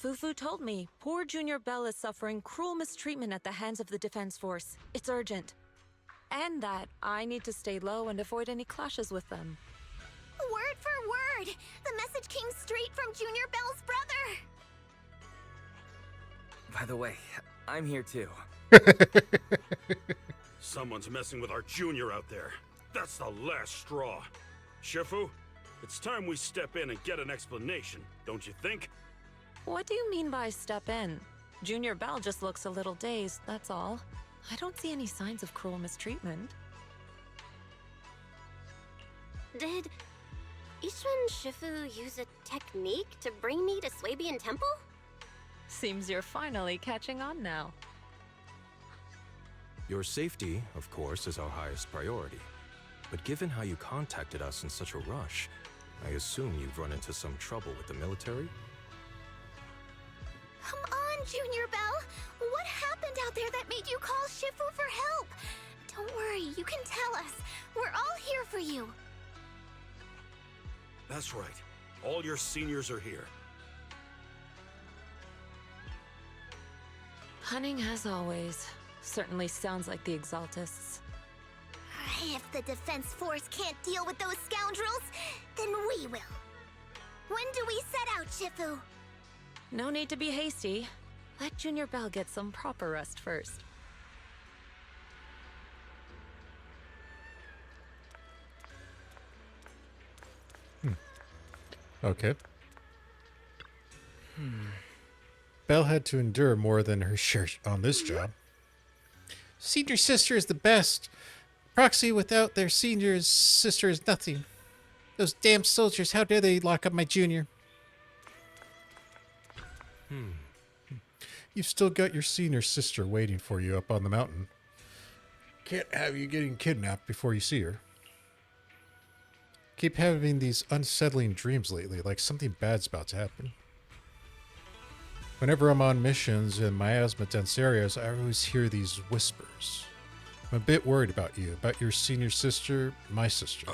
Fufu told me poor Junior Belle is suffering cruel mistreatment at the hands of the defense force. It's urgent. And that I need to stay low and avoid any clashes with them. Word for word! The message came straight from Junior Belle's brother! By the way, I'm here too. Someone's messing with our junior out there. That's the last straw. Shifu, it's time we step in and get an explanation, don't you think? What do you mean by step in? Junior Belle just looks a little dazed, that's all. I don't see any signs of cruel mistreatment. Did Ishu and Shifu use a technique to bring me to Swabian Temple? Seems you're finally catching on now. Your safety, of course, is our highest priority. But given how you contacted us in such a rush, I assume you've run into some trouble with the military? Come on, Junior Belle! What happened out there that made you call Shifu for help? Don't worry, you can tell us. We're all here for you. That's right. All your seniors are here. Cunning as always. Certainly sounds like the Exaltists. If the defense force can't deal with those scoundrels, then we will. When do we set out, Shifu? No need to be hasty. Let Junior Belle get some proper rest first. Okay. Belle had to endure more than her share on this job. Senior sister is the best. Proxy without their senior sister is nothing. Those damn soldiers, how dare they lock up my junior? You've still got your senior sister waiting for you up on the mountain. Can't have you getting kidnapped before you see her. Keep having these unsettling dreams lately, like something bad's about to happen. Whenever I'm on missions in miasma-dense areas, I always hear these whispers. I'm a bit worried about you, about your senior sister, my sister.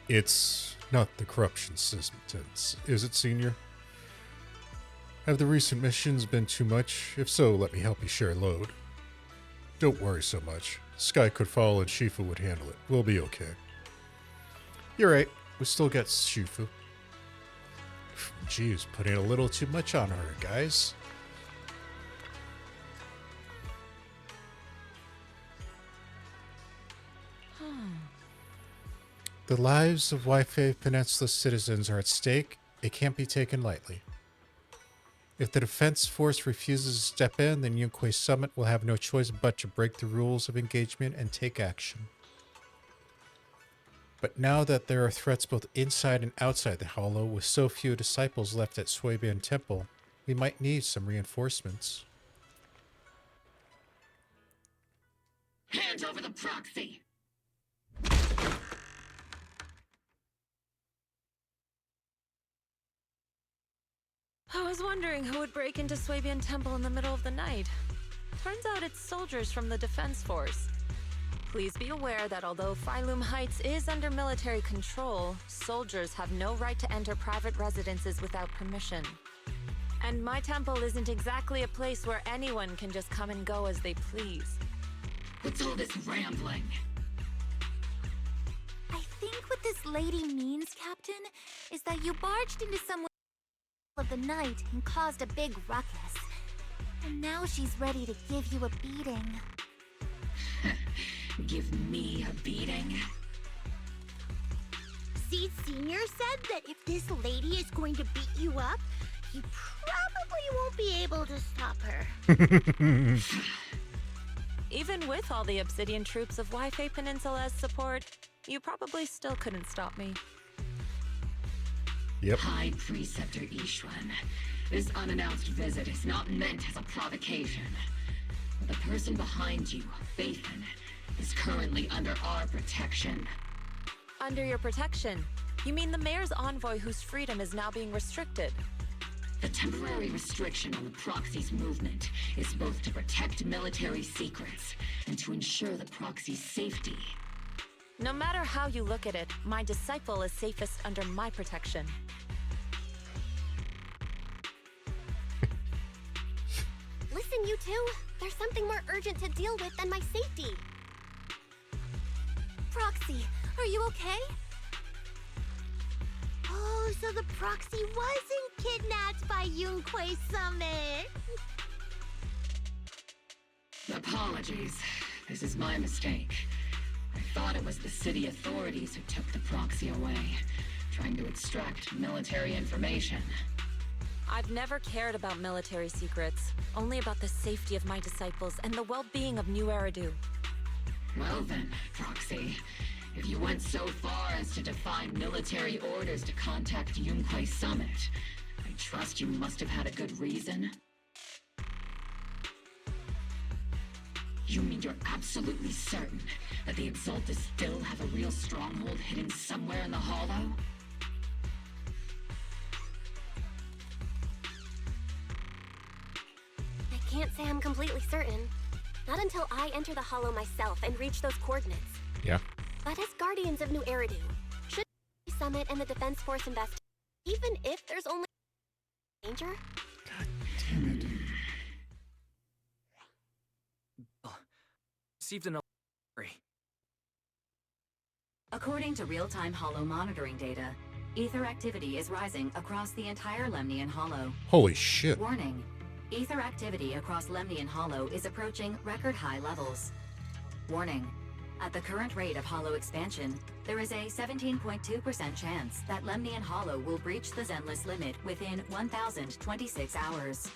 It's not the corruption sentence, is it, senior? Have the recent missions been too much? If so, let me help you share a load. Don't worry so much. Sky could fall and Shifu would handle it. We'll be okay. You're right. We still got Shifu. Geez, putting a little too much on her, guys. The lives of Waifei Peninsula citizens are at stake. It can't be taken lightly. If the defense force refuses to step in, then Yunquei Summit will have no choice but to break the rules of engagement and take action. But now that there are threats both inside and outside the Hollow, with so few disciples left at Suiban Temple, we might need some reinforcements. Hand over the proxy! I was wondering who would break into Suiban Temple in the middle of the night. Turns out it's soldiers from the defense force. Please be aware that although Phylum Heights is under military control, soldiers have no right to enter private residences without permission. And my temple isn't exactly a place where anyone can just come and go as they please. What's all this rambling? I think what this lady means, Captain, is that you barged into someone of the night and caused a big ruckus. And now she's ready to give you a beating. Give me a beating? Seed Senior said that if this lady is going to beat you up, you probably won't be able to stop her. Even with all the Obsidian troops of Waifei Peninsula as support, you probably still couldn't stop me. Yep. High Preceptor Ishwan, this unannounced visit is not meant as a provocation. The person behind you, Phaethon, is currently under our protection. Under your protection? You mean the mayor's envoy whose freedom is now being restricted? The temporary restriction on the proxy's movement is both to protect military secrets and to ensure the proxy's safety. No matter how you look at it, my disciple is safest under my protection. Listen, you two. There's something more urgent to deal with than my safety. Proxy, are you okay? Oh, so the proxy wasn't kidnapped by Yunquei Summit. Apologies. This is my mistake. I thought it was the city authorities who took the proxy away, trying to extract military information. I've never cared about military secrets, only about the safety of my disciples and the well-being of New Eridu. Well then, Proxy, if you went so far as to defy military orders to contact Yunquei Summit, I trust you must have had a good reason. You mean you're absolutely certain that the Exaltists still have a real stronghold hidden somewhere in the Hollow? I can't say I'm completely certain. Not until I enter the Hollow myself and reach those coordinates. Yeah. But as guardians of New Eridu, should the Summit and the Defense Force invest, even if there's only danger? God damn it. Received an alert. According to real-time Hollow monitoring data, ether activity is rising across the entire Lemnian Hollow. Holy shit. Warning. Ether activity across Lemnian Hollow is approaching record-high levels. Warning. At the current rate of Hollow expansion, there is a 17.2% chance that Lemnian Hollow will breach the Zenless limit within 1,026 hours.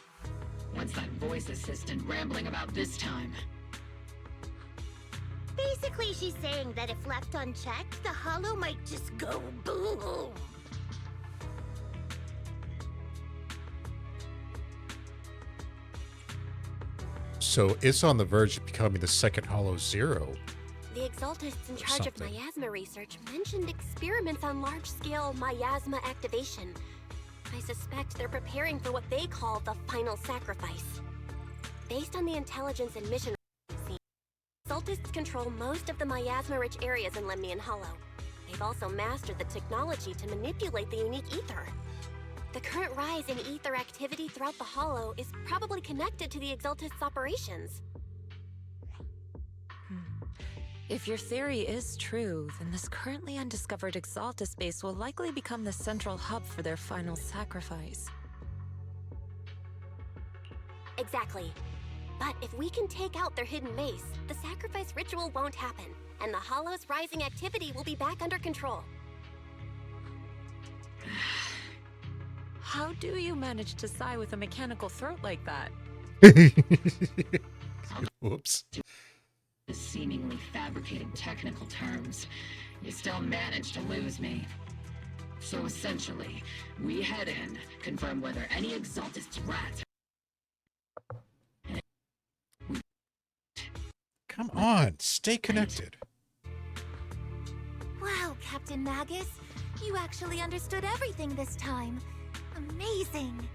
What's that voice assistant rambling about this time? Basically, she's saying that if left unchecked, the Hollow might just go boom. So it's on the verge of becoming the second Hollow Zero. The Exaltists in charge of miasma research mentioned experiments on large-scale miasma activation. I suspect they're preparing for what they call the final sacrifice. Based on the intelligence and mission, Exaltists control most of the miasma-rich areas in Lemnian Hollow. They've also mastered the technology to manipulate the unique ether. The current rise in ether activity throughout the Hollow is probably connected to the Exaltists' operations. If your theory is true, then this currently undiscovered Exaltist base will likely become the central hub for their final sacrifice. Exactly. But if we can take out their hidden base, the sacrifice ritual won't happen, and the Hollow's rising activity will be back under control. How do you manage to sigh with a mechanical throat like that? Whoops. The seemingly fabricated technical terms, you still manage to lose me. So essentially, we head in, confirm whether any Exaltist rats. Come on, stay connected. Wow, Captain Magus. You actually understood everything this time. Amazing.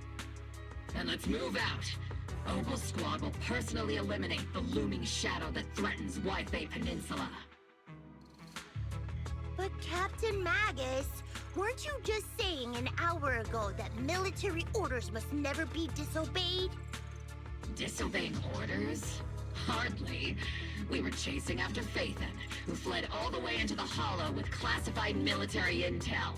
And let's move out. Opal Squad will personally eliminate the looming shadow that threatens Waifei Peninsula. But Captain Magus, weren't you just saying an hour ago that military orders must never be disobeyed? Disobeying orders? Hardly. We were chasing after Phaethon, who fled all the way into the Hollow with classified military intel.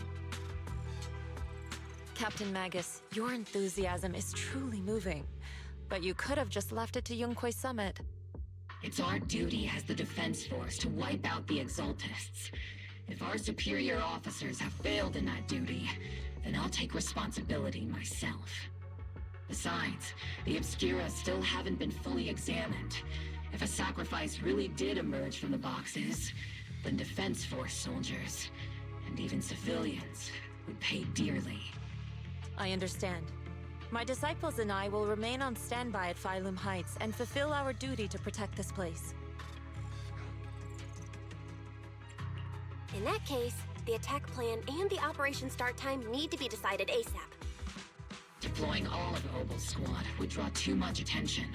Captain Magus, your enthusiasm is truly moving. But you could have just left it to Yunquei Summit. It's our duty as the Defense Force to wipe out the Exaltists. If our superior officers have failed in that duty, then I'll take responsibility myself. Besides, the Obscura still haven't been fully examined. If a sacrifice really did emerge from the boxes, then Defense Force soldiers, and even civilians, would pay dearly. I understand. My disciples and I will remain on standby at Phylum Heights and fulfill our duty to protect this place. In that case, the attack plan and the operation start time need to be decided ASAP. Deploying all of Opal Squad would draw too much attention.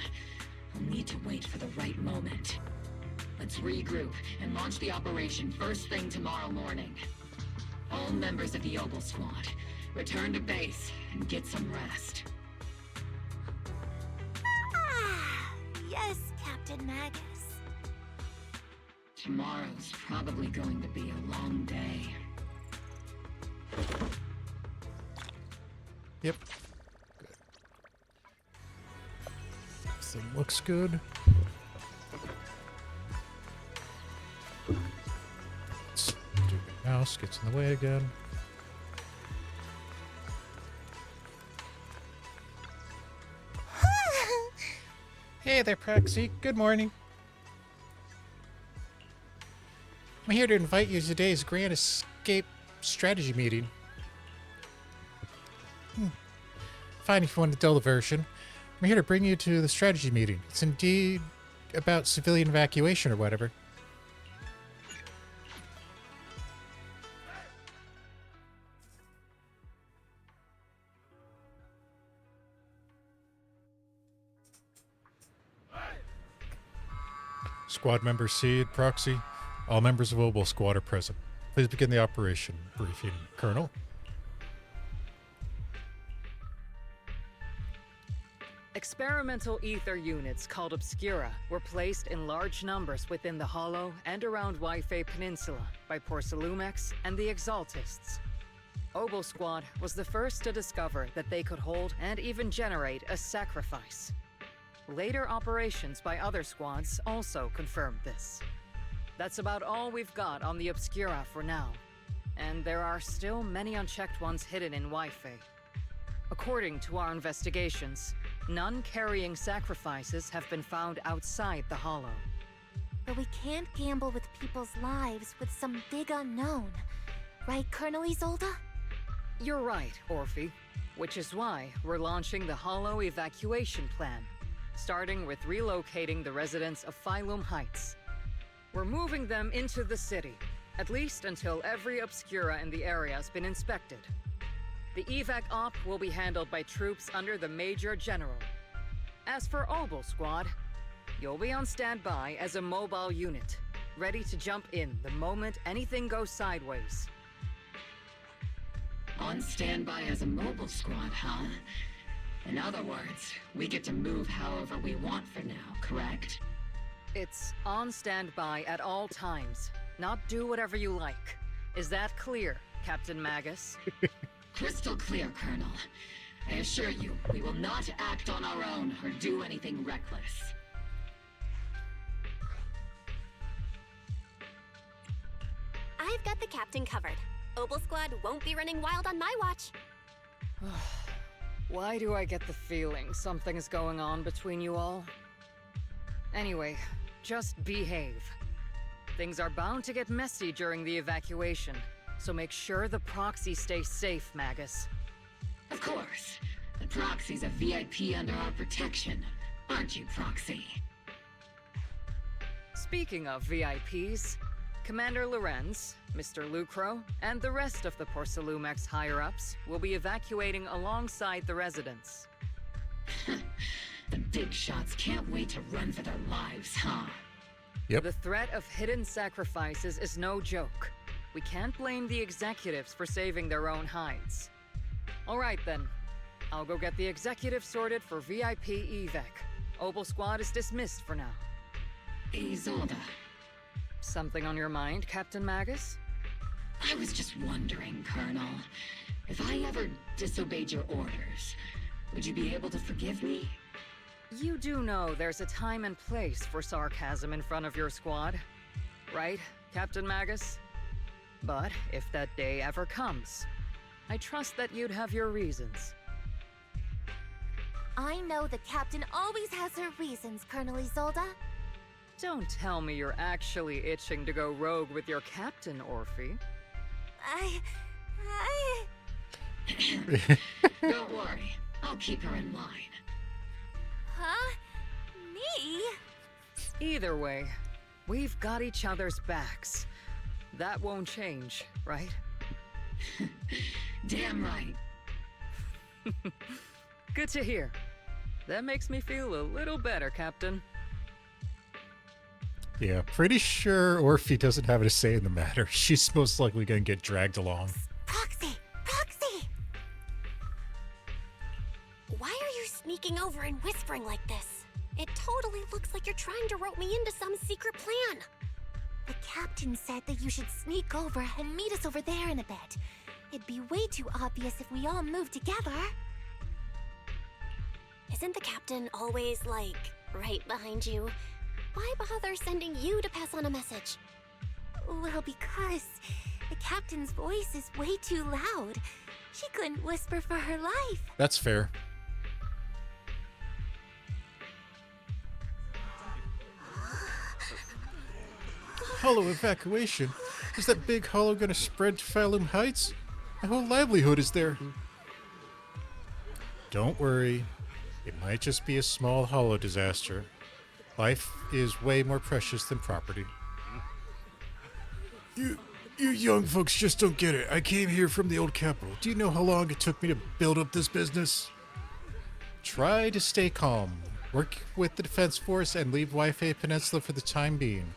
We'll need to wait for the right moment. Let's regroup and launch the operation first thing tomorrow morning. All members of the Opal Squad, return to base and get some rest. Yes, Captain Magus. Tomorrow's probably going to be a long day. Yep. Good. Everything looks good. Stupid mouse gets in the way again. Hey there, Proxy. Good morning. I'm here to invite you to today's Grand Escape strategy meeting. Fine if you want the dull version. I'm here to bring you to the strategy meeting. It's indeed about civilian evacuation or whatever. Squad member Seed, Proxy, all members of Opal Squad are present. Please begin the operation. Briefing, Colonel. Experimental ether units called Obscura were placed in large numbers within the Hollow and around Waifei Peninsula by Porcelumex and the Exaltists. Opal Squad was the first to discover that they could hold and even generate a sacrifice. Later operations by other squads also confirmed this. That's about all we've got on the Obscura for now, and there are still many unchecked ones hidden in Waifei. According to our investigations, none carrying sacrifices have been found outside the Hollow. But we can't gamble with people's lives with some big unknown. Right, Colonel Isolde? You're right, Orphie. Which is why we're launching the Hollow evacuation plan, starting with relocating the residents of Phylum Heights. We're moving them into the city, at least until every Obscura in the area has been inspected. The evac op will be handled by troops under the Major General. As for Opal Squad, you'll be on standby as a mobile unit, ready to jump in the moment anything goes sideways. On standby as a mobile squad, huh? In other words, we get to move however we want for now, correct? It's on standby at all times, not do whatever you like. Is that clear, Captain Magus? Crystal clear, Colonel. I assure you, we will not act on our own or do anything reckless. Captain covered. Obel Squad won't be running wild on my watch. Why do I get the feeling something's going on between you all? Anyway, just behave. Things are bound to get messy during the evacuation, so make sure the proxy stays safe, Magus. Of course. The proxy's a VIP under our protection. Aren't you, Proxy? Speaking of VIPs, Commander Lorenz, Mr. Lucro, and the rest of the Porcelumex higher-ups will be evacuating alongside the residents. The big shots can't wait to run for their lives, huh? Yep. The threat of hidden sacrifices is no joke. We can't blame the executives for saving their own hides. All right then. I'll go get the executives sorted for VIP evac. Obel Squad is dismissed for now. Isolde. Something on your mind, Captain Magus? I was just wondering, Colonel. If I ever disobeyed your orders, would you be able to forgive me? You do know there's a time and place for sarcasm in front of your squad, right, Captain Magus? But if that day ever comes, I trust that you'd have your reasons. I know the captain always has her reasons, Colonel Isolde. Don't tell me you're actually itching to go rogue with your captain, Orphie. Don't worry, I'll keep her in line. Huh? Me? Either way, we've got each other's backs. That won't change, right? Damn right. Good to hear. That makes me feel a little better, Captain. Yeah, pretty sure Orphie doesn't have a say in the matter. She's most likely going to get dragged along. Proxy! Proxy! Why are you sneaking over and whispering like this? It totally looks like you're trying to rope me into some secret plan. The captain said that you should sneak over and meet us over there in a bit. It'd be way too obvious if we all moved together. Isn't the captain always, like, right behind you? Why bother sending you to pass on a message? Well, because the captain's voice is way too loud. She couldn't whisper for her life. That's fair. Hollow evacuation? Is that big hollow gonna spread to Phylum Heights? My whole livelihood is there. Don't worry. It might just be a small hollow disaster. Life is way more precious than property. You young folks just don't get it. I came here from the old capital. Do you know how long it took me to build up this business? Try to stay calm. Work with the Defense Force and leave Waifei Peninsula for the time being.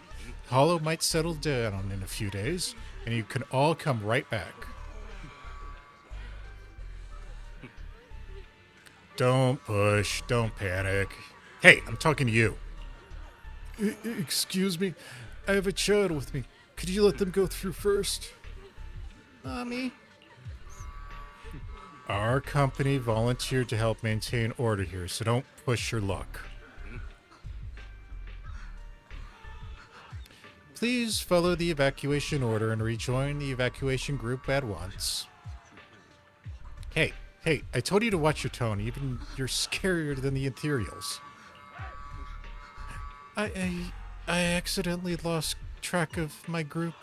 The hollow might settle down in a few days, and you can all come right back. Don't push. Don't panic. Hey, I'm talking to you. Excuse me. I have a child with me. Could you let them go through first? Mommy? Our company volunteered to help maintain order here, so don't push your luck. Please follow the evacuation order and rejoin the evacuation group at once. Hey, I told you to watch your tone. Even you're scarier than the Ethereals. I accidentally lost track of my group.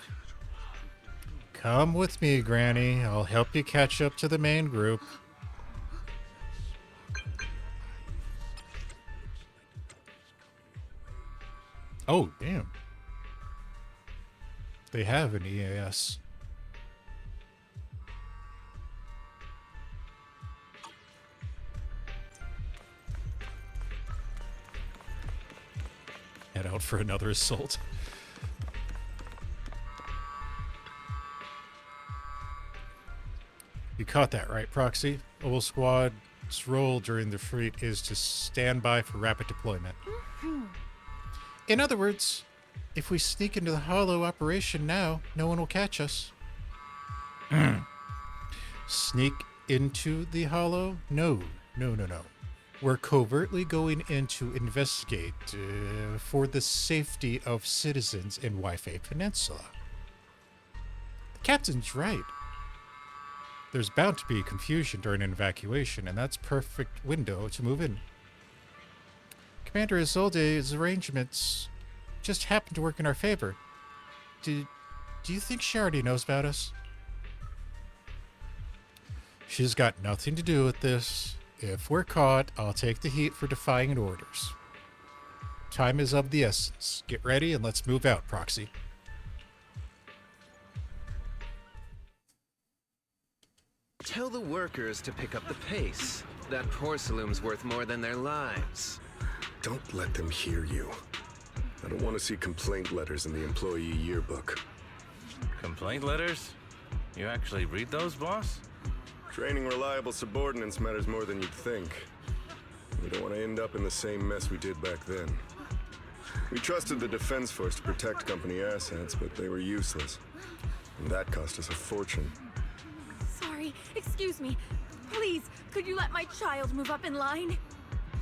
Come with me, Granny. I'll help you catch up to the main group. Oh, damn. They have an EAS. Head out for another assault. You caught that, right, Proxy? Obel Squad's role during the fleet is to stand by for rapid deployment. In other words, if we sneak into the hollow operation now, no one will catch us. Sneak into the hollow? No. We're covertly going in to investigate for the safety of citizens in Waifei Peninsula. The Captain's right. There's bound to be confusion during an evacuation, and that's perfect window to move in. Commander Isolde's arrangements just happen to work in our favor. Do you think she already knows about us? She's got nothing to do with this. If we're caught, I'll take the heat for defying orders. Time is of the essence. Get ready and let's move out, Proxy. Tell the workers to pick up the pace. That Porcelume's worth more than their lives. Don't let them hear you. I don't want to see complaint letters in the employee yearbook. Complaint letters? You actually read those, boss? Training reliable subordinates matters more than you'd think. We don't want to end up in the same mess we did back then. We trusted the Defense Force to protect company assets, but they were useless. And that cost us a fortune. Sorry, excuse me. Please, could you let my child move up in line?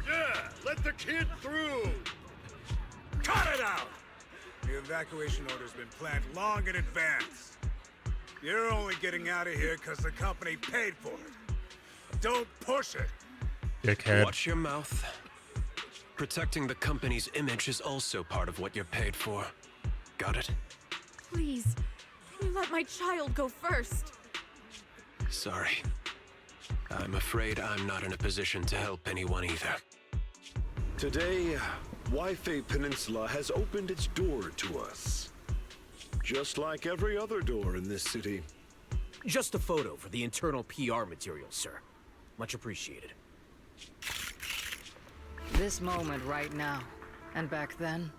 Yeah, let the kid through! Cut it out! The evacuation order's been planned long in advance. You're only getting out of here because the company paid for it. Don't push it! Dickhead. Watch your mouth. Protecting the company's image is also part of what you're paid for. Got it? Please, can you let my child go first? Sorry. I'm afraid I'm not in a position to help anyone either. Today, Waifei Peninsula has opened its door to us. Just like every other door in this city. Just a photo for the internal PR material, sir. Much appreciated. This moment right now, and back then,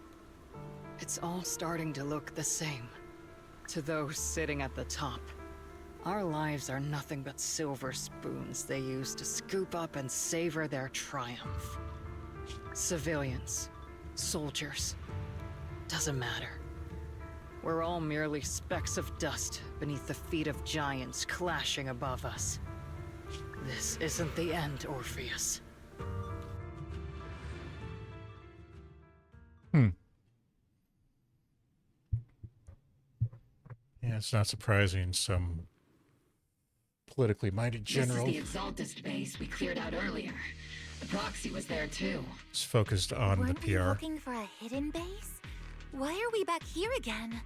it's all starting to look the same. To those sitting at the top, our lives are nothing but silver spoons they use to scoop up and savor their triumph. Civilians, soldiers, doesn't matter. We're all merely specks of dust beneath the feet of giants clashing above us. This isn't the end, Orpheus. Yeah, it's not surprising some politically minded general. This is the Exaltist base we cleared out earlier. The proxy was there too. Is focused on Weren't the we PR. looking for a hidden base? Why are we back here again?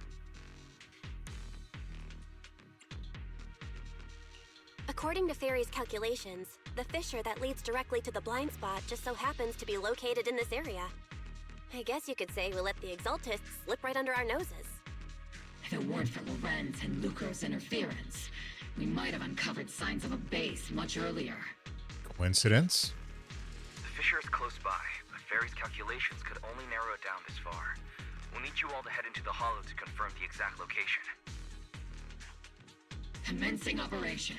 According to Fairy's calculations, the fissure that leads directly to the blind spot just so happens to be located in this area. I guess you could say we let the Exaltists slip right under our noses. If it weren't for Lorenz and Lucro's interference, we might have uncovered signs of a base much earlier. Coincidence? The fissure is close by, but Fairy's calculations could only narrow it down this far. We'll need you all to head into the hollow to confirm the exact location. Commencing operation.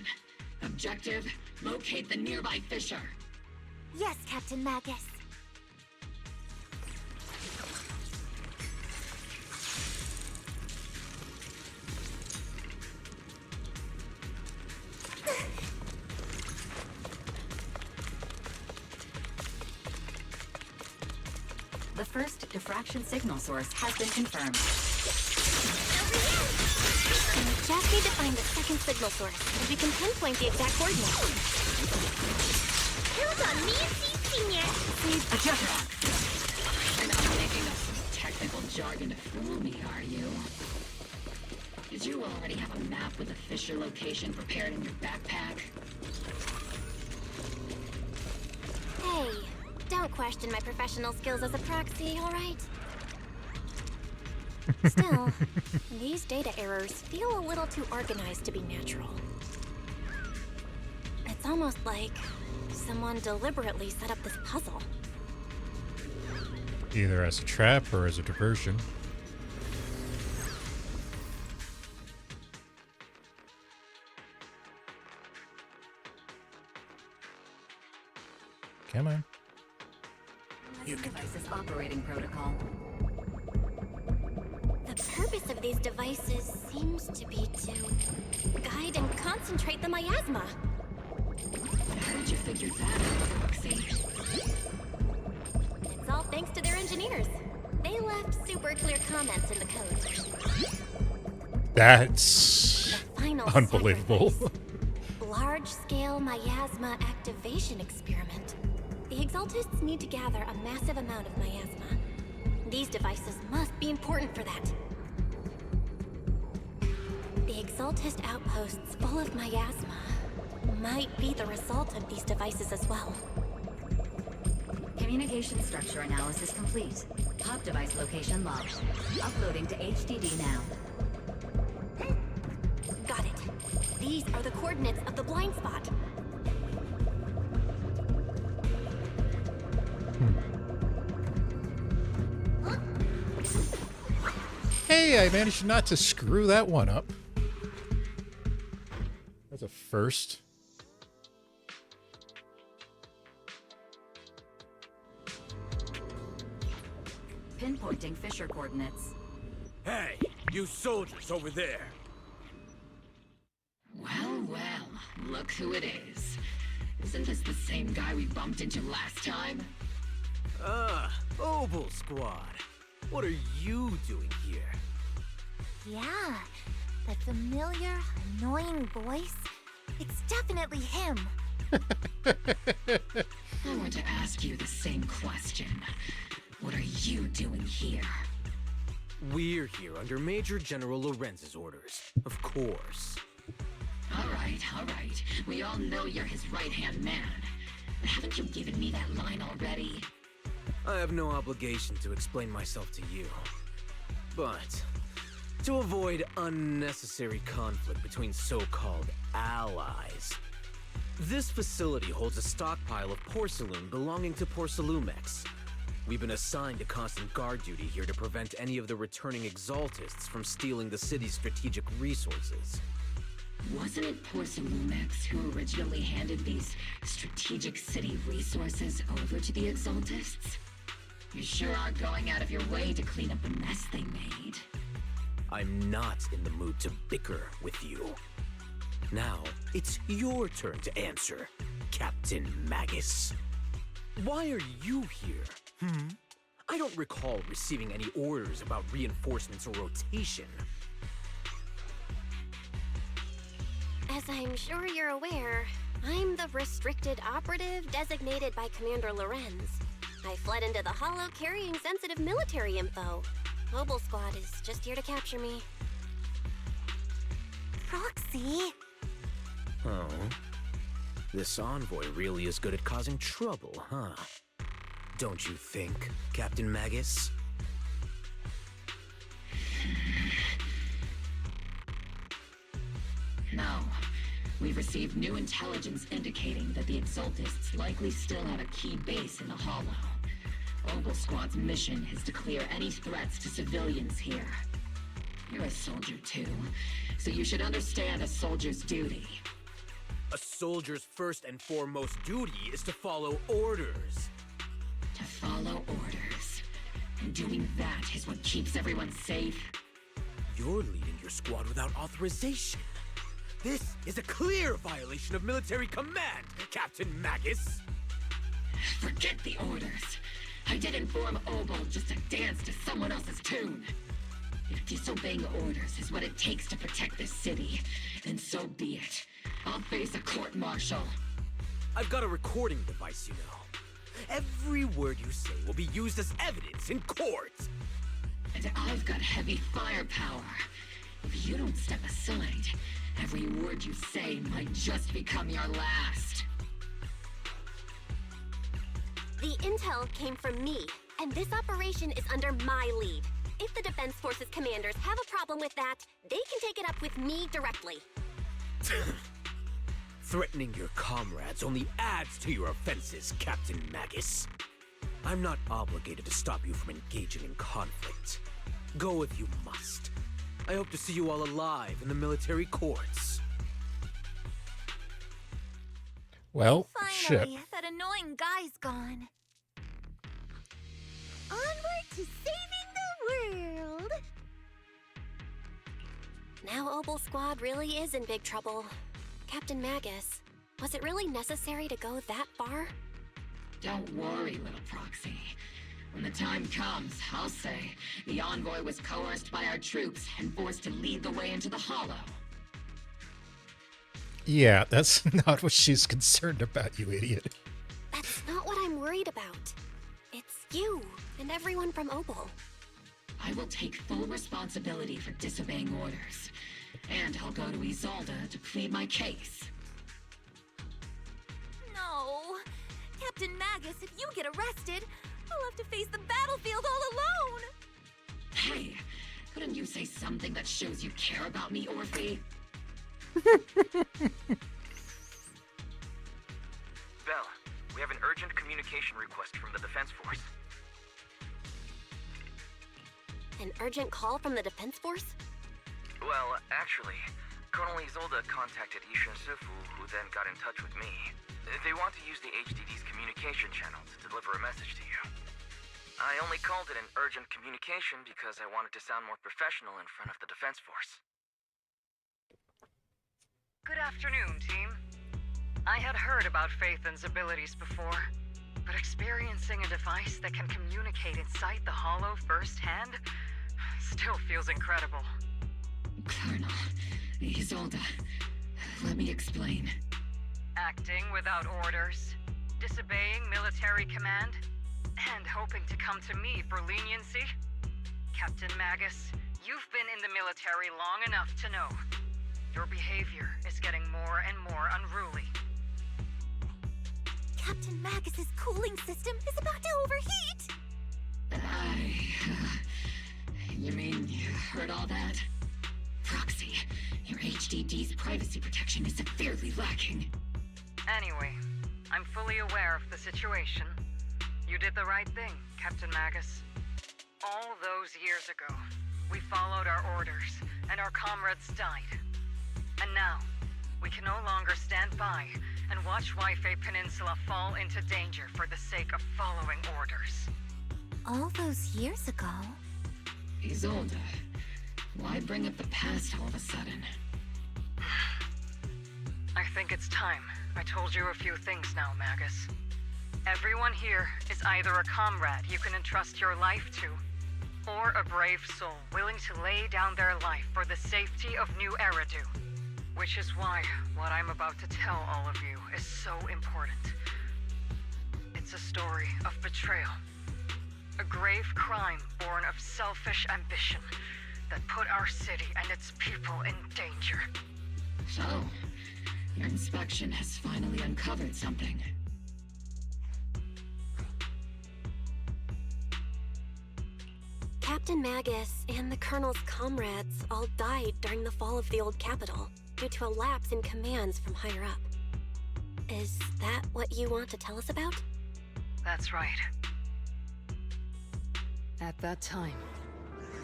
Objective, locate the nearby fissure. Yes, Captain Magus. The first diffraction signal source has been confirmed. We just need to find the second signal source, and we can pinpoint the exact coordinates. Count on me and Steve Senior. You're not making up some technical jargon to fool me, are you? Did you already have a map with the fissure location prepared in your backpack? Hey, don't question my professional skills as a proxy, alright? Still, these data errors feel a little too organized to be natural. It's almost like someone deliberately set up this puzzle. Either as a trap or as a diversion. Come on. Device's operating protocol. The purpose of these devices seems to be to guide and concentrate the miasma. How did you figure that out, Proxy? It's all thanks to their engineers. They left super clear comments in the code. That's final Unbelievable. large-scale miasma activation experiment. The Exaltists need to gather a massive amount of miasma. These devices must be important for that. The Exaltist outposts full of miasma might be the result of these devices as well. Communication structure analysis complete. Top device location logged. Uploading to HDD now. Got it. These are the coordinates of the blind spot. Hey, I managed not to screw that one up. That's a first. Pinpointing Fisher coordinates. Hey, you soldiers over there! Well, well, look who it is. Isn't this the same guy we bumped into last time? Obel Squad. What are you doing here? Yeah, that familiar, annoying voice. It's definitely him. I want to ask you the same question. What are you doing here? We're here under Major General Lorenz's orders, of course. All right. We all know you're his right-hand man. But haven't you given me that line already? I have no obligation to explain myself to you. But to avoid unnecessary conflict between so-called allies, this facility holds a stockpile of porcelain belonging to Porcelumex. We've been assigned to constant guard duty here to prevent any of the returning Exaltists from stealing the city's strategic resources. Wasn't it Porcelumex who originally handed these strategic city resources over to the Exaltists? You sure are going out of your way to clean up the mess they made. I'm not in the mood to bicker with you. Now, it's your turn to answer, Captain Magus. Why are you here? I don't recall receiving any orders about reinforcements or rotation. As I'm sure you're aware, I'm the restricted operative designated by Commander Lorenz. I fled into the Hollow carrying sensitive military info. Obel Squad is just here to capture me. Proxy? Oh. This envoy really is good at causing trouble, huh? Don't you think, Captain Magus? No. We've received new intelligence indicating that the Exaltists likely still have a key base in the Hollow. Obel Squad's mission is to clear any threats to civilians here. You're a soldier too, so you should understand a soldier's duty. A soldier's first and foremost duty is to follow orders. To follow orders. And doing that is what keeps everyone safe. You're leading your squad without authorization. This is a clear violation of military command, Captain Magus! Forget the orders. I didn't form Obel just to dance to someone else's tune. If disobeying orders is what it takes to protect this city, then so be it. I'll face a court-martial. I've got a recording device, you know. Every word you say will be used as evidence in court. And I've got heavy firepower. If you don't step aside, every word you say might just become your last. The intel came from me, and this operation is under my lead. If the Defense Forces commanders have a problem with that, they can take it up with me directly. Threatening your comrades only adds to your offenses, Captain Magus. I'm not obligated to stop you from engaging in conflict. Go if you must. I hope to see you all alive in the military courts. Well, Finally, that annoying guy's gone. Onward to saving the world! Now Obel Squad really is in big trouble. Captain Magus, was it really necessary to go that far? Don't worry, little proxy. When the time comes, I'll say the envoy was coerced by our troops and forced to lead the way into the Hollow. Yeah, that's not what she's concerned about, you idiot. That's not what I'm worried about. It's you and everyone from Opal. I will take full responsibility for disobeying orders. And I'll go to Isolde to plead my case. No! Captain Magus, if you get arrested, I'll have to face the battlefield all alone! Hey, couldn't you say something that shows you care about me, Orphie? Bell, we have an urgent communication request from the Defense Force. An urgent call from the Defense Force? Well, actually, Colonel Isolde contacted Ishin Sifu, who then got in touch with me. They want to use the HDD's communication channel to deliver a message to you. I only called it an urgent communication because I wanted to sound more professional in front of the Defense Force. Good afternoon, team. I had heard about Phaethon's abilities before, but experiencing a device that can communicate inside the Hollow firsthand still feels incredible. Colonel, Isolde, let me explain. Acting without orders, disobeying military command, and hoping to come to me for leniency? Captain Magus, you've been in the military long enough to know. Your behavior is getting more and more unruly. Captain Magus's cooling system is about to overheat! You mean you heard all that? Proxy, your HDD's privacy protection is severely lacking. Anyway, I'm fully aware of the situation. You did the right thing, Captain Magus. All those years ago, we followed our orders, and our comrades died. And now, we can no longer stand by and watch Waifei Peninsula fall into danger for the sake of following orders. All those years ago? Isolde, why bring up the past all of a sudden? I think it's time I told you a few things now, Magus. Everyone here is either a comrade you can entrust your life to, or a brave soul willing to lay down their life for the safety of New Eridu. Which is why what I'm about to tell all of you is so important. It's a story of betrayal. A grave crime born of selfish ambition that put our city and its people in danger. So, your inspection has finally uncovered something. Captain Magus and the Colonel's comrades all died during the fall of the old capital due to a lapse in commands from higher up. Is that what you want to tell us about? That's right. At that time,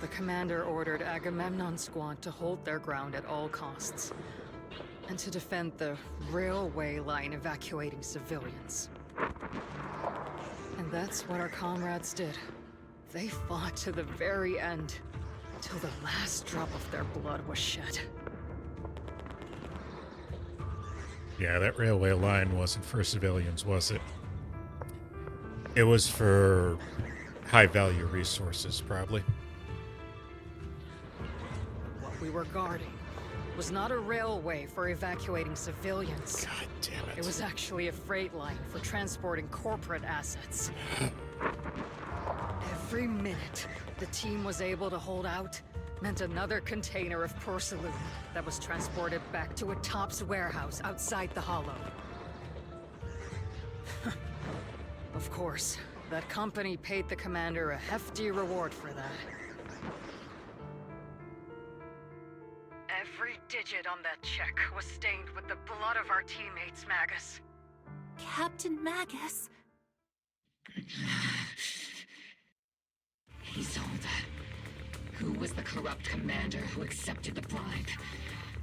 the commander ordered Agamemnon's squad to hold their ground at all costs, and to defend the railway line evacuating civilians. And that's what our comrades did. They fought to the very end, till the last drop of their blood was shed. Yeah, that railway line wasn't for civilians, was it? It was for high-value resources, probably. What we were guarding was not a railway for evacuating civilians. God damn it. It was actually a freight line for transporting corporate assets. Every minute the team was able to hold out meant another container of porcelain that was transported back to a Topps warehouse outside the Hollow. Of course, that company paid the commander a hefty reward for that. Every digit on that check was stained with the blood of our teammates, Magus. Captain Magus? Isolde, who was the corrupt commander who accepted the bribe?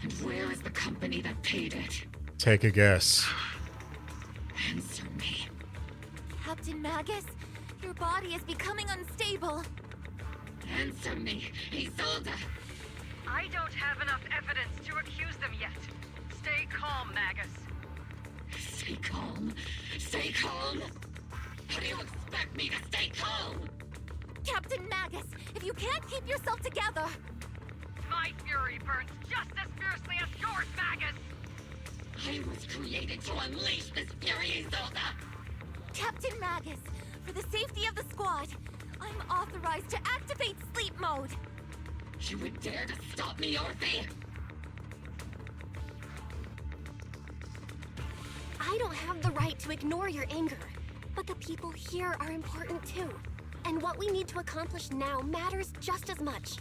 And where is the company that paid it? Take a guess. Answer me. Captain Magus, your body is becoming unstable. Answer me, Isolde! I don't have enough evidence to accuse them yet. Stay calm, Magus. Stay calm? Stay calm? How do you expect me to stay calm? Captain Magus, if you can't keep yourself together... My fury burns just as fiercely as yours, Magus! I was created to unleash this fury, Isolde! Captain Magus, for the safety of the squad, I'm authorized to activate sleep mode. You would dare to stop me, Orphie? I don't have the right to ignore your anger, but the people here are important too. And what we need to accomplish now matters just as much.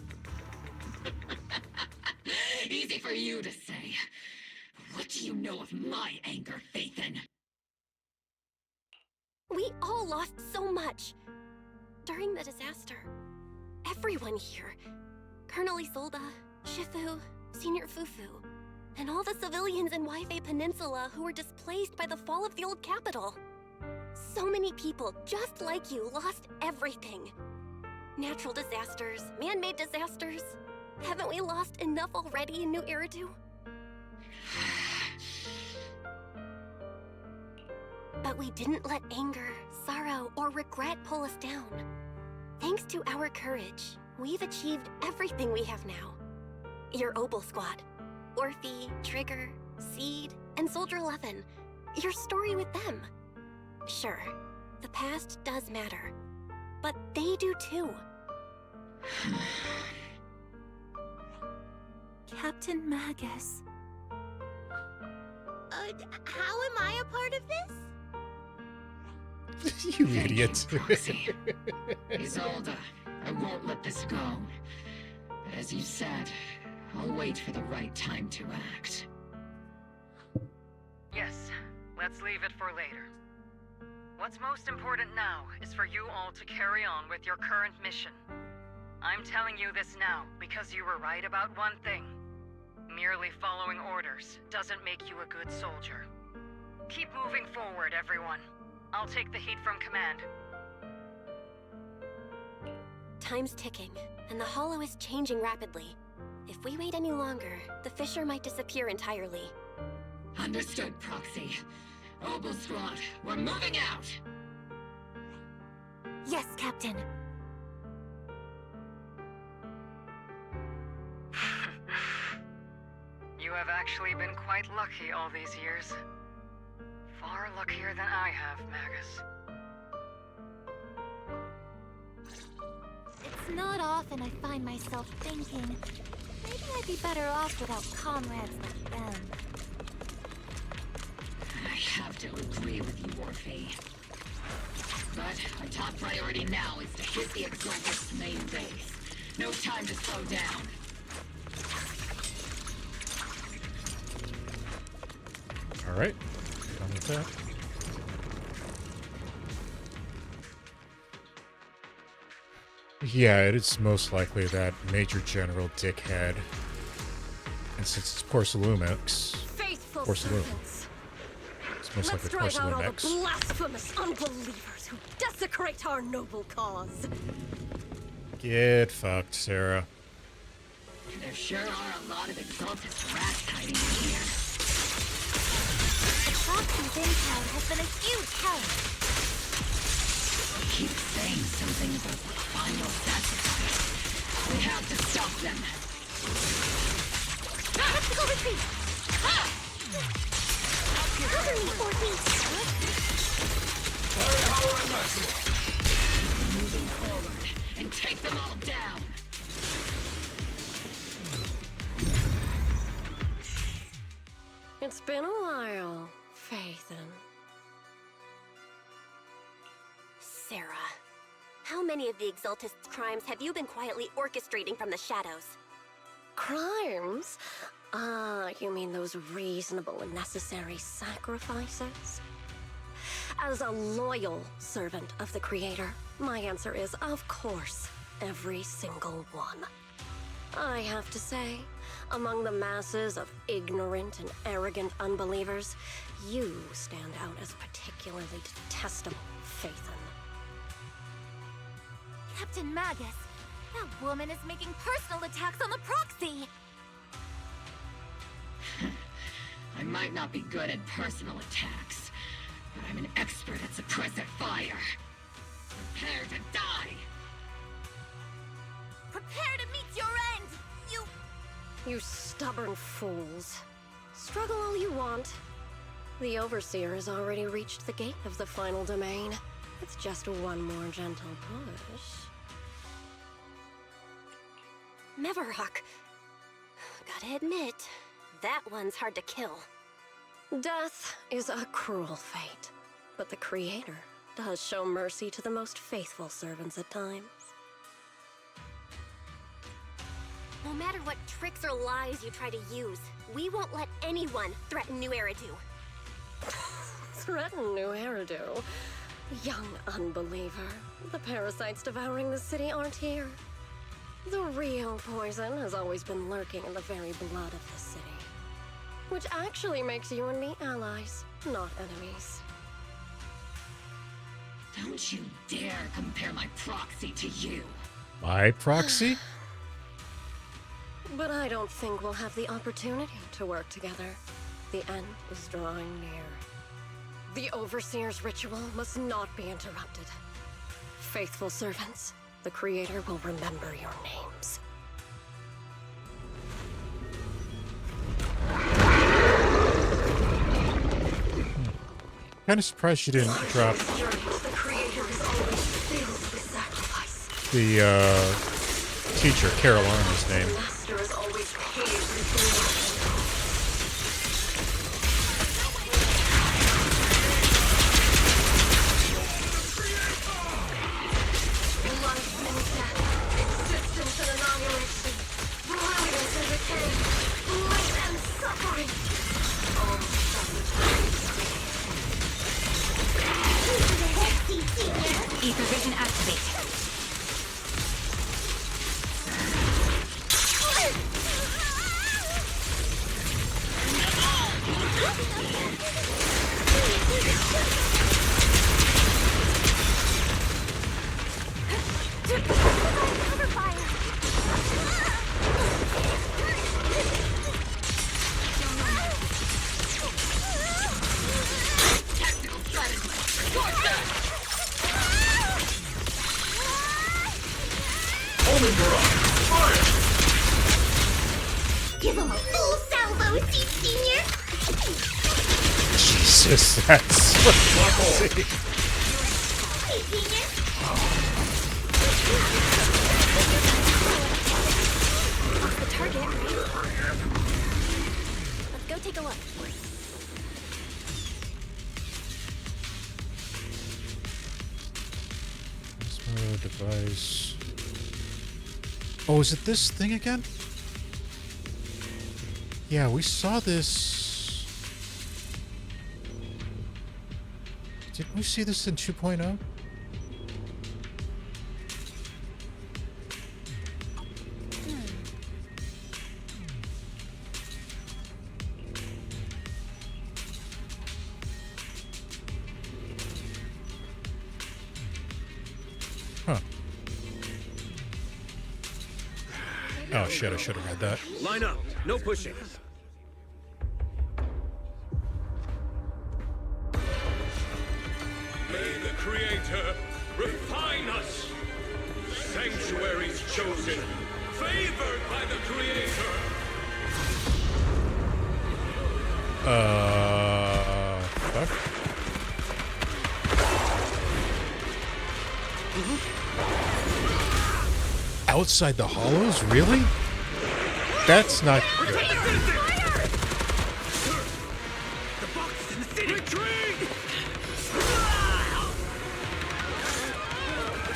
Easy for you to say. What do you know of my anger, Phaethon? We all lost so much. During the disaster, everyone here, Colonel Isolde, Shifu, Senior Fufu, and all the civilians in Waifei Peninsula who were displaced by the fall of the old capital. So many people just like you lost everything. Natural disasters, man-made disasters. Haven't we lost enough already in New Eridu? But we didn't let anger, sorrow, or regret pull us down. Thanks to our courage, we've achieved everything we have now. Your Obel Squad, Orphie, Trigger, Seed, and Soldier 11. Your story with them. Sure, the past does matter, but they do too. Captain Magus. How am I a part of this? You idiot. Proxy. Isolde, I won't let this go. But as you said, I'll wait for the right time to act. Yes, let's leave it for later. What's most important now is for you all to carry on with your current mission. I'm telling you this now because you were right about one thing. Merely following orders doesn't make you a good soldier. Keep moving forward, everyone. I'll take the heat from command. Time's ticking, and the Hollow is changing rapidly. If we wait any longer, the fissure might disappear entirely. Understood, Proxy. Obel Squad, we're moving out! Yes, Captain. You have actually been quite lucky all these years. Far luckier than I have, Magus. It's not often I find myself thinking, maybe I'd be better off without comrades like them. I have to agree with you, Orphie. But our top priority now is to hit the Exaltist's main base. No time to slow down. All right, done with that. Yeah, it is most likely that Major General Dickhead, and since it's Porcelumex, Faithful Porcelumex. servants. It's most Let's likely drive out all the Porcelumex. blasphemous unbelievers who desecrate our noble cause. Get fucked, Sarah. There sure are a lot of Exaltist rats hiding in here. The Proxy's intel has been a huge help. They keep saying something about the final sacrifice. We have to stop them. Tactical retreat! Cover me, Orphie! Moving forward and take them all down. It's been a while, Phaethon. Sarah, how many of the Exaltist's crimes have you been quietly orchestrating from the shadows? Crimes? You mean those reasonable and necessary sacrifices? As a loyal servant of the Creator, my answer is, of course, every single one. I have to say, among the masses of ignorant and arrogant unbelievers, you stand out as particularly detestable, Phaethon. Captain Magus, that woman is making personal attacks on the Proxy! I might not be good at personal attacks, but I'm an expert at suppressive fire. Prepare to die! Prepare to meet your end, you... You stubborn fools. Struggle all you want. The Overseer has already reached the gate of the final domain. It's just one more gentle push. Meverhawk. Gotta admit, that one's hard to kill. Death is a cruel fate, but the Creator does show mercy to the most faithful servants at times. No matter what tricks or lies you try to use, we won't let anyone threaten New Eridu. Threaten New Eridu? Young unbeliever. The parasites devouring the city aren't here. The real poison has always been lurking in the very blood of the city. Which actually makes you and me allies, not enemies. Don't you dare compare my proxy to you. My proxy? But I don't think we'll have the opportunity to work together. The end is drawing near. The Overseer's ritual must not be interrupted. Faithful servants, the Creator will remember your names. Kind of surprised you didn't drop the teacher, Carol Arm's name. Ether vision activate. Cover fire! Technical strategy. Scorch that! Omen barrage! Fire! Give him a full salvo, Senior! Jesus, that's crazy. Hey, Senior! Off the target, right? Let's go take a look. Device. Oh, is it this thing again? Yeah, we saw this. Didn't we see this in 2.0? Huh. Oh shit, I should have read that. Line up, no pushing. May the Creator refine us. Sanctuaries chosen, favored by the Creator. Fuck. Outside the hollows? Really? That's not good.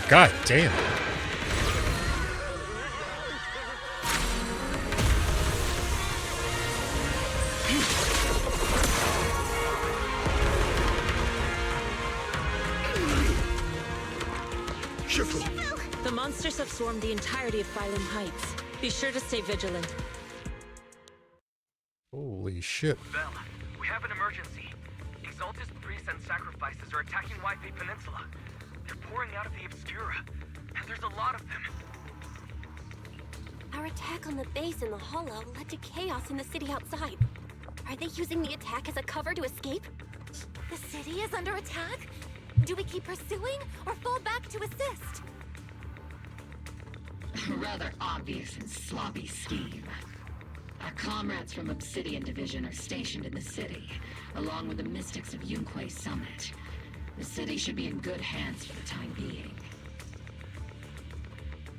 God damn. The monsters have swarmed the entirety of Phylum Heights. Be sure to stay vigilant. Holy shit. Bell, we have an emergency. Exaltist priests and sacrifices are attacking Waifei Peninsula. They're pouring out of the Obscura, and there's a lot of them. Our attack on the base in the Hollow led to chaos in the city outside. Are they using the attack as a cover to escape? The city is under attack? Do we keep pursuing or fall back to assist? A rather obvious and sloppy scheme. Our comrades from Obsidian Division are stationed in the city, along with the mystics of Yunquei Summit. The city should be in good hands for the time being.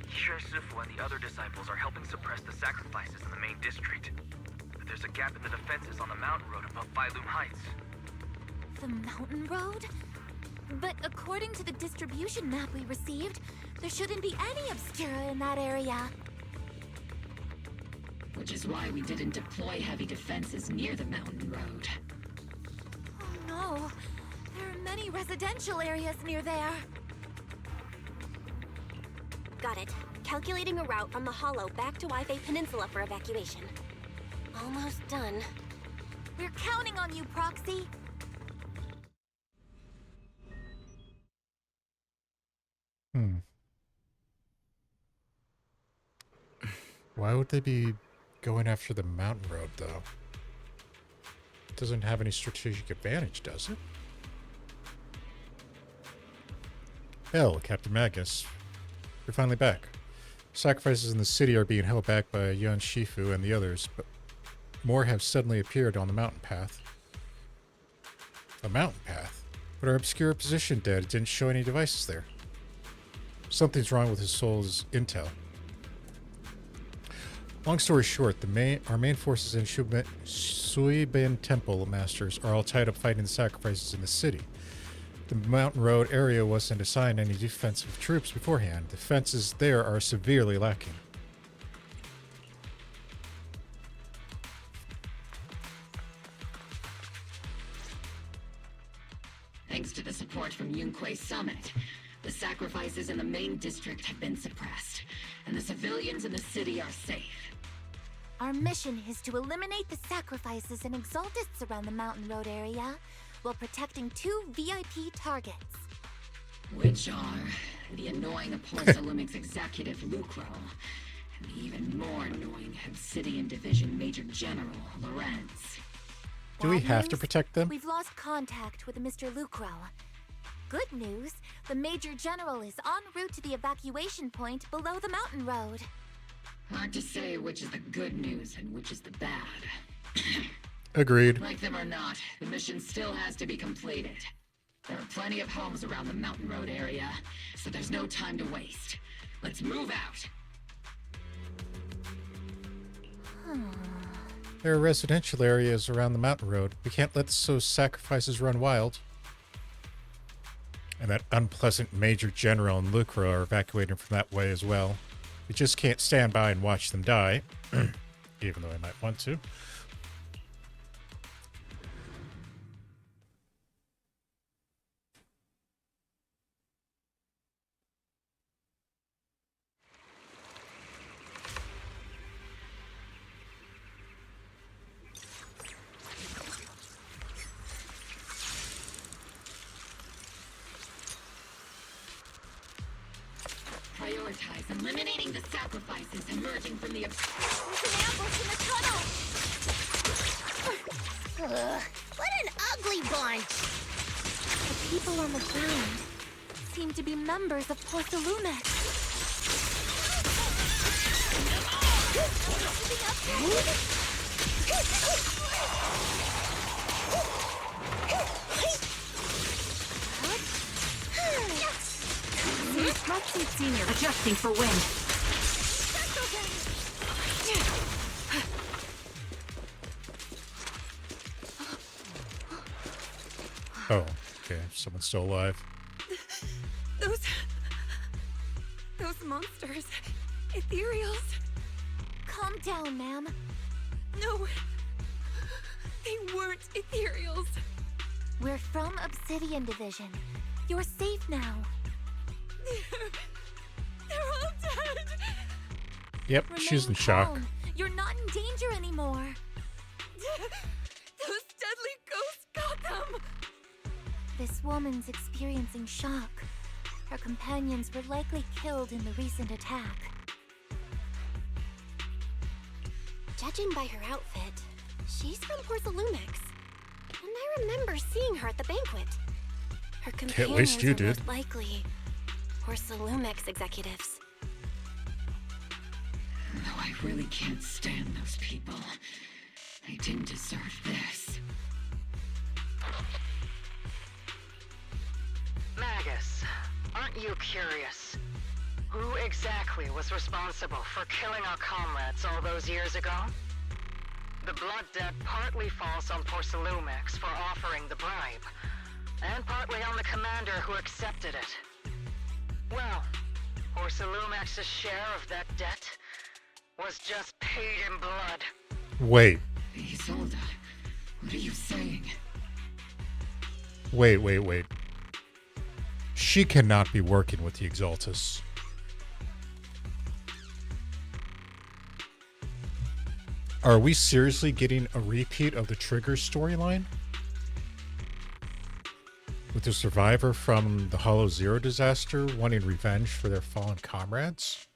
Shifu and the other disciples are helping suppress the sacrifices in the main district. But there's a gap in the defenses on the mountain road above Phaethon Heights. The mountain road? But according to the distribution map we received, there shouldn't be any obscura in that area. Which is why we didn't deploy heavy defenses near the mountain road. Oh no, there are many residential areas near there. Got it. Calculating a route from the Hollow back to Waifei Peninsula for evacuation. Almost done. We're counting on you, Proxy. Why would they be going after the mountain road, though? It doesn't have any strategic advantage, does it? Hell, Captain Magus. You're finally back. Sacrifices in the city are being held back by By Shifu and the others, but more have suddenly appeared on the mountain path. A mountain path? But our obscure position dead didn't show any devices there. Something's wrong with his soul's intel. Long story short, our main forces and Suiben Temple Masters are all tied up fighting the sacrifices in the city. The mountain road area wasn't assigned any defensive troops beforehand. Defenses there are severely lacking. Thanks to the support from Yunquei Summit, the sacrifices in the main district have been suppressed, and the civilians in the city are safe. Our mission is to eliminate the sacrifices and exaltists around the mountain road area while protecting 2 VIP targets. Which are the annoying Porcelumex executive Lucro, and the even more annoying Obsidian Division Major General Lorenz. Do we Bad have to news? protect them? We've lost contact with Mr. Lucro. Good news, the Major General is en route to the evacuation point below the mountain road. Hard to say which is the good news and which is the bad. Agreed. Like them or not, the mission still has to be completed. There are plenty of homes around the mountain road area, so there's no time to waste. Let's move out. There are residential areas around the mountain road. We can't let those sacrifices run wild. And that unpleasant Major General and Lucro are evacuating from that way as well. We just can't stand by and watch them die, even though I might want to. Prioritize eliminating the sacrifices emerging from the... There's an ambush in the tunnel! Ugh, what an ugly bunch! The people on the ground seem to be members of Porcelumex. Flexion Senior adjusting for wind. Oh, okay. Someone's still alive. Those monsters. Ethereals. Calm down, ma'am. No. They weren't ethereals. We're from Obsidian Division. You're safe now. They're all dead. Yep, she's in shock. Calm. You're not in danger anymore. Those deadly ghosts got them. This woman's experiencing shock. Her companions were likely killed in the recent attack. Judging by her outfit, she's from Porcelumex. And I remember seeing her at the banquet. Her companions At least you are did. most likely Porcelumex executives. Though I I really can't stand those people. They didn't deserve this. Magus, aren't you curious? Who exactly was responsible for killing our comrades all those years ago? The blood debt partly falls on Porcelumex for offering the bribe, and partly on the commander who accepted it. Well, Porcelumex's share of that debt was just paid in blood. Wait. Isolde, what are you saying? Wait. She cannot be working with the Exaltists. Are we seriously getting a repeat of the Trigger storyline? With the survivor from the Hollow Zero disaster wanting revenge for their fallen comrades?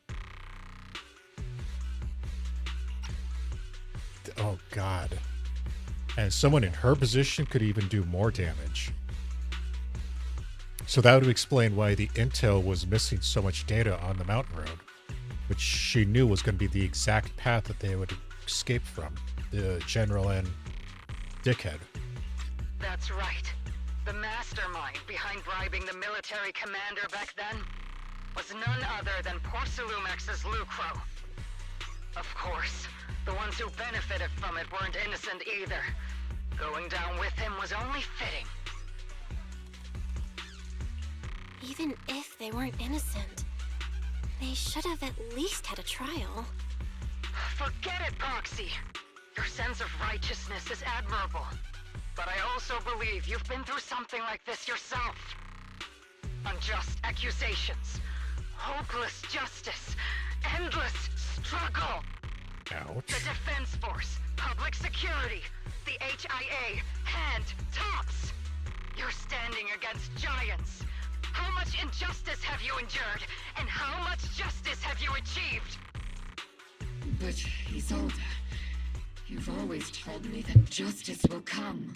Oh god. And someone in her position could even do more damage. So that would explain why the intel was missing so much data on the mountain road, which she knew was going to be the exact path that they would escape from, the General and Dickhead. That's right. The mastermind behind bribing the military commander back then was none other than Porcelumex's Lucro. Of course, the ones who benefited from it weren't innocent either. Going down with him was only fitting. Even if they weren't innocent, they should have at least had a trial. Forget it, Proxy. Your sense of righteousness is admirable. But I also believe you've been through something like this yourself. Unjust accusations, hopeless justice, endless struggle. Ouch. The Defense Force, public security, the HIA, hand tops. You're standing against giants. How much injustice have you endured, and how much justice have you achieved? But, Isolde, you've always told me that justice will come.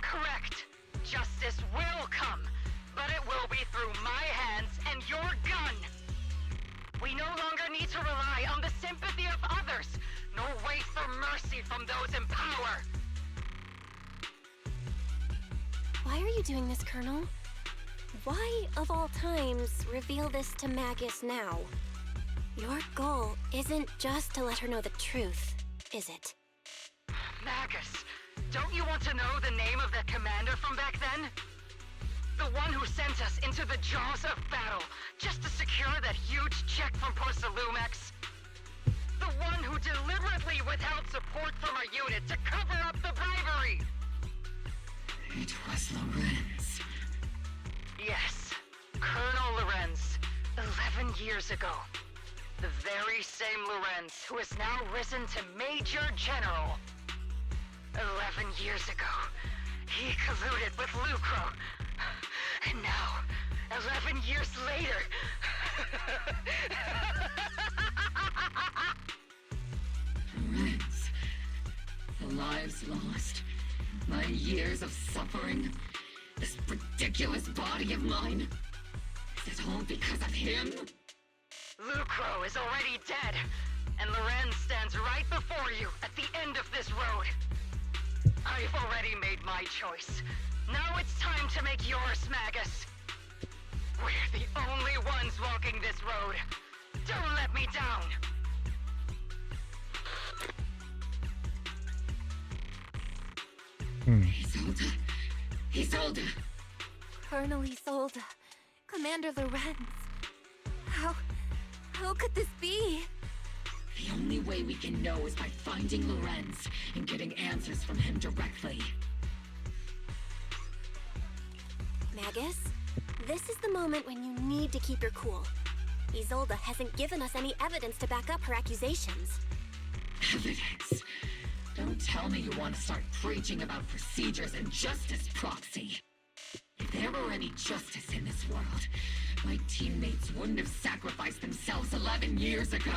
Correct. Justice will come, but it will be through my hands and your gun. We no longer need to rely on the sympathy of others, nor wait for mercy from those in power. Why are you doing this, Colonel? Why, of all times, reveal this to Magus now? Your goal isn't just to let her know the truth, is it? Magus, don't you want to know the name of that commander from back then? The one who sent us into the jaws of battle just to secure that huge check from Porcelumex? The one who deliberately withheld support from our unit to cover up the bribery? It was Lorenz. Yes, Colonel Lorenz, 11 years ago. The very same Lorenz who has now risen to Major General. 11 years ago, he colluded with Lucro. And now, 11 years later... Lorenz, the lives lost, my years of suffering, this ridiculous body of mine. Is it all because of him? Lucro is already dead, and Lorenz stands right before you at the end of this road. I've already made my choice. Now it's time to make yours, Magus. We're the only ones walking this road. Don't let me down. Isolde! Colonel Isolde. Commander Lorenz. How could this be? The only way we can know is by finding Lorenz and getting answers from him directly. Magus, this is the moment when you need to keep your cool. Isolde hasn't given us any evidence to back up her accusations. Evidence? Don't tell me you want to start preaching about procedures and justice, Proxy. If there were any justice in this world, my teammates wouldn't have sacrificed themselves 11 years ago.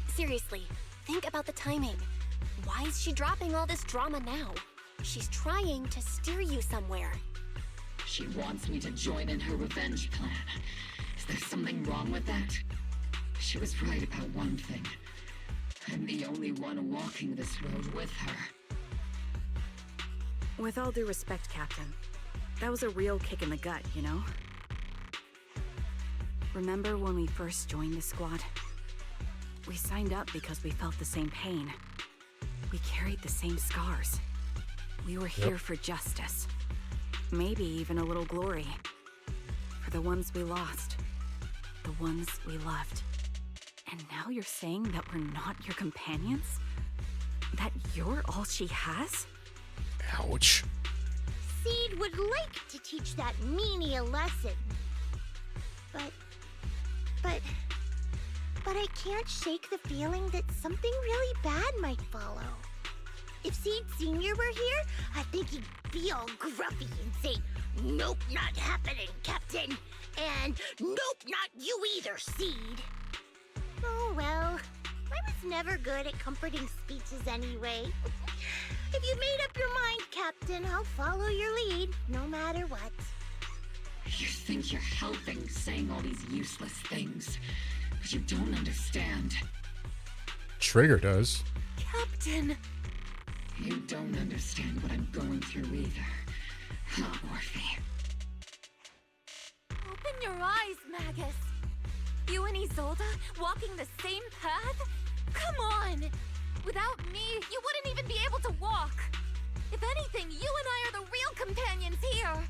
Seriously, think about the timing. Why is she dropping all this drama now? She's trying to steer you somewhere. She wants me to join in her revenge plan. Is there something wrong with that? She was right about one thing. I'm the only one walking this road with her. With all due respect, Captain, that was a real kick in the gut, you know? Remember when we first joined the squad? We signed up because we felt the same pain. We carried the same scars. We were here for justice. Maybe even a little glory. For the ones we lost. The ones we loved. And now you're saying that we're not your companions? That you're all she has? Ouch. Seed would like to teach that meanie a lesson. But I can't shake the feeling that something really bad might follow. If Seed Sr. were here, I think he'd be all gruffy and say, "Nope, not happening, Captain." And "Nope, not you either, Seed." Oh well, I was never good at comforting speeches anyway. If you made up your mind, Captain, I'll follow your lead, no matter what. You think you're helping saying all these useless things, but you don't understand. Trigger does. Captain! You don't understand what I'm going through either. Huh, Orphie? Open your eyes, Magus. You and Isolde walking the same path? Come on! Without me, you wouldn't even be able to walk. If anything, you and I are the real companions here.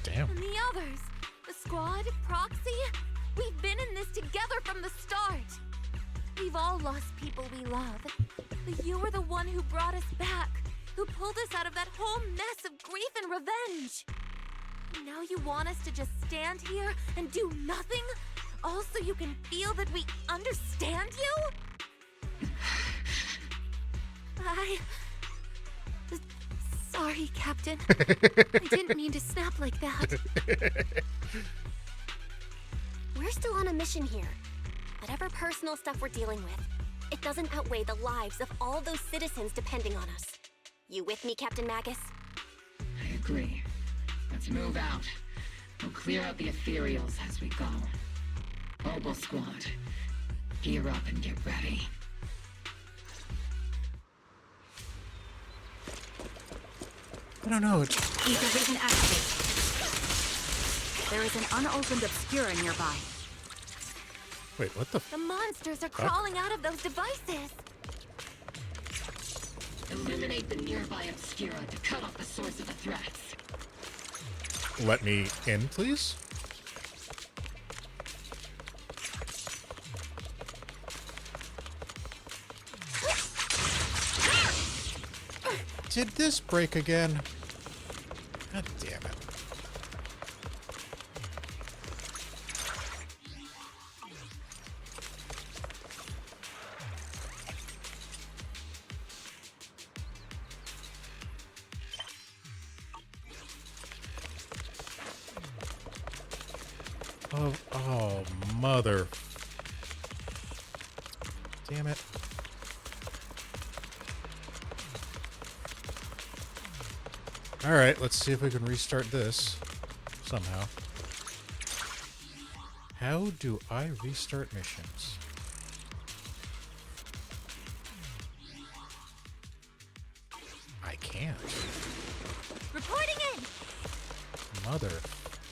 Damn. And the others, the squad, Proxy, we've been in this together from the start. We've all lost people we love. But you were the one who brought us back, who pulled us out of that whole mess of grief and revenge. And now you want us to just stand here and do nothing? All so you can feel that we understand you? Sorry, Captain. I didn't mean to snap like that. We're still on a mission here. Whatever personal stuff we're dealing with, it doesn't outweigh the lives of all those citizens depending on us. You with me, Captain Magus? I agree. Let's move out. We'll clear out the ethereals as we go. Mobile squad, gear up and get ready. I don't know. Ether vision activate. There is an unopened Obscura nearby. Wait, what the? The monsters are crawling out of those devices. Eliminate the nearby Obscura to cut off the source of the threats. Let me in, please? Did this break again? God damn it. Oh, mother. Damn it. Alright, let's see if we can restart this somehow. How do I restart missions? I can't. Reporting in! Mother.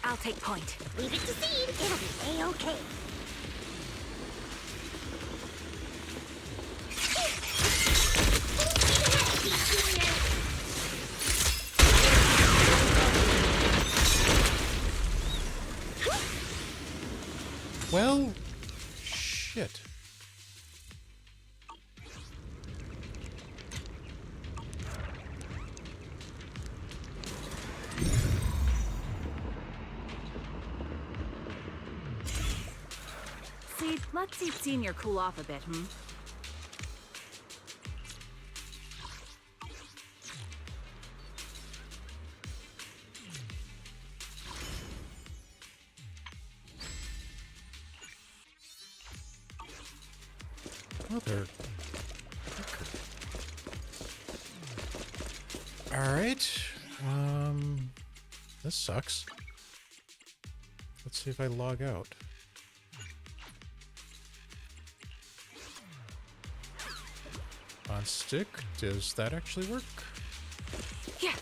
I'll take point. Leave it to Seed. It'll be A-okay. Well, shit. See, let's see Senior cool off a bit, hmm? Mother. Alright. This sucks. Let's see if I log out. On stick, does that actually work? Yeah.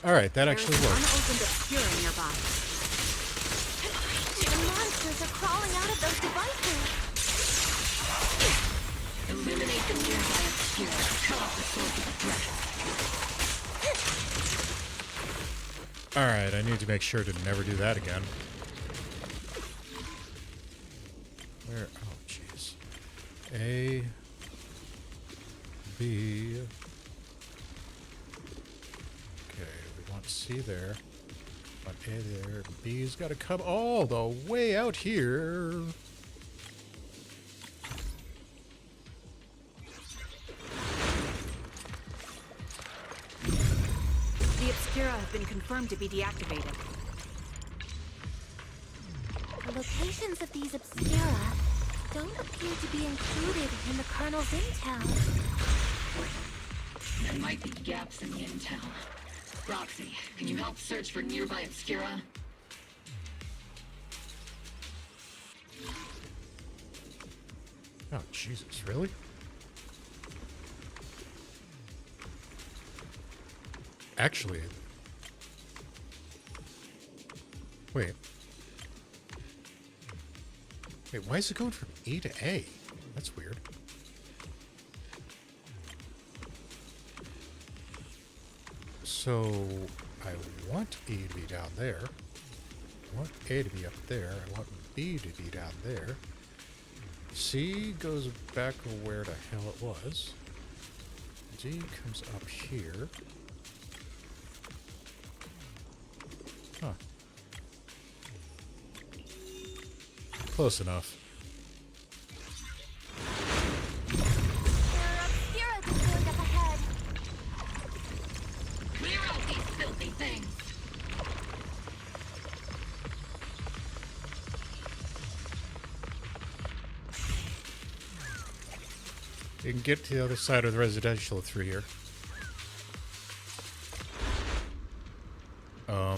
Alright, that actually works. Unopened obscura nearby. The monsters are crawling out of those devices. Eliminate the nearby obscura. Cut off the source of the threat. Alright, I need to make sure to never do that again. Where? Oh, jeez. A. B. Okay, we want C there. Want A there. B's got to come all the way out here. The obscura have been confirmed to be deactivated. The locations of these obscura don't appear to be included in the Colonel's intel. There might be gaps in the intel. Roxy, can you help search for nearby obscura? Oh, Jesus, really? Actually... Wait. Wait, why is it going from E to A? That's weird. So, I want E to be down there. I want A to be up there. I want B to be down there. C goes back where the hell it was. D comes up here. Huh. Close enough. There are obscura deployed up ahead. Clear out these filthy things! You can get to the other side of the residential through here. Oh.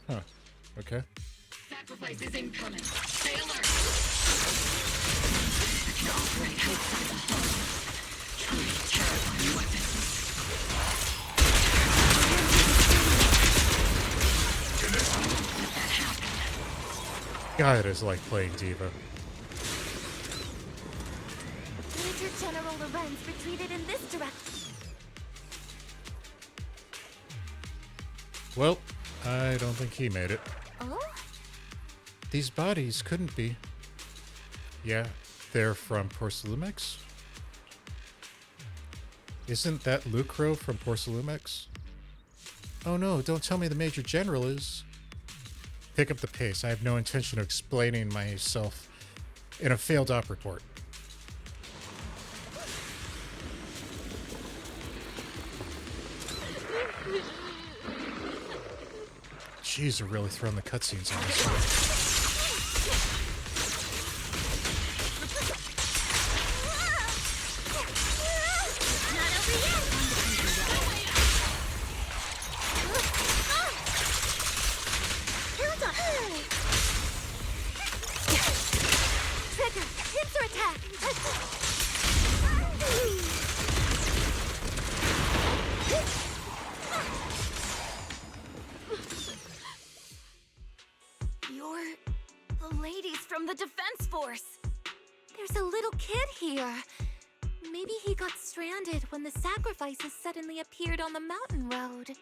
Huh. Okay. Sacrifice is incoming. Stay alert! I can operate outside the hull. Truly terrifying weapons. Let that happen. God, it is like playing Diva. Major General Lorenz retreated in this direction. Well, I don't think he made it. Oh? These bodies couldn't be. Yeah, they're from Porcelumex. Isn't that Lucro from Porcelumex? Oh no, don't tell me the Major General is. Pick up the pace. I have no intention of explaining myself in a failed op report. Jeez, they're really throwing the cutscenes on us. Trigger! Pincer attack! You're the ladies from the Defense Force. There's a little kid here. Maybe he got stranded when the sacrifices suddenly appeared on the mountain road.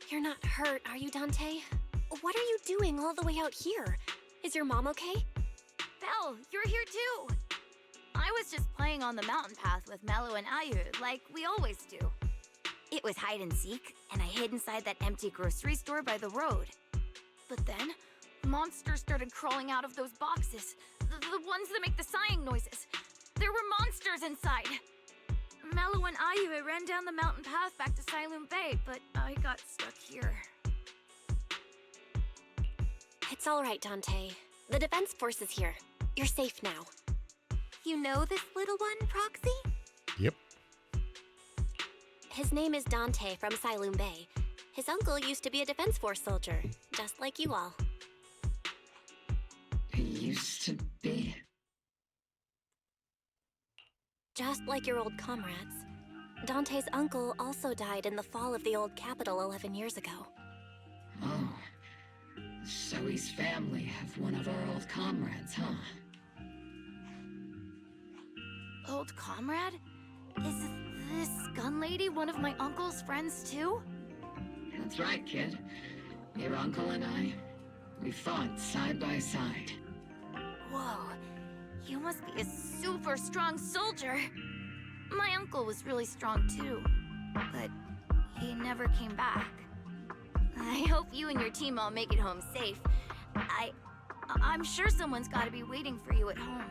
You're not hurt, are you, Dante? What are you doing all the way out here? Is your mom okay? Belle, you're here too. I was just playing on the mountain path with Mello and Ayu, like we always do. It was hide and seek, and I hid inside that empty grocery store by the road. But then, monsters started crawling out of those boxes. The ones that make the sighing noises. There were monsters inside. Mello and Ayu ran down the mountain path back to Silent Bay, but I got stuck here. It's all right, Dante. The Defense Force is here. You're safe now. You know this little one, Proxy? Yep. His name is Dante from Siloon Bay. His uncle used to be a Defense Force soldier, just like you all. He used to be. Just like your old comrades. Dante's uncle also died in the fall of the old capital 11 years ago. Oh. So his family have one of our old comrades, huh? Old comrade? Is this gun lady one of my uncle's friends too? That's right, kid. Your uncle and I, we fought side by side. Whoa, you must be a super strong soldier. My uncle was really strong too, but he never came back. I hope you and your team all make it home safe. I'm sure someone's gotta be waiting for you at home.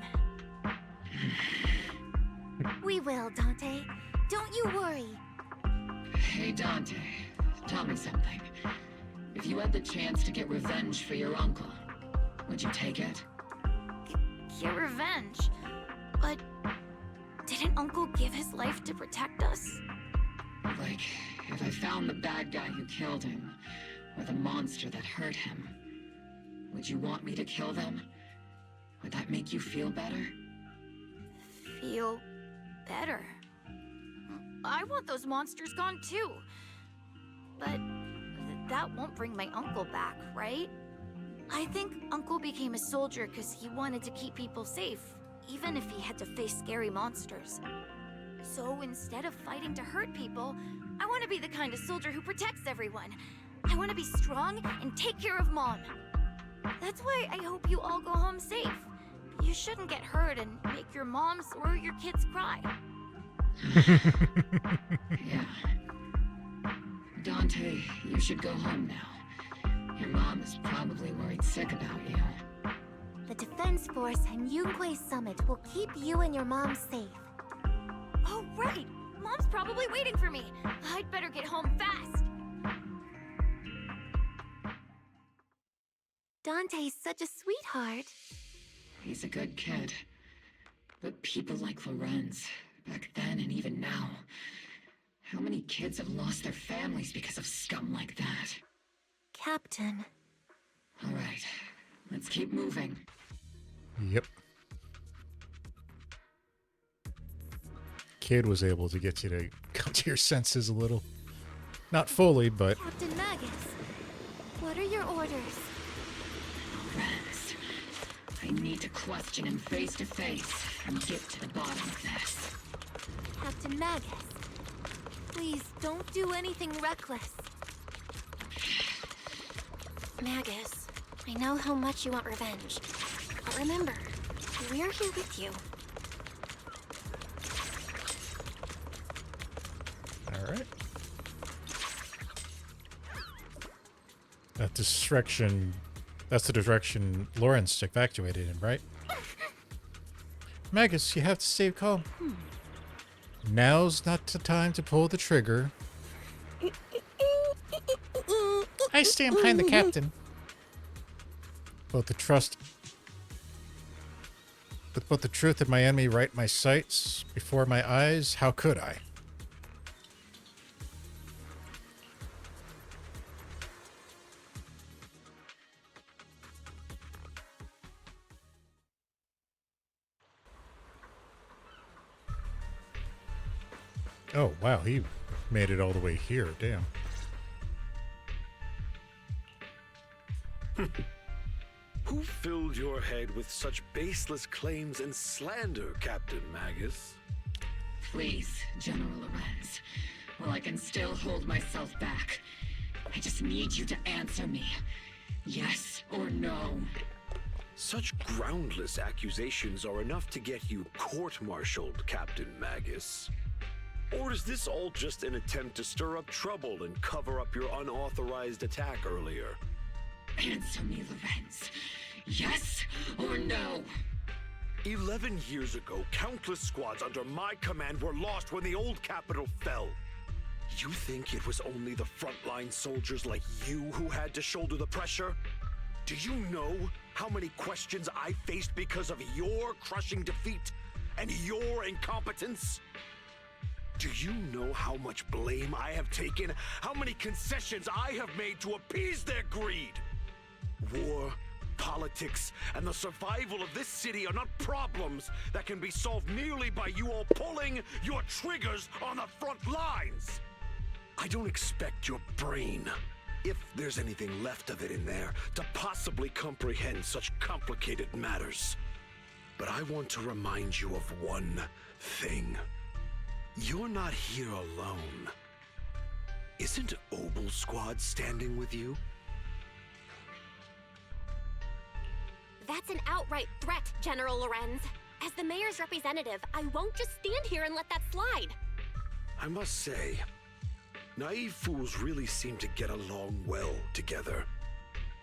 We will, Dante. Don't you worry. Hey, Dante, tell me something. If you had the chance to get revenge for your uncle, would you take it? Get revenge? But didn't Uncle give his life to protect us? Like, if I found the bad guy who killed him, or the monster that hurt him, would you want me to kill them? Would that make you feel better? Feel better? I want those monsters gone too. But that won't bring my uncle back, right? I think Uncle became a soldier because he wanted to keep people safe, even if he had to face scary monsters. So instead of fighting to hurt people, I want to be the kind of soldier who protects everyone. I want to be strong and take care of Mom. That's why I hope you all go home safe. You shouldn't get hurt and make your moms or your kids cry. Yeah. Dante, you should go home now. Your mom is probably worried sick about you. The Defense Force and Yunquei Summit will keep you and your mom safe. Oh, right! Mom's probably waiting for me. I'd better get home fast. Dante's such a sweetheart. He's a good kid. But people like Lorenz, back then and even now, how many kids have lost their families because of scum like that? Captain. All right, let's keep moving. Yep. Kid was able to get you to come to your senses a little. Not fully, but... Captain Magus, what are your orders? Lorenz, I need to question him face to face and get to the bottom of this. Captain Magus, please don't do anything reckless. Magus, I know how much you want revenge. But remember, we're here with you. Alright. That's the direction Lawrence evacuated in, right? Magus, you have to stay calm. Now's not the time to pull the trigger. I stand behind the captain. Both the truth and my enemy right in my sights, before my eyes, how could I? Oh, wow, he made it all the way here, damn. Who filled your head with such baseless claims and slander, Captain Magus? Please, General Lorenz. While I can still hold myself back, I just need you to answer me. Yes or no? Such groundless accusations are enough to get you court-martialed, Captain Magus. Or is this all just an attempt to stir up trouble and cover up your unauthorized attack earlier? Answer me, Lorenz. Yes or no? 11 years ago, countless squads under my command were lost when the old capital fell. You think it was only the frontline soldiers like you who had to shoulder the pressure? Do you know how many questions I faced because of your crushing defeat? and your incompetence? Do you know how much blame I have taken? How many concessions I have made to appease their greed? War, politics, and the survival of this city are not problems that can be solved merely by you all pulling your triggers on the front lines. I don't expect your brain, if there's anything left of it in there, to possibly comprehend such complicated matters. But I want to remind you of one thing. You're not here alone. Isn't Obel Squad standing with you? That's an outright threat, General Lorenz. As the mayor's representative, I won't just stand here and let that slide. I must say, naive fools really seem to get along well together.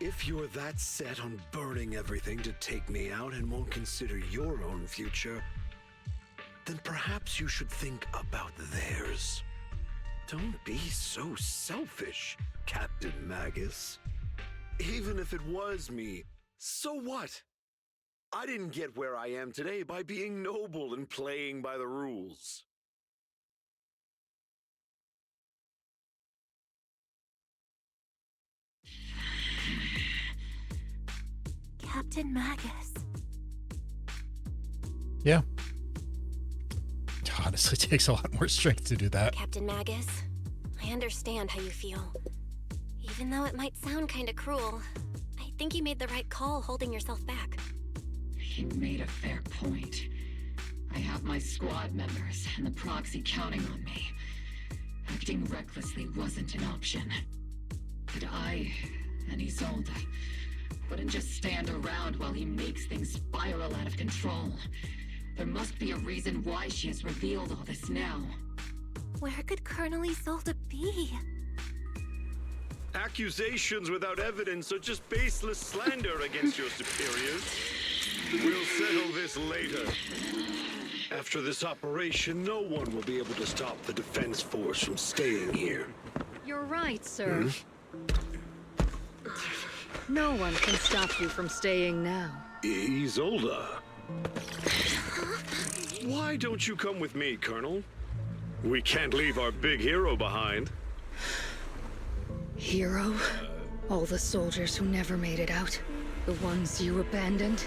If you're that set on burning everything to take me out and won't consider your own future, then perhaps you should think about theirs. Don't be so selfish, Captain Magus. Even if it was me, so what? I didn't get where I am today by being noble and playing by the rules. Captain Magus. Yeah. Honestly, it takes a lot more strength to do that. Captain Magus, I understand how you feel. Even though it might sound kinda cruel, I think you made the right call holding yourself back. You made a fair point. I have my squad members and the proxy counting on me. Acting recklessly wasn't an option. But I and Isolde wouldn't just stand around while he makes things spiral out of control. There must be a reason why she has revealed all this now. Where could Colonel Isolde be? Accusations without evidence are just baseless slander against your superiors. We'll settle this later. After this operation, no one will be able to stop the defense force from staying here. You're right, sir. No one can stop you from staying now. Isolde. Why don't you come with me, Colonel? We can't leave our big hero behind. Hero? All the soldiers who never made it out? The ones you abandoned?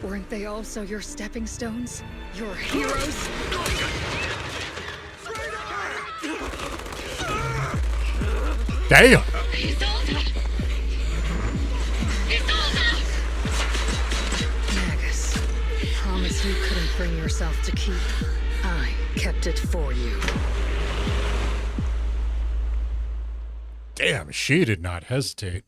Weren't they also your stepping stones? Your heroes? Damn! Magus, promise you couldn't bring yourself to keep. I kept it for you. Damn, she did not hesitate.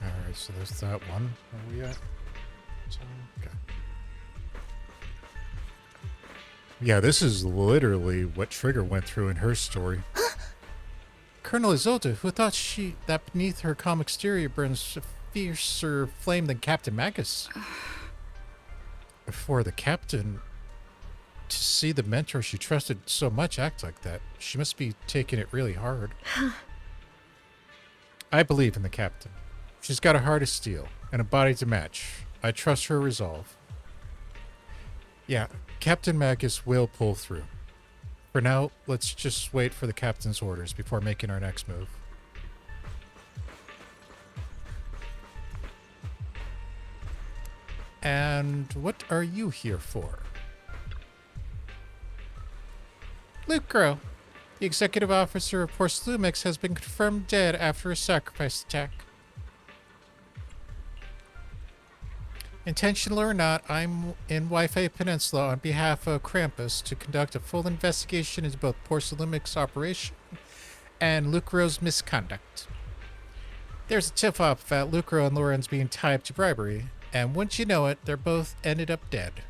Alright, so there's that one. Where are we at? Okay. Yeah, this is literally what Trigger went through in her story. Colonel Isolde, who thought that beneath her calm exterior burns a fiercer flame than Captain Magus. For the captain to see the mentor she trusted so much act like that, she must be taking it really hard. I believe in the captain. She's got a heart of steel and a body to match. I trust her resolve. Yeah, Captain Magus will pull through. For now, let's just wait for the captain's orders before making our next move. And what are you here for? Lucro, the executive officer of Porcelumex, has been confirmed dead after a sacrifice attack. Intentional or not, I'm in Waifei Peninsula on behalf of Krampus to conduct a full investigation into both Porcelumex operation and Lucro's misconduct. There's a tip-off about Lucro and Lorenz being tied to bribery, and once you know it, they're both ended up dead.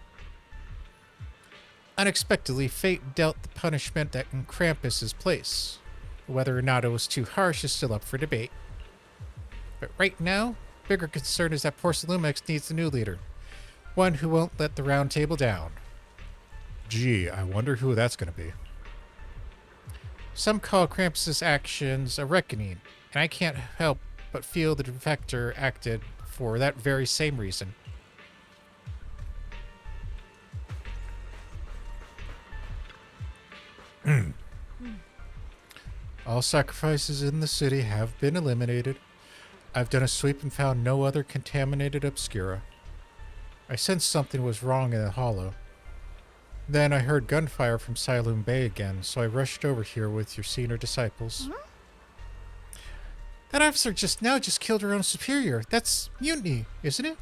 Unexpectedly, fate dealt the punishment that in Krampus's place. Whether or not it was too harsh is still up for debate. But right now, bigger concern is that Porcelumex needs a new leader. One who won't let the round table down. Gee, I wonder who that's going to be. Some call Krampus's actions a reckoning, and I can't help but feel the defector acted for that very same reason. All sacrifices in the city have been eliminated. I've done a sweep and found no other contaminated obscura. I sensed something was wrong in the hollow. Then I heard gunfire from Siloam Bay again, so I rushed over here with your senior disciples. That officer just killed her own superior. That's mutiny, isn't it?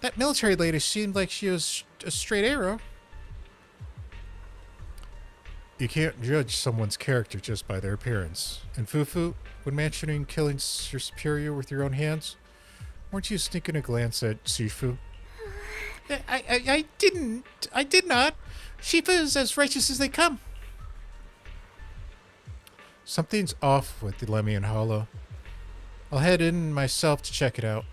That military lady seemed like she was a straight arrow. You can't judge someone's character just by their appearance. And Fufu, when mentioning killing your superior with your own hands, weren't you sneaking a glance at Shifu? I didn't. I did not. Shifu is as righteous as they come. Something's off with the Lemmian Hollow. I'll head in myself to check it out.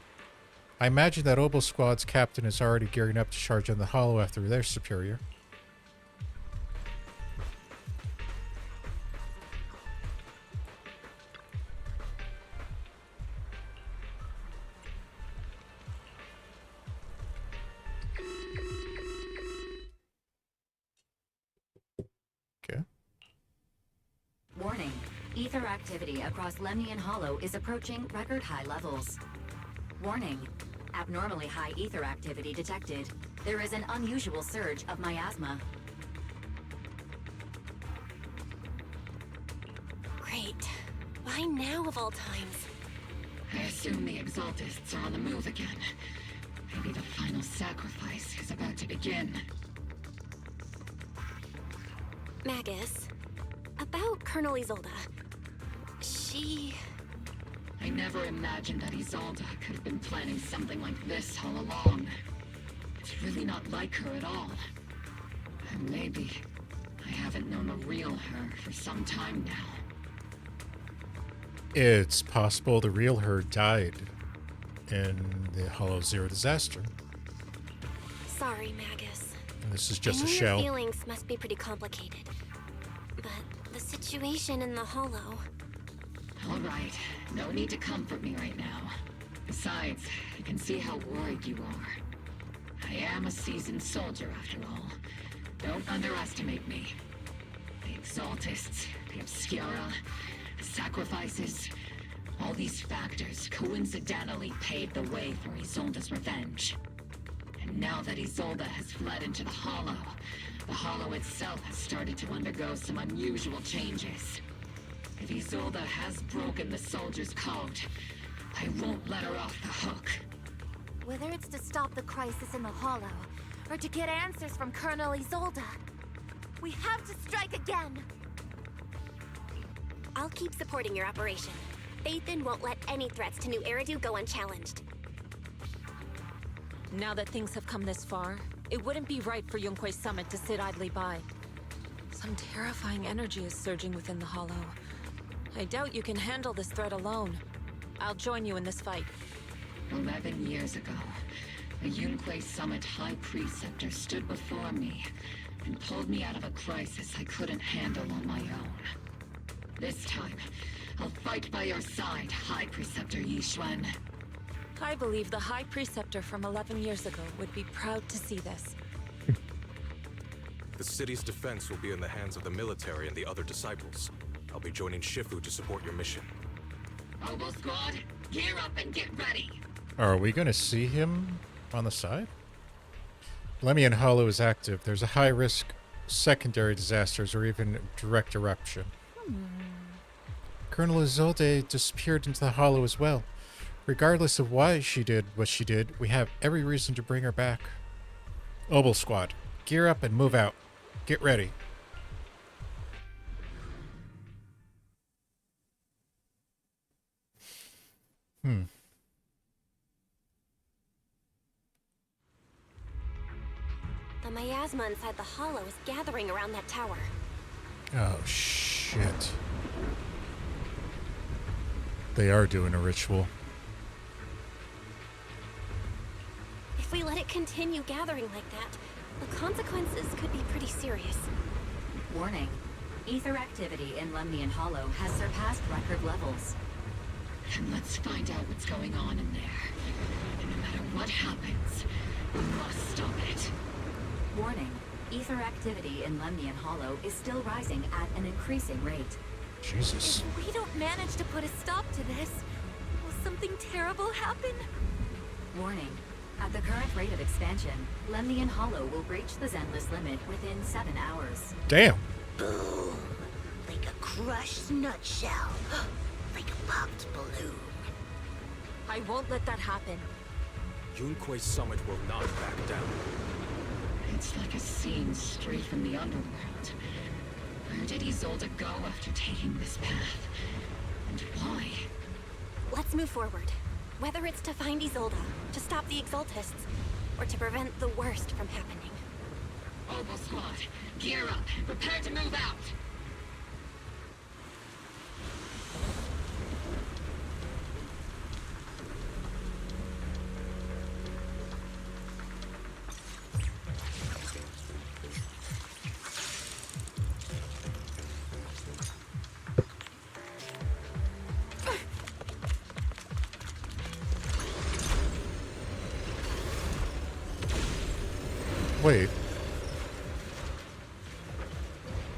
I imagine that Obel Squad's captain is already gearing up to charge on the Hollow after their superior. Warning. Ether activity across Lemnian Hollow is approaching record high levels. Warning. Abnormally high ether activity detected. There is an unusual surge of miasma. Great. Why now of all times? I assume the Exaltists are on the move again. Maybe the final sacrifice is about to begin. Magus, about Colonel Isolde. She... I never imagined that Isolde could have been planning something like this all along. It's really not like her at all. And maybe I haven't known the real her for some time now. It's possible the real her died in the Hollow Zero disaster. Sorry, Magus. And this is just I know a shell. Your feelings must be pretty complicated. But the situation in the Hollow... All right, no need to comfort me right now. Besides, I can see how worried you are. I am a seasoned soldier after all. Don't underestimate me. The Exaltists, the Obscura, the sacrifices, all these factors coincidentally paved the way for Isolde's revenge. And now that Isolde has fled into the Hollow itself has started to undergo some unusual changes. If Isolde has broken the soldier's code, I won't let her off the hook. Whether it's to stop the crisis in the Hollow, or to get answers from Colonel Isolde, we have to strike again! I'll keep supporting your operation. Phaethon won't let any threats to New Eridu go unchallenged. Now that things have come this far, it wouldn't be right for Yunque's summit to sit idly by. Some terrifying energy is surging within the Hollow. I doubt you can handle this threat alone. I'll join you in this fight. 11 years ago, a Yunque Summit High Preceptor stood before me and pulled me out of a crisis I couldn't handle on my own. This time, I'll fight by your side, High Preceptor Yixuan. I believe the High Preceptor from 11 years ago would be proud to see this. The city's defense will be in the hands of the military and the other disciples. I'll be joining Shifu to support your mission. Obel Squad, gear up and get ready! Are we going to see him on the side? Lemmian Hollow is active. There's a high risk secondary disasters or even direct eruption. Colonel Isolde disappeared into the Hollow as well. Regardless of why she did what she did, we have every reason to bring her back. Obel Squad, gear up and move out. Get ready. The miasma inside the Hollow is gathering around that tower. Oh, shit. They are doing a ritual. If we let it continue gathering like that, The consequences could be pretty serious. Warning. Ether activity in Lemnian Hollow has surpassed record levels. Then let's find out what's going on in there. And no matter what happens, we must stop it. Warning. Ether activity in Lemnian Hollow is still rising at an increasing rate. Jesus. If we don't manage to put a stop to this, will something terrible happen? Warning. At the current rate of expansion, Lemnian Hollow will breach the Zenless limit within 7 hours. Damn. Boom. Like a crushed nutshell. Like a popped balloon. I won't let that happen. Yunkoi Summit will not back down. It's like a scene straight from the underworld. Where did Isolde go after taking this path? And why? Let's move forward. Whether it's to find Isolde, to stop the Exaltists, or to prevent the worst from happening. Oboe Squad, gear up and prepare to move out! Wait.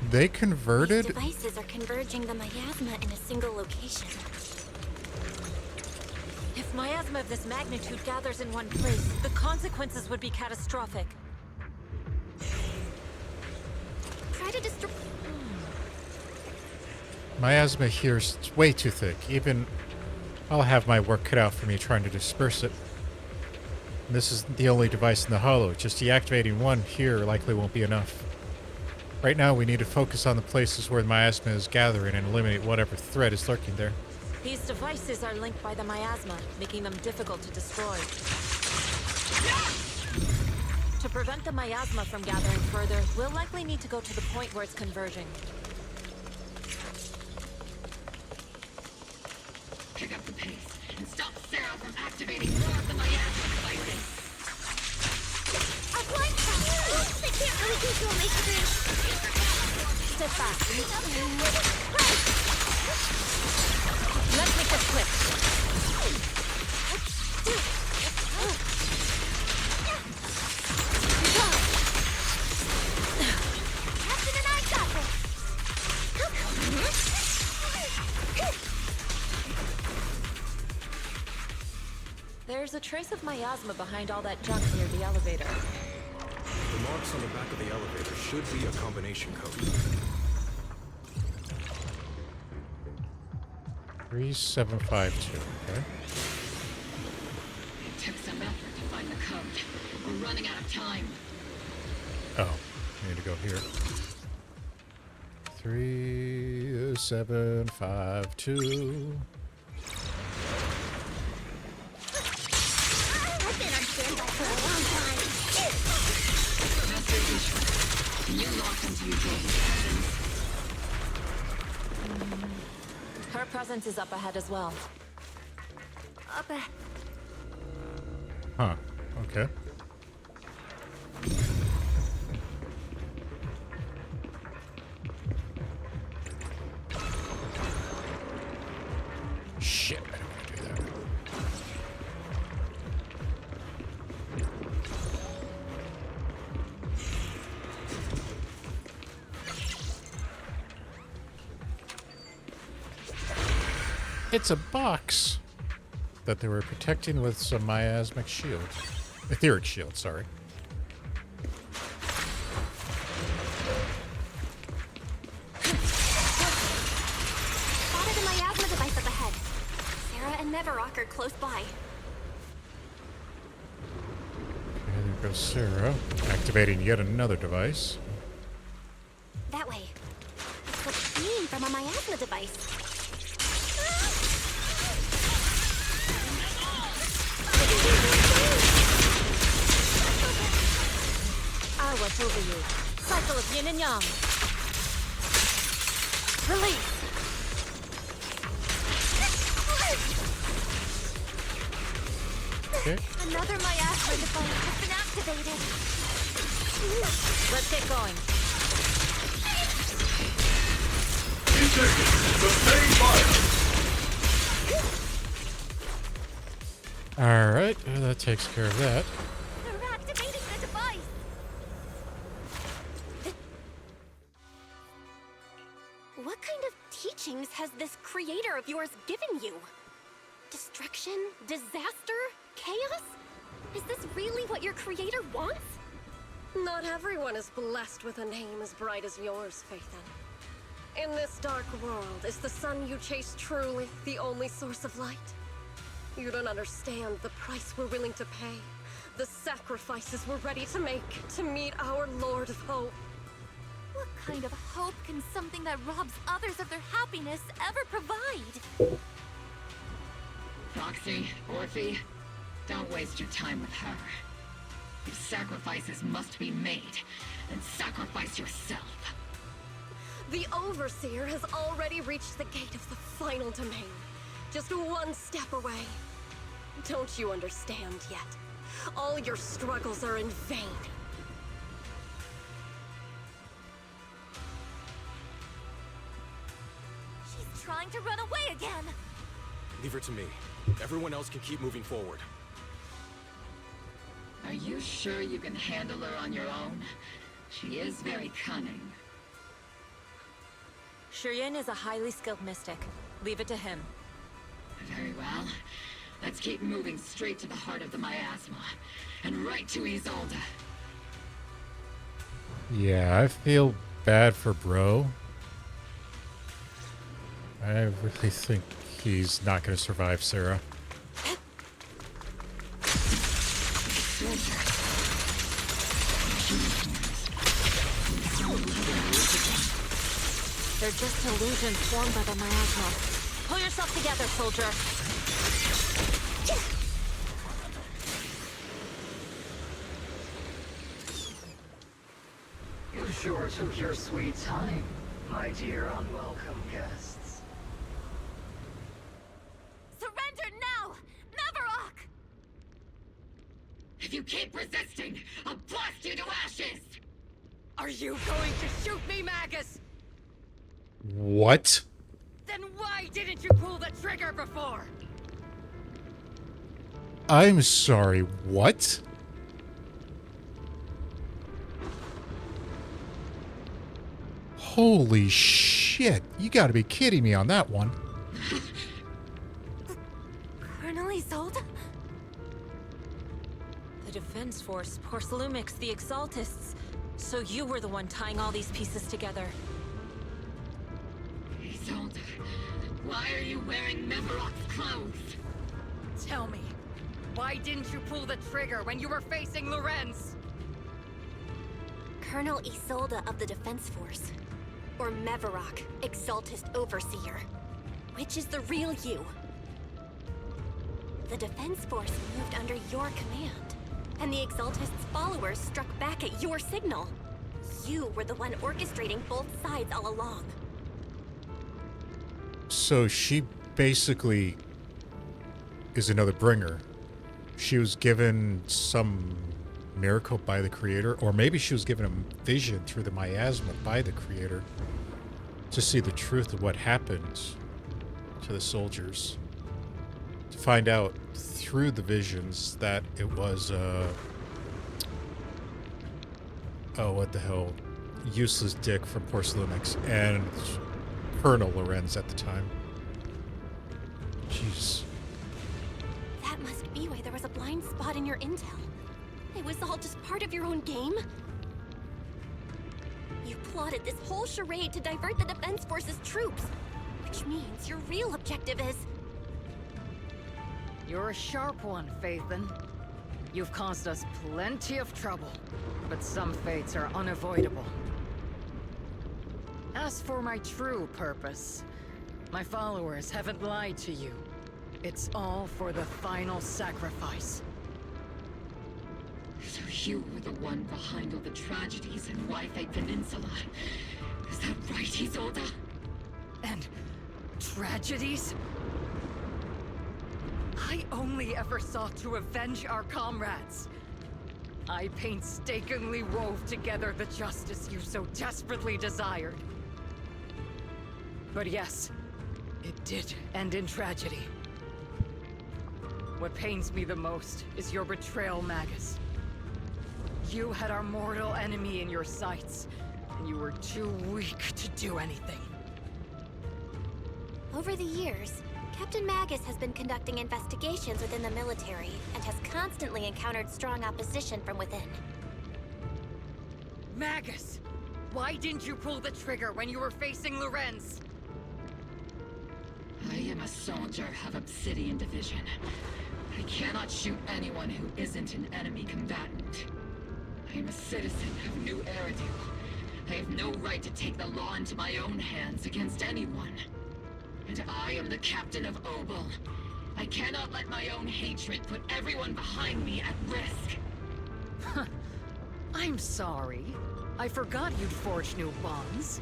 They converted? These devices are converging the miasma in a single location. If miasma of this magnitude gathers in one place, the consequences would be catastrophic. Try to destroy... Miasma here's way too thick. Even I'll have my work cut out for me trying to disperse it. And this is the only device in the hollow. Just deactivating one here likely won't be enough. Right now we need to focus on the places where the miasma is gathering and eliminate whatever threat is lurking there. These devices are linked by the miasma, making them difficult to destroy. To prevent the miasma from gathering further, we'll likely need to go to the point where it's converging. Pick up the pace and stop Sarah from activating more of the miasma devices. A blind shot! They can't really control my screen. Step back. Let's make this quick. Captain and I got There's a trace of miasma behind all that junk near the elevator. The marks on the back of the elevator should be a combination code. 3752, okay. It took some effort to find the code. We're running out of time. Oh, I need to go here. 3752. I've been on standby for a long time. Can you lock into your presence? Her presence is up ahead as well. Up ahead. Huh, okay. Shit, I don't want to do that. It's a box that they were protecting with some miasmic shield. Etheric shield, sorry. Spotted a miasma device up ahead. Sarah and Nevarok are close by. Okay, there goes Sarah, activating yet another device. That way. It's a beam from a miasma device. I watch over you. Cycle of yin and yang. Release. Okay. Another miasma device has been activated. Let's get going. Alright, that takes care of that. They're activating the device! What kind of teachings has this creator of yours given you? Destruction? Disaster? Chaos? Is this really what your creator wants? Not everyone is blessed with a name as bright as yours, Phaethon. In this dark world, is the sun you chase truly the only source of light? You don't understand the price we're willing to pay, the sacrifices we're ready to make to meet our Lord of Hope. What kind of hope can something that robs others of their happiness ever provide? Proxy, Orphie, don't waste your time with her. If sacrifices must be made, then sacrifice yourself. The Overseer has already reached the gate of the final domain. Just one step away. Don't you understand yet? All your struggles are in vain. She's trying to run away again! Leave her to me. Everyone else can keep moving forward. Are you sure you can handle her on your own? She is very cunning. Shiryan is a highly skilled mystic. Leave it to him. Very well. Let's keep moving straight to the heart of the miasma, and right to Isolde. Yeah, I feel bad for bro. I really think he's not going to survive Sarah. They're just illusions formed by the miasma. Pull yourself together, soldier. You sure took your sweet time, my dear unwelcome guests. Surrender now! Mavarok! If you keep resisting, I'll blast you to ashes! Are you going to shoot me, Magus? What? Then why didn't you pull the trigger before? I'm sorry, what? Holy shit, you gotta be kidding me on that one. Colonel Isolde? The Defense Force, Porcelumex, the Exaltists. So you were the one tying all these pieces together. Isolde, why are you wearing Mavarok's clothes? Tell me, why didn't you pull the trigger when you were facing Lorenz? Colonel Isolde of the Defense Force. Or Mavarok, Exaltist Overseer. Which is the real you? The Defense Force moved under your command, and the Exaltist's followers struck back at your signal. You were the one orchestrating both sides all along. So she basically is another bringer. She was given some miracle by the creator, or maybe she was given a vision through the miasma by the creator to see the truth of what happened to the soldiers. To find out through the visions that it was oh, what the hell, useless dick from Porcelumex and Colonel Lorenz at the time. Jeez. That must be why there was a blind spot in your intel. It was all just part of your own game? You plotted this whole charade to divert the Defense Force's troops, which means your real objective is... You're a sharp one, Phaethon. You've caused us plenty of trouble, but some fates are unavoidable. As for my true purpose, my followers haven't lied to you. It's all for the final sacrifice. So you were the one behind all the tragedies in Waifei Peninsula. Is that right, Isolde? And tragedies? I only ever sought to avenge our comrades. I painstakingly wove together the justice you so desperately desired. But yes, it did end in tragedy. What pains me the most is your betrayal, Magus. You had our mortal enemy in your sights, and you were too weak to do anything. Over the years, Captain Magus has been conducting investigations within the military and has constantly encountered strong opposition from within. Magus! Why didn't you pull the trigger when you were facing Lorenz? I am a soldier of Obsidian Division. I cannot shoot anyone who isn't an enemy combatant. I am a citizen of New Eridu. I have no right to take the law into my own hands against anyone. And I am the captain of Obel. I cannot let my own hatred put everyone behind me at risk. I'm sorry. I forgot you'd forged new bonds.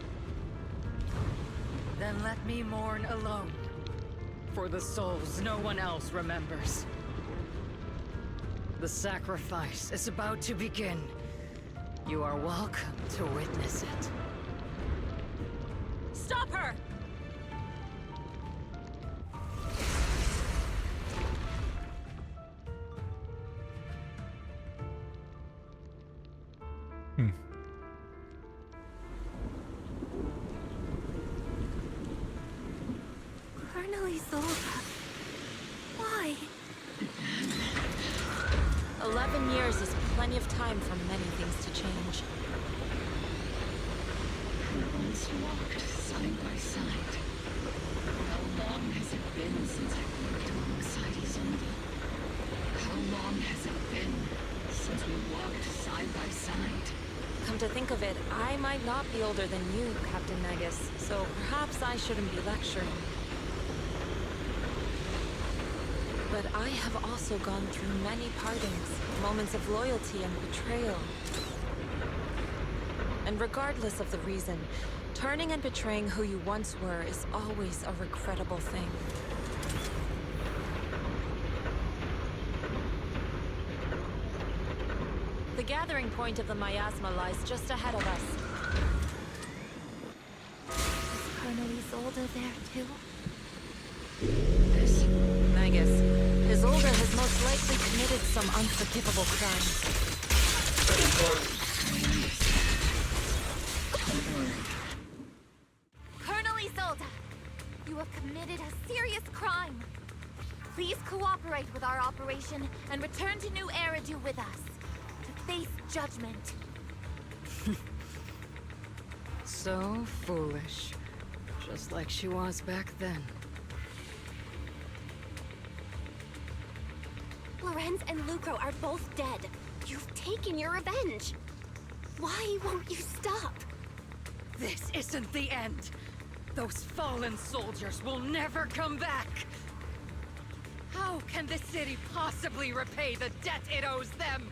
Then let me mourn alone. For the souls no one else remembers. The sacrifice is about to begin. You are welcome to witness it. Stop her! Colonel Isolde. Why? 11 years is plenty of time for many things to change. We once walked side by side. How long has it been since I worked alongside Isolde? How long has it been since we walked side by side? Come to think of it, I might not be older than you, Captain Magus, so perhaps I shouldn't be lecturing. But I have also gone through many partings, moments of loyalty and betrayal. And regardless of the reason, turning and betraying who you once were is always a regrettable thing. The gathering point of the miasma lies just ahead of us. Is Colonel Isolde there too? Magus, Isolde has most likely committed some unforgivable crime. Colonel Isolde, you have committed a serious crime. Please cooperate with our operation and return to New Eridu with us to face judgment. So foolish. Just like she was back then. Lorenz and Lucro are both dead. You've taken your revenge. Why won't you stop? This isn't the end. Those fallen soldiers will never come back. How can the city possibly repay the debt it owes them?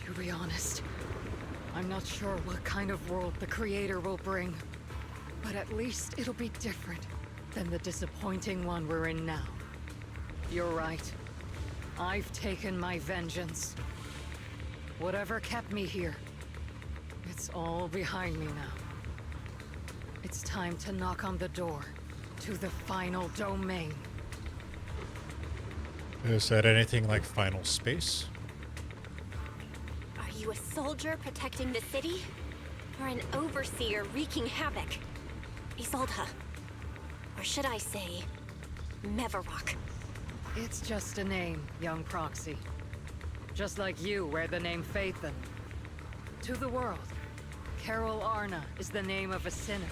To be honest, I'm not sure what kind of world the Creator will bring. But at least it'll be different than the disappointing one we're in now. You're right. I've taken my vengeance. Whatever kept me here, it's all behind me now. It's time to knock on the door to the final domain. Is that anything like Final Space? Are you a soldier protecting the city? Or an overseer wreaking havoc? Isolde. Or should I say, Mevarok? It's just a name, young proxy. Just like you wear the name Phaethon. To the world, Carol Arna is the name of a sinner.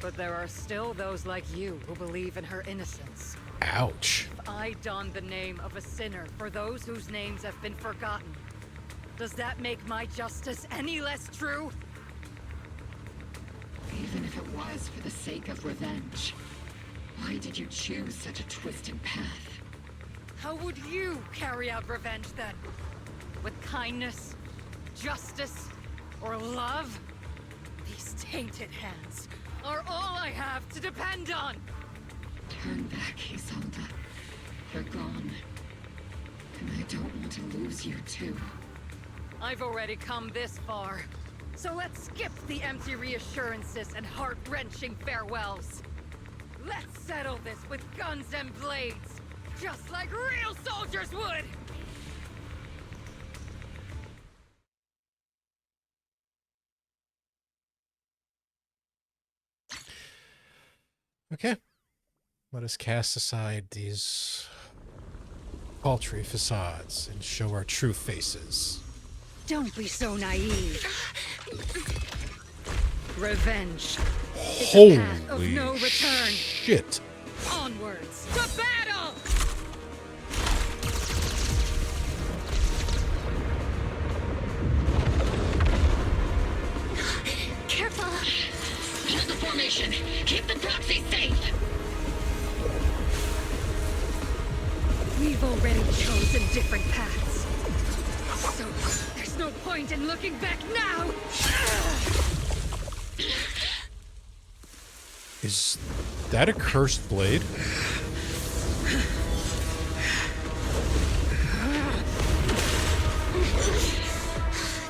But there are still those like you who believe in her innocence. Ouch. If I don the name of a sinner for those whose names have been forgotten, does that make my justice any less true? Even if it was for the sake of revenge, why did you choose such a twisted path? How would you carry out revenge then? With kindness, justice, or love? These tainted hands are all I have to depend on! Turn back, Isolde. You're gone. And I don't want to lose you too. I've already come this far. So let's skip the empty reassurances and heart-wrenching farewells. Let's settle this with guns and blades, just like real soldiers would! Okay. Let us cast aside these paltry facades and show our true faces. Don't be so naive. Revenge is a path of no return. Shit. Onwards to battle! Careful! Hold the formation! Keep the proxy safe! We've already chosen different paths. So, there's no point in looking back now! Is that a cursed blade?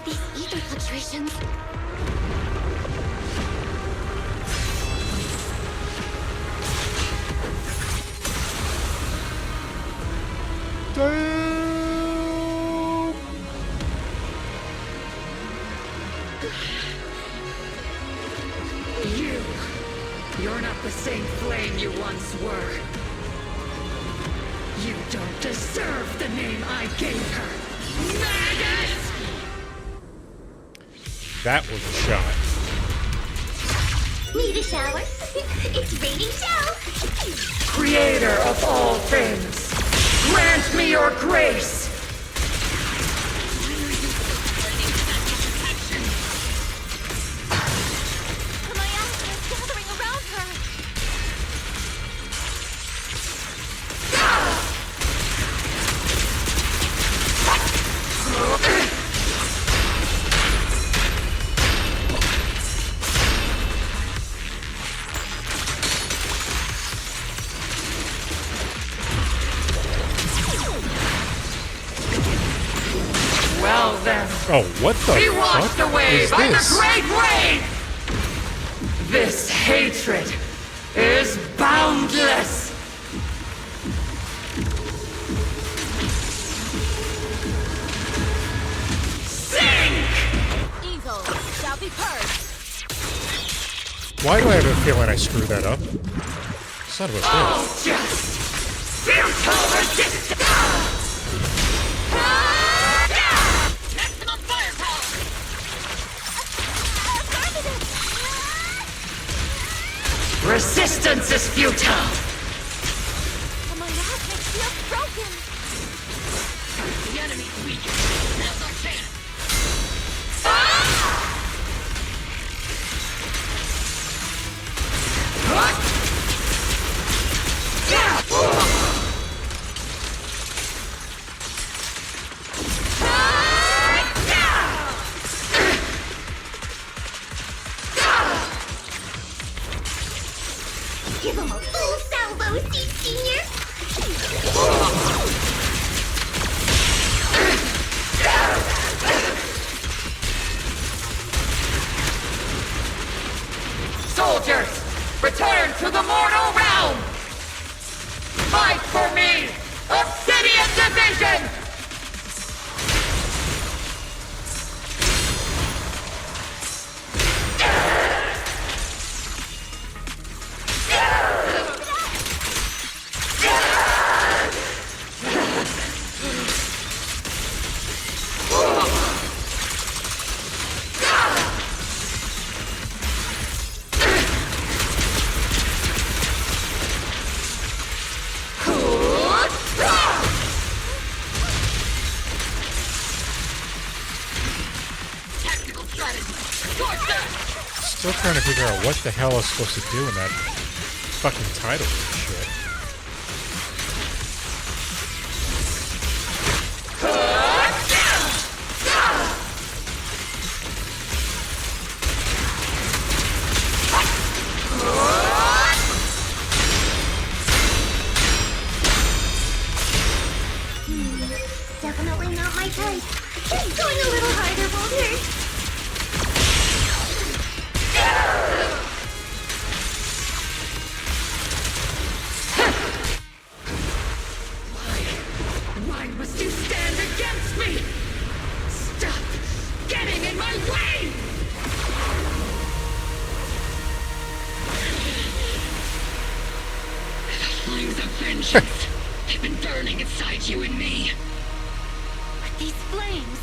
These ether fluctuations. You're not the same flame you once were. You don't deserve the name I gave her. Magus! That was a shot. Need a shower? It's raining show! Creator of all things, grant me your grace! Well then. Oh, what the Be fuck washed away is by this? the great rain! This hatred is boundless! Sink! Evil shall be purged. Why do I have a feeling I screwed that up? Son of a bitch. Oh, just futile resistance! Maximum firepower! Resistance is futile! My last makes feels broken. The enemy's weak. Now's our chance! Give him a full salvo, Senior! Soldiers, return to the mortal realm! Fight for me! Obsidian Division! Still trying to figure out what the hell I was supposed to do in that fucking title shit. definitely not my type. Just going a little harder won't hurt. Why must you stand against me? Stop getting in my way! The flames of vengeance have been burning inside you and me. But these flames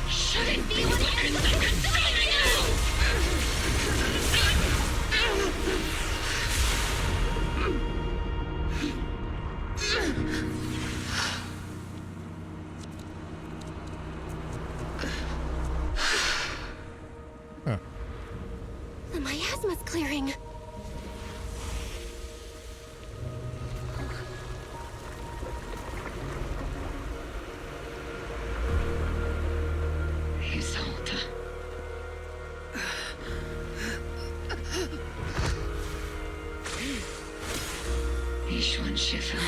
shouldn't be weapons that consume you! The miasma's clearing. Assault. Ishwan Shifu,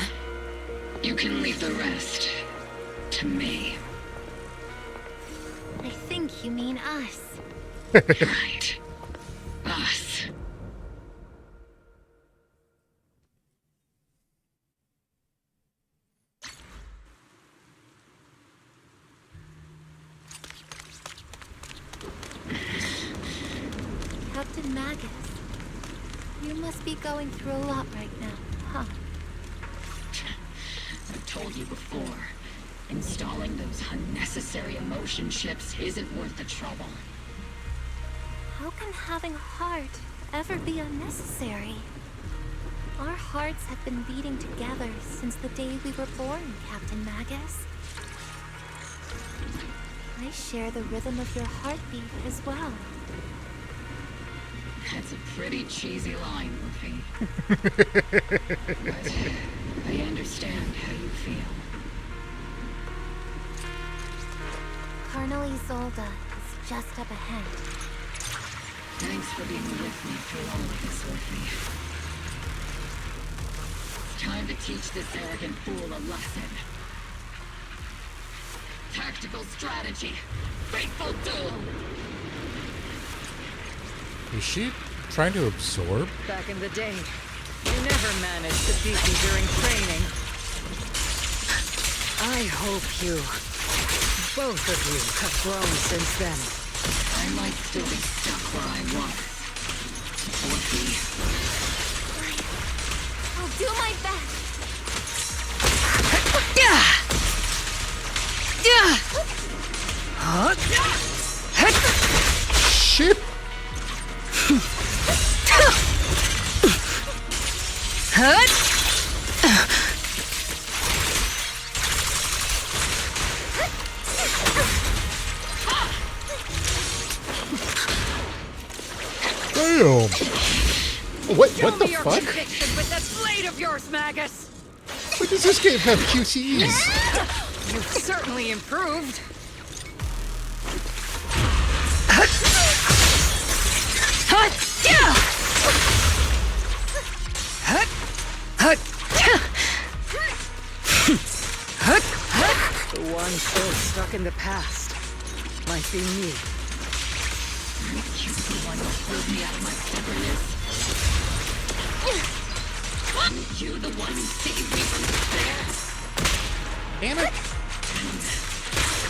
you can leave the rest to me. I think you mean us. Right. Us. Captain Magus, you must be going through a lot right now, huh? I've told you before, installing those unnecessary emotion chips isn't worth the trouble. How can having a heart ever be unnecessary? Our hearts have been beating together since the day we were born, Captain Magus. I share the rhythm of your heartbeat as well. That's a pretty cheesy line, Orphie. But I understand how you feel. Colonel Isolde is just up ahead. Thanks for being with me through all of this, Orphie. It's time to teach this arrogant fool a lesson. Tactical strategy. Fateful duel. Is she trying to absorb? Back in the day, you never managed to beat me during training. I hope you, both of you, have grown since then. I might still be stuck where I was. Orphie. I'll do my best. Shit! Damn! What the fuck? With that blade of yours, Magus! Why does this game have QTEs? You've certainly improved. The one still stuck in the past might be me. You're the one who pulled me out of my stubbornness. You the one who saved me from despair. Damn it!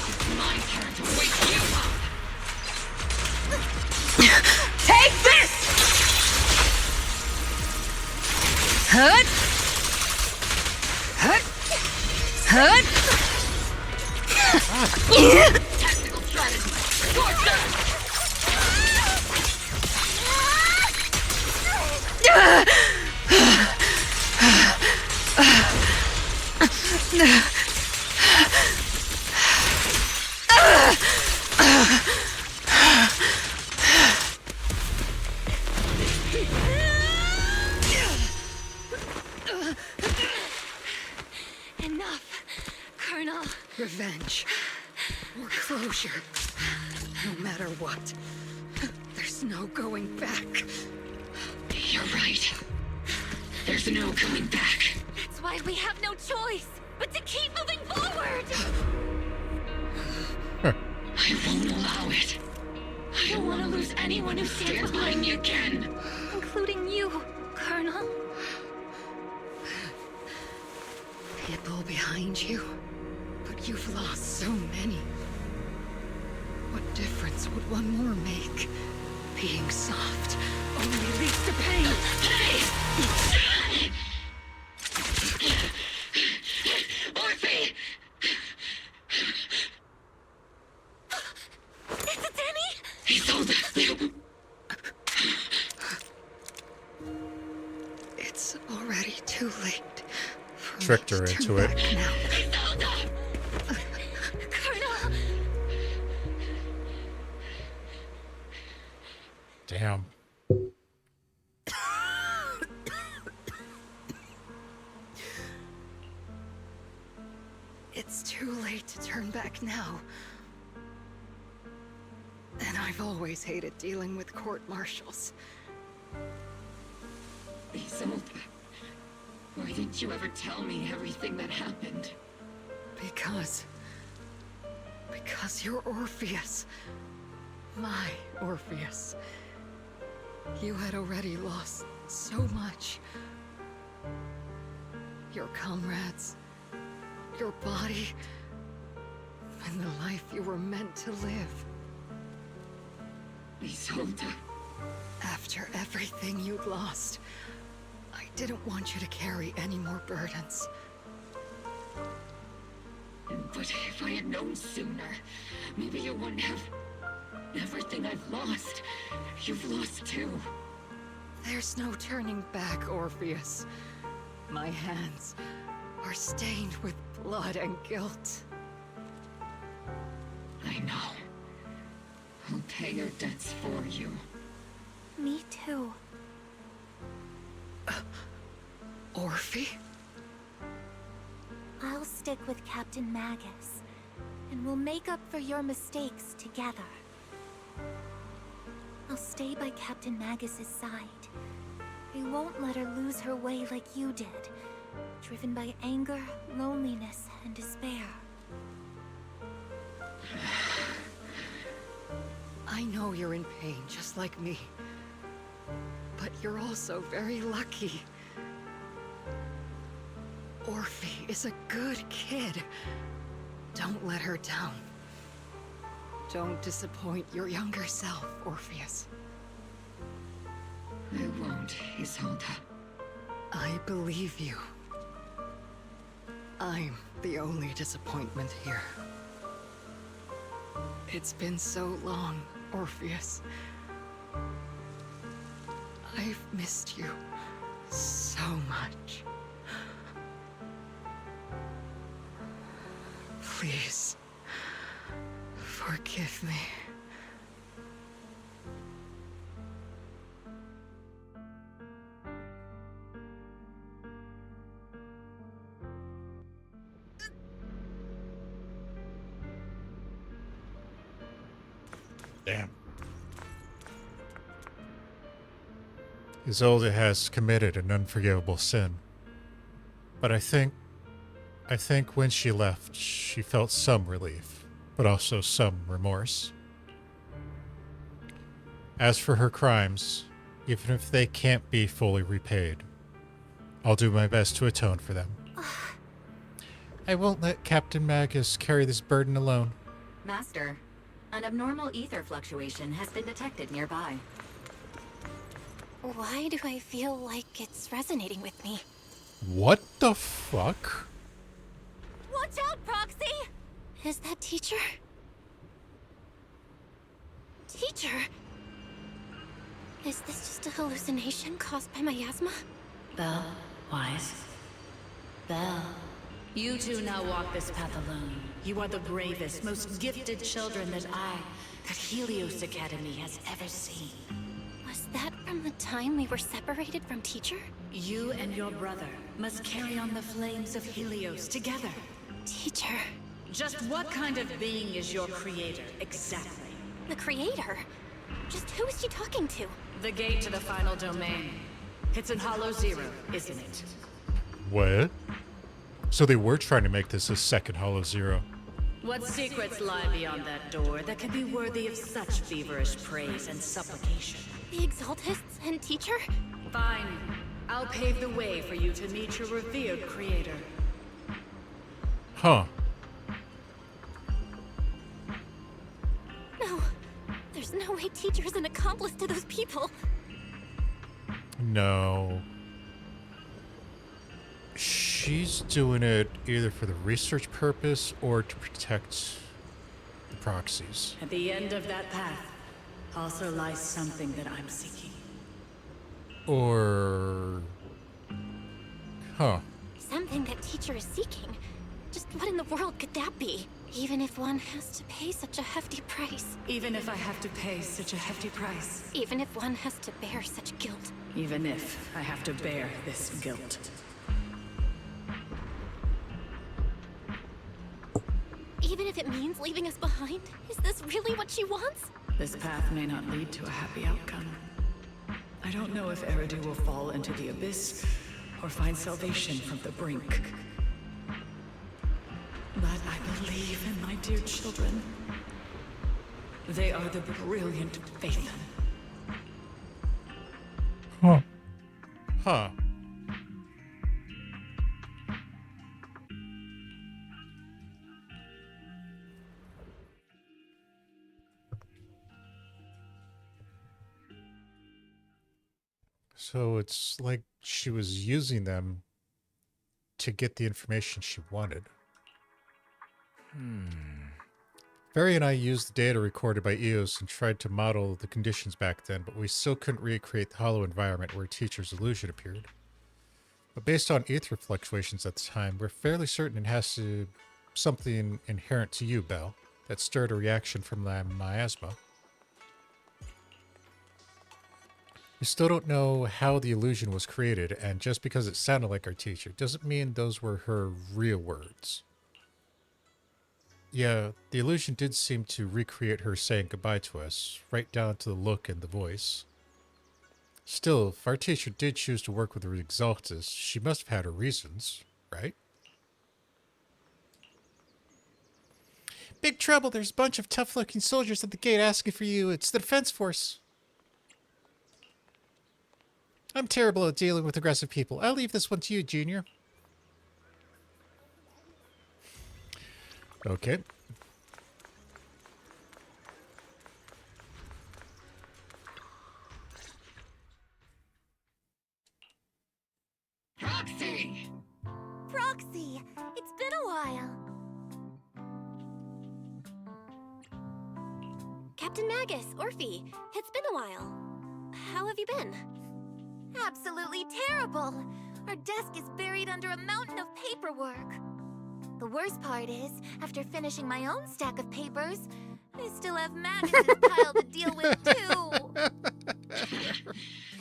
It's my turn to wake you up. Take this! Tactical strategy. Torture! Enough, Colonel. Revenge. Or closure. No matter what. There's no going back. You're right. There's no coming back. That's why we have no choice but to keep moving forward. I won't allow it. I don't want to lose anyone who stands behind me again. Including you, Colonel. People behind you, but you've lost so many. What difference would one more make? Being soft only leads to pain. Orphie! Is it Danny? Isolde! It's already too late. Tricked her into it. Colonel! Damn. It's too late to turn back now. And I've always hated dealing with court-martials. Isolde, why didn't you ever tell me everything that happened? Because you're Orpheus. My Orpheus. You had already lost so much. Your comrades, your body, and the life you were meant to live. Isolde. After everything you'd lost, I didn't want you to carry any more burdens. But if I had known sooner, maybe you wouldn't have... Everything I've lost, you've lost too. There's no turning back, Orpheus. My hands are stained with blood and guilt. I know. I'll pay your debts for you. Me too. Orphie? I'll stick with Captain Magus, and we'll make up for your mistakes together. I'll stay by Captain Magus's side. I won't let her lose her way like you did, driven by anger, loneliness, and despair. I know you're in pain, just like me. But you're also very lucky. Orphie is a good kid. Don't let her down. Don't disappoint your younger self, Orpheus. I won't, Isolde. I believe you. I'm the only disappointment here. It's been so long, Orpheus. I've missed you so much. Please, forgive me. Damn. Isolde has committed an unforgivable sin. But I think when she left, she felt some relief, but also some remorse. As for her crimes, even if they can't be fully repaid, I'll do my best to atone for them. I won't let Captain Magus carry this burden alone. Master, an abnormal ether fluctuation has been detected nearby. Why do I feel like it's resonating with me? What the fuck? Watch out, Proxy! Is that teacher? Teacher? Is this just a hallucination caused by miasma? Belle, Wise. Belle. You two now walk this path alone. You are the bravest, most gifted children that Helios Academy has ever seen. Was that from the time we were separated from teacher? You and your brother must carry on the flames of Helios together. Teacher. Just what kind of being is your creator, exactly? The creator? Just who is she talking to? The gate to the final domain. It's in Hollow Zero, isn't it? What? So they were trying to make this a second Hollow Zero. What secrets lie beyond that door that can be worthy of such feverish praise and supplication? The Exaltists and teacher? Fine. I'll pave the way for you to meet your revered creator. Huh. No. There's no way teacher's an accomplice to those people. No. She's doing it either for the research purpose or to protect the proxies. At the end of that path also lies something that I'm seeking. Or... Huh. Something that teacher is seeking. Just what in the world could that be? Even if one has to pay such a hefty price. Even if I have to pay such a hefty price. Even if one has to bear such guilt. Even if I have to bear this guilt. Even if it means leaving us behind? Is this really what she wants? This path may not lead to a happy outcome. I don't know if Eridu will fall into the abyss or find salvation from the brink. But I believe in my dear children. They are the brilliant Phaethon. Huh. Huh. So it's like she was using them to get the information she wanted. Barry and I used the data recorded by EOS and tried to model the conditions back then, but we still couldn't recreate the hollow environment where teacher's illusion appeared. But based on ether fluctuations at the time, we're fairly certain it has to something inherent to you, Belle, that stirred a reaction from the miasma. We still don't know how the illusion was created, and just because it sounded like our teacher doesn't mean those were her real words. Yeah, the illusion did seem to recreate her saying goodbye to us, right down to the look and the voice. Still, if our teacher did choose to work with the Exaltist, she must have had her reasons, right? Big trouble, there's a bunch of tough-looking soldiers at the gate asking for you. It's the defense force. I'm terrible at dealing with aggressive people. I'll leave this one to you, Junior. Okay. Proxy! Proxy! It's been a while. Captain Magus, Orphie, it's been a while. How have you been? Absolutely terrible! Our desk is buried under a mountain of paperwork. The worst part is, after finishing my own stack of papers, I still have Magus's pile to deal with too.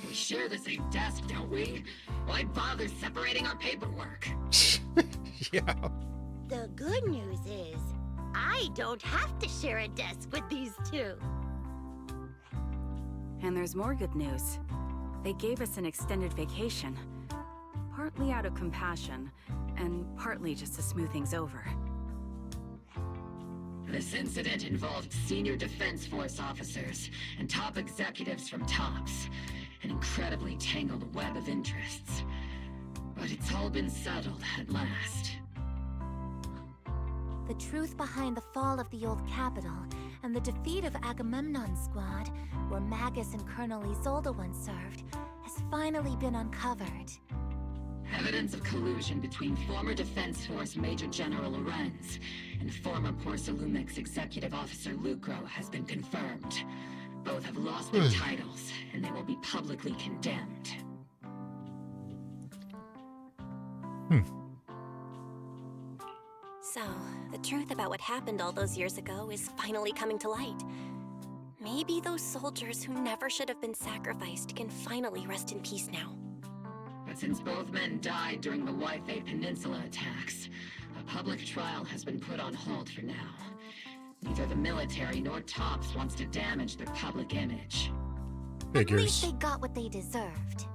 We share the same desk, don't we? Why bother separating our paperwork? Yeah. The good news is, I don't have to share a desk with these two. And there's more good news. They gave us an extended vacation. Partly out of compassion, and partly just to smooth things over. This incident involved senior Defense Force officers and top executives from TOPS. An incredibly tangled web of interests. But it's all been settled at last. The truth behind the fall of the old capital and the defeat of Agamemnon's squad, where Magus and Colonel Isolde once served, has finally been uncovered. Evidence of collusion between former Defense Force Major General Lorenz and former Porcelumex Executive Officer Lucro has been confirmed. Both have lost their titles, and they will be publicly condemned. So, the truth about what happened all those years ago is finally coming to light. Maybe those soldiers who never should have been sacrificed can finally rest in peace now. But since both men died during the Waifei Peninsula attacks, a public trial has been put on hold for now. Neither the military nor TOPS wants to damage their public image. At least they got what they deserved.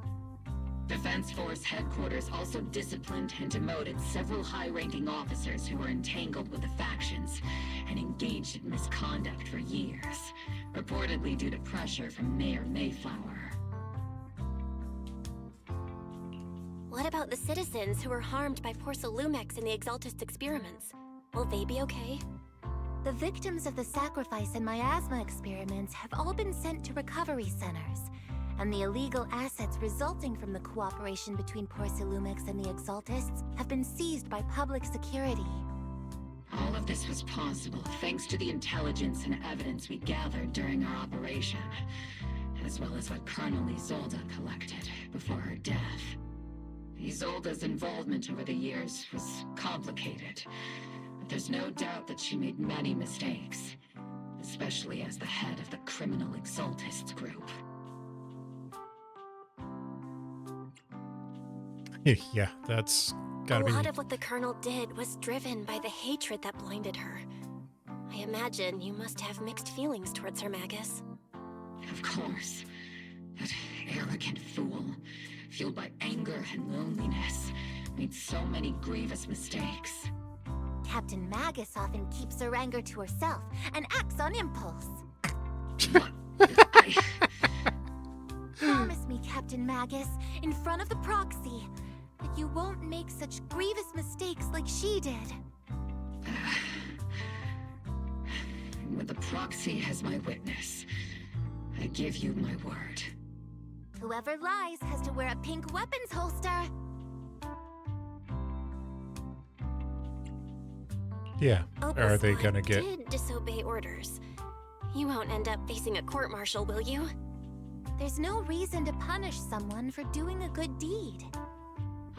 Defense Force headquarters also disciplined and demoted several high-ranking officers who were entangled with the factions and engaged in misconduct for years, reportedly due to pressure from Mayor Mayflower. What about the citizens who were harmed by Porcelumex in the Exaltist experiments? Will they be okay? The victims of the sacrifice and miasma experiments have all been sent to recovery centers, and the illegal assets resulting from the cooperation between Porcelumex and the Exaltists have been seized by public security. All of this was possible thanks to the intelligence and evidence we gathered during our operation, as well as what Colonel Isolde collected before her death. Isolde's involvement over the years was complicated, but there's no doubt that she made many mistakes, especially as the head of the criminal Exaltists group. Yeah, that's gotta be... A lot of what the Colonel did was driven by the hatred that blinded her. I imagine you must have mixed feelings towards her, Magus. Of course. That arrogant fool, fueled by anger and loneliness, made so many grievous mistakes. Captain Magus often keeps her anger to herself and acts on impulse. Promise me, Captain Magus, in front of the proxy, that you won't make such grievous mistakes like she did. With the proxy as my witness, I give you my word. Whoever lies has to wear a pink weapons holster. Yeah, Opal are they Squad gonna get... did disobey orders. You won't end up facing a court-martial, will you? There's no reason to punish someone for doing a good deed.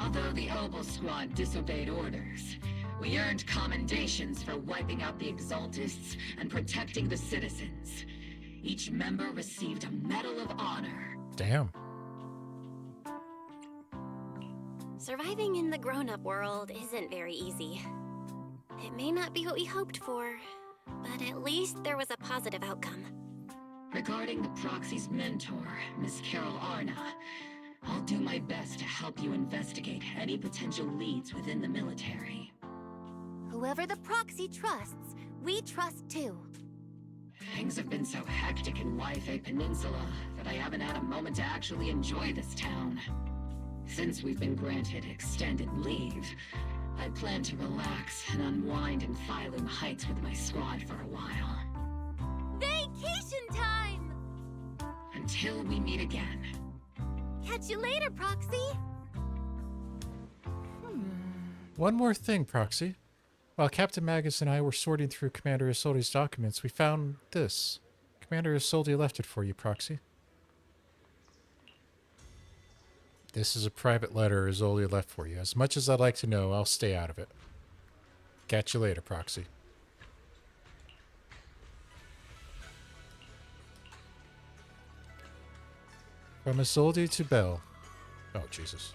Although the Opal Squad disobeyed orders, we earned commendations for wiping out the Exaltists and protecting the citizens. Each member received a Medal of Honor. Damn. Surviving in the grown-up world isn't very easy. It may not be what we hoped for, but at least there was a positive outcome. Regarding the proxy's mentor, Miss Carol Arna, I'll do my best to help you investigate any potential leads within the military. Whoever the proxy trusts, we trust too. Things have been so hectic in Waifei Peninsula that I haven't had a moment to actually enjoy this town. Since we've been granted extended leave, I plan to relax and unwind in Phylum Heights with my squad for a while. Vacation time! Until we meet again. Catch you later, Proxy! One more thing, Proxy. While Captain Magus and I were sorting through Commander Isolde's documents, we found this. Commander Isolde left it for you, Proxy. This is a private letter Isolde left for you. As much as I'd like to know, I'll stay out of it. Catch you later, Proxy. From Isolde to Belle. Oh, Jesus.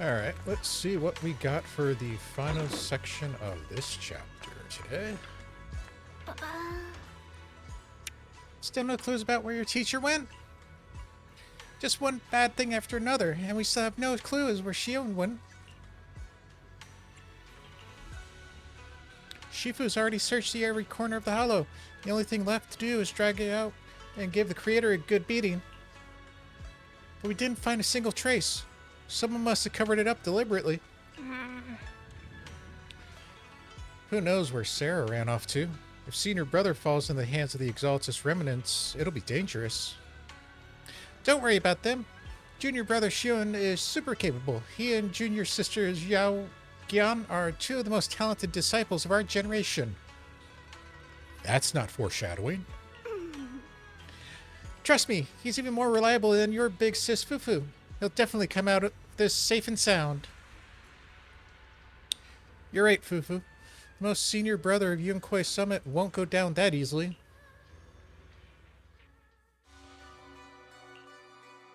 Alright, let's see what we got for the final section of this chapter today. Still no clues about where your teacher went? Just one bad thing after another, and we still have no clues where Shion went. Shifu's already searched every corner of the hollow. The only thing left to do is drag it out and give the creator a good beating. But we didn't find a single trace. Someone must have covered it up deliberately. Who knows where Sarah ran off to? If senior brother falls in the hands of the Exaltist remnants, it'll be dangerous. Don't worry about them. Junior brother Xion is super capable. He and junior sister Xiao Gian are two of the most talented disciples of our generation. That's not foreshadowing. Trust me, he's even more reliable than your big sis Fufu. He'll definitely come out of this safe and sound. You're right, Fufu. The most senior brother of Yunkoi Summit won't go down that easily.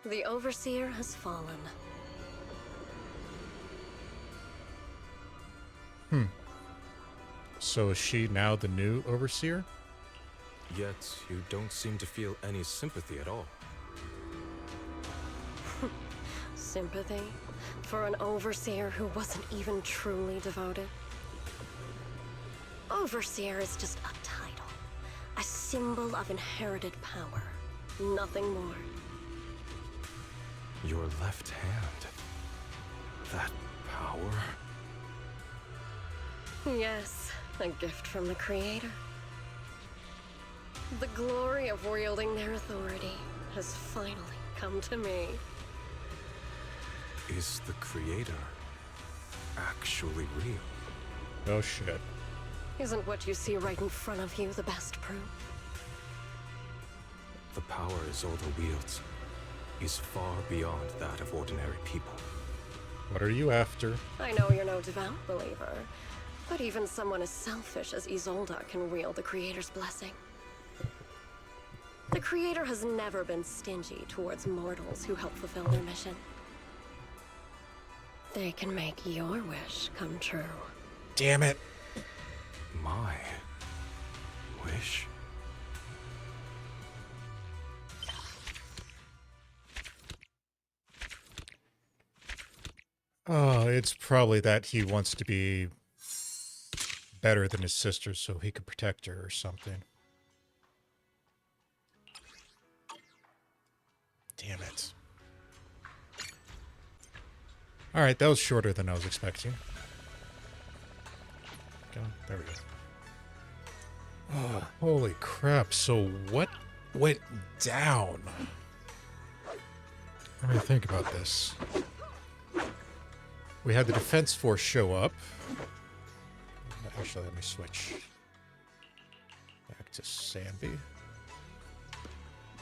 The Overseer has fallen. So is she now the new Overseer? Yet, you don't seem to feel any sympathy at all. Sympathy? For an Overseer who wasn't even truly devoted? Overseer is just a title. A symbol of inherited power. Nothing more. Your left hand. That power? Yes, a gift from the Creator. The glory of wielding their authority has finally come to me. Is the Creator actually real? Oh shit. Isn't what you see right in front of you the best proof? The power Isolde wields is far beyond that of ordinary people. What are you after? I know you're no devout believer, but even someone as selfish as Isolde can wield the Creator's blessing. The Creator has never been stingy towards mortals who help fulfill their mission. They can make your wish come true. Damn it. My wish? Oh, it's probably that he wants to be better than his sister so he could protect her or something. Damn it. Alright, that was shorter than I was expecting. Go, there we go. Oh, holy crap. So what went down? Let me think about this. We had the Defense Force show up. Actually, let me switch back to Sanby.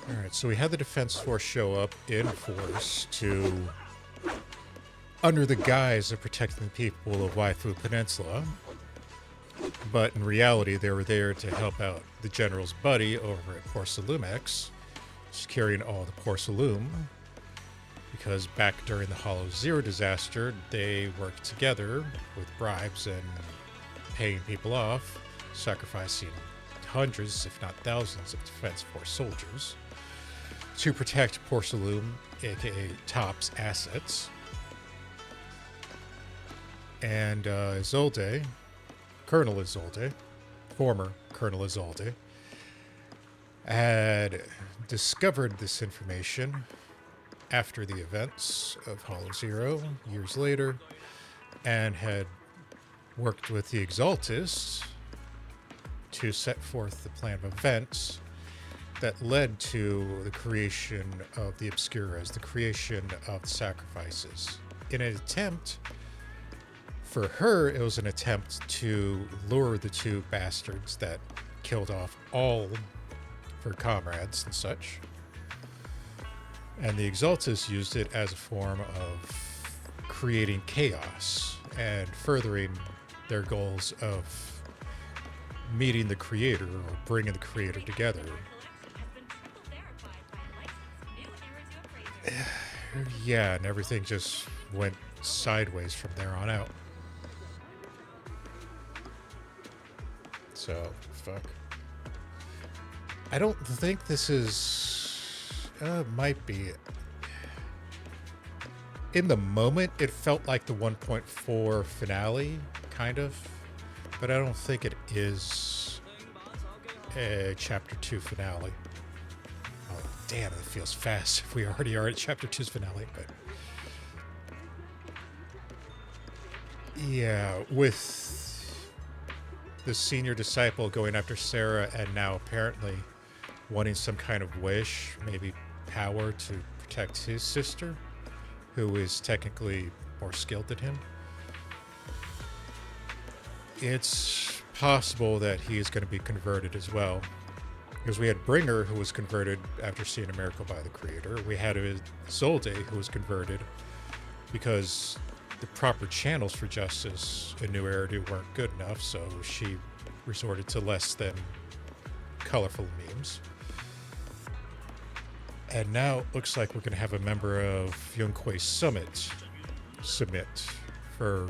Alright, so we had the Defense Force show up in force to, under the guise of protecting the people of Waifu Peninsula. But in reality, they were there to help out the General's buddy over at Porcelumex, securing all the Porcelume. Because back during the Hollow Zero disaster, they worked together with bribes and paying people off, sacrificing hundreds, if not thousands, of Defense Force soldiers to protect Porcelume, aka Top's assets. And Isolde, Colonel Isolde, former Colonel Isolde, had discovered this information after the events of Hollow Zero, years later, and had worked with the Exaltists to set forth the plan of events that led to the creation of the Obscuras, the creation of the sacrifices. In an attempt, for her, it was an attempt to lure the two bastards that killed off all of her comrades and such. And the Exaltists used it as a form of creating chaos and furthering their goals of meeting the Creator or bringing the Creator together. Yeah, and everything just went sideways from there on out. So, fuck. I don't think this is... might be. In the moment, it felt like the 1.4 finale, kind of. But I don't think it is a Chapter 2 finale. Oh, damn, it feels fast if we already are at Chapter 2's finale, but... Yeah, with the senior disciple going after Sarah and now apparently wanting some kind of wish, maybe power to protect his sister, who is technically more skilled than him. It's possible that he is going to be converted as well. Because we had Bringer, who was converted after seeing a miracle by the Creator. We had Isolde, who was converted because the proper channels for justice in New Eridu weren't good enough, so she resorted to less than colorful memes. And now it looks like we're going to have a member of Yunquei Summit submit for,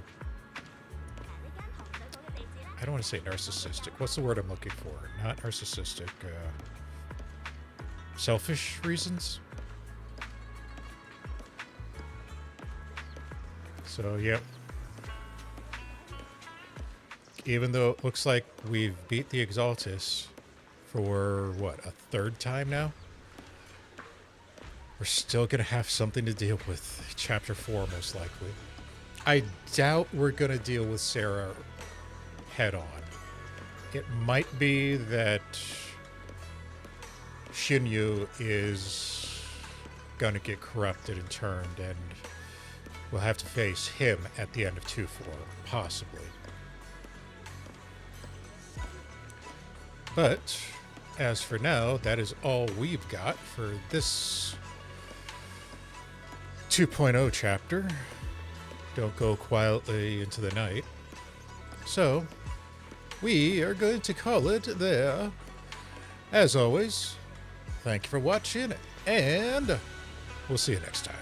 I don't want to say narcissistic. What's the word I'm looking for? Not narcissistic. Selfish reasons? So, yep. Even though it looks like we've beat the Exaltist for, what, a third time now? We're still going to have something to deal with. Chapter 4, most likely. I doubt we're going to deal with Sarah head on. It might be that Shinyu is going to get corrupted and turned, and we'll have to face him at the end of 2-4, possibly. But as for now, that is all we've got for this 2.0 chapter. Don't go quietly into the night. So, we are going to call it there. As always, thank you for watching, and we'll see you next time.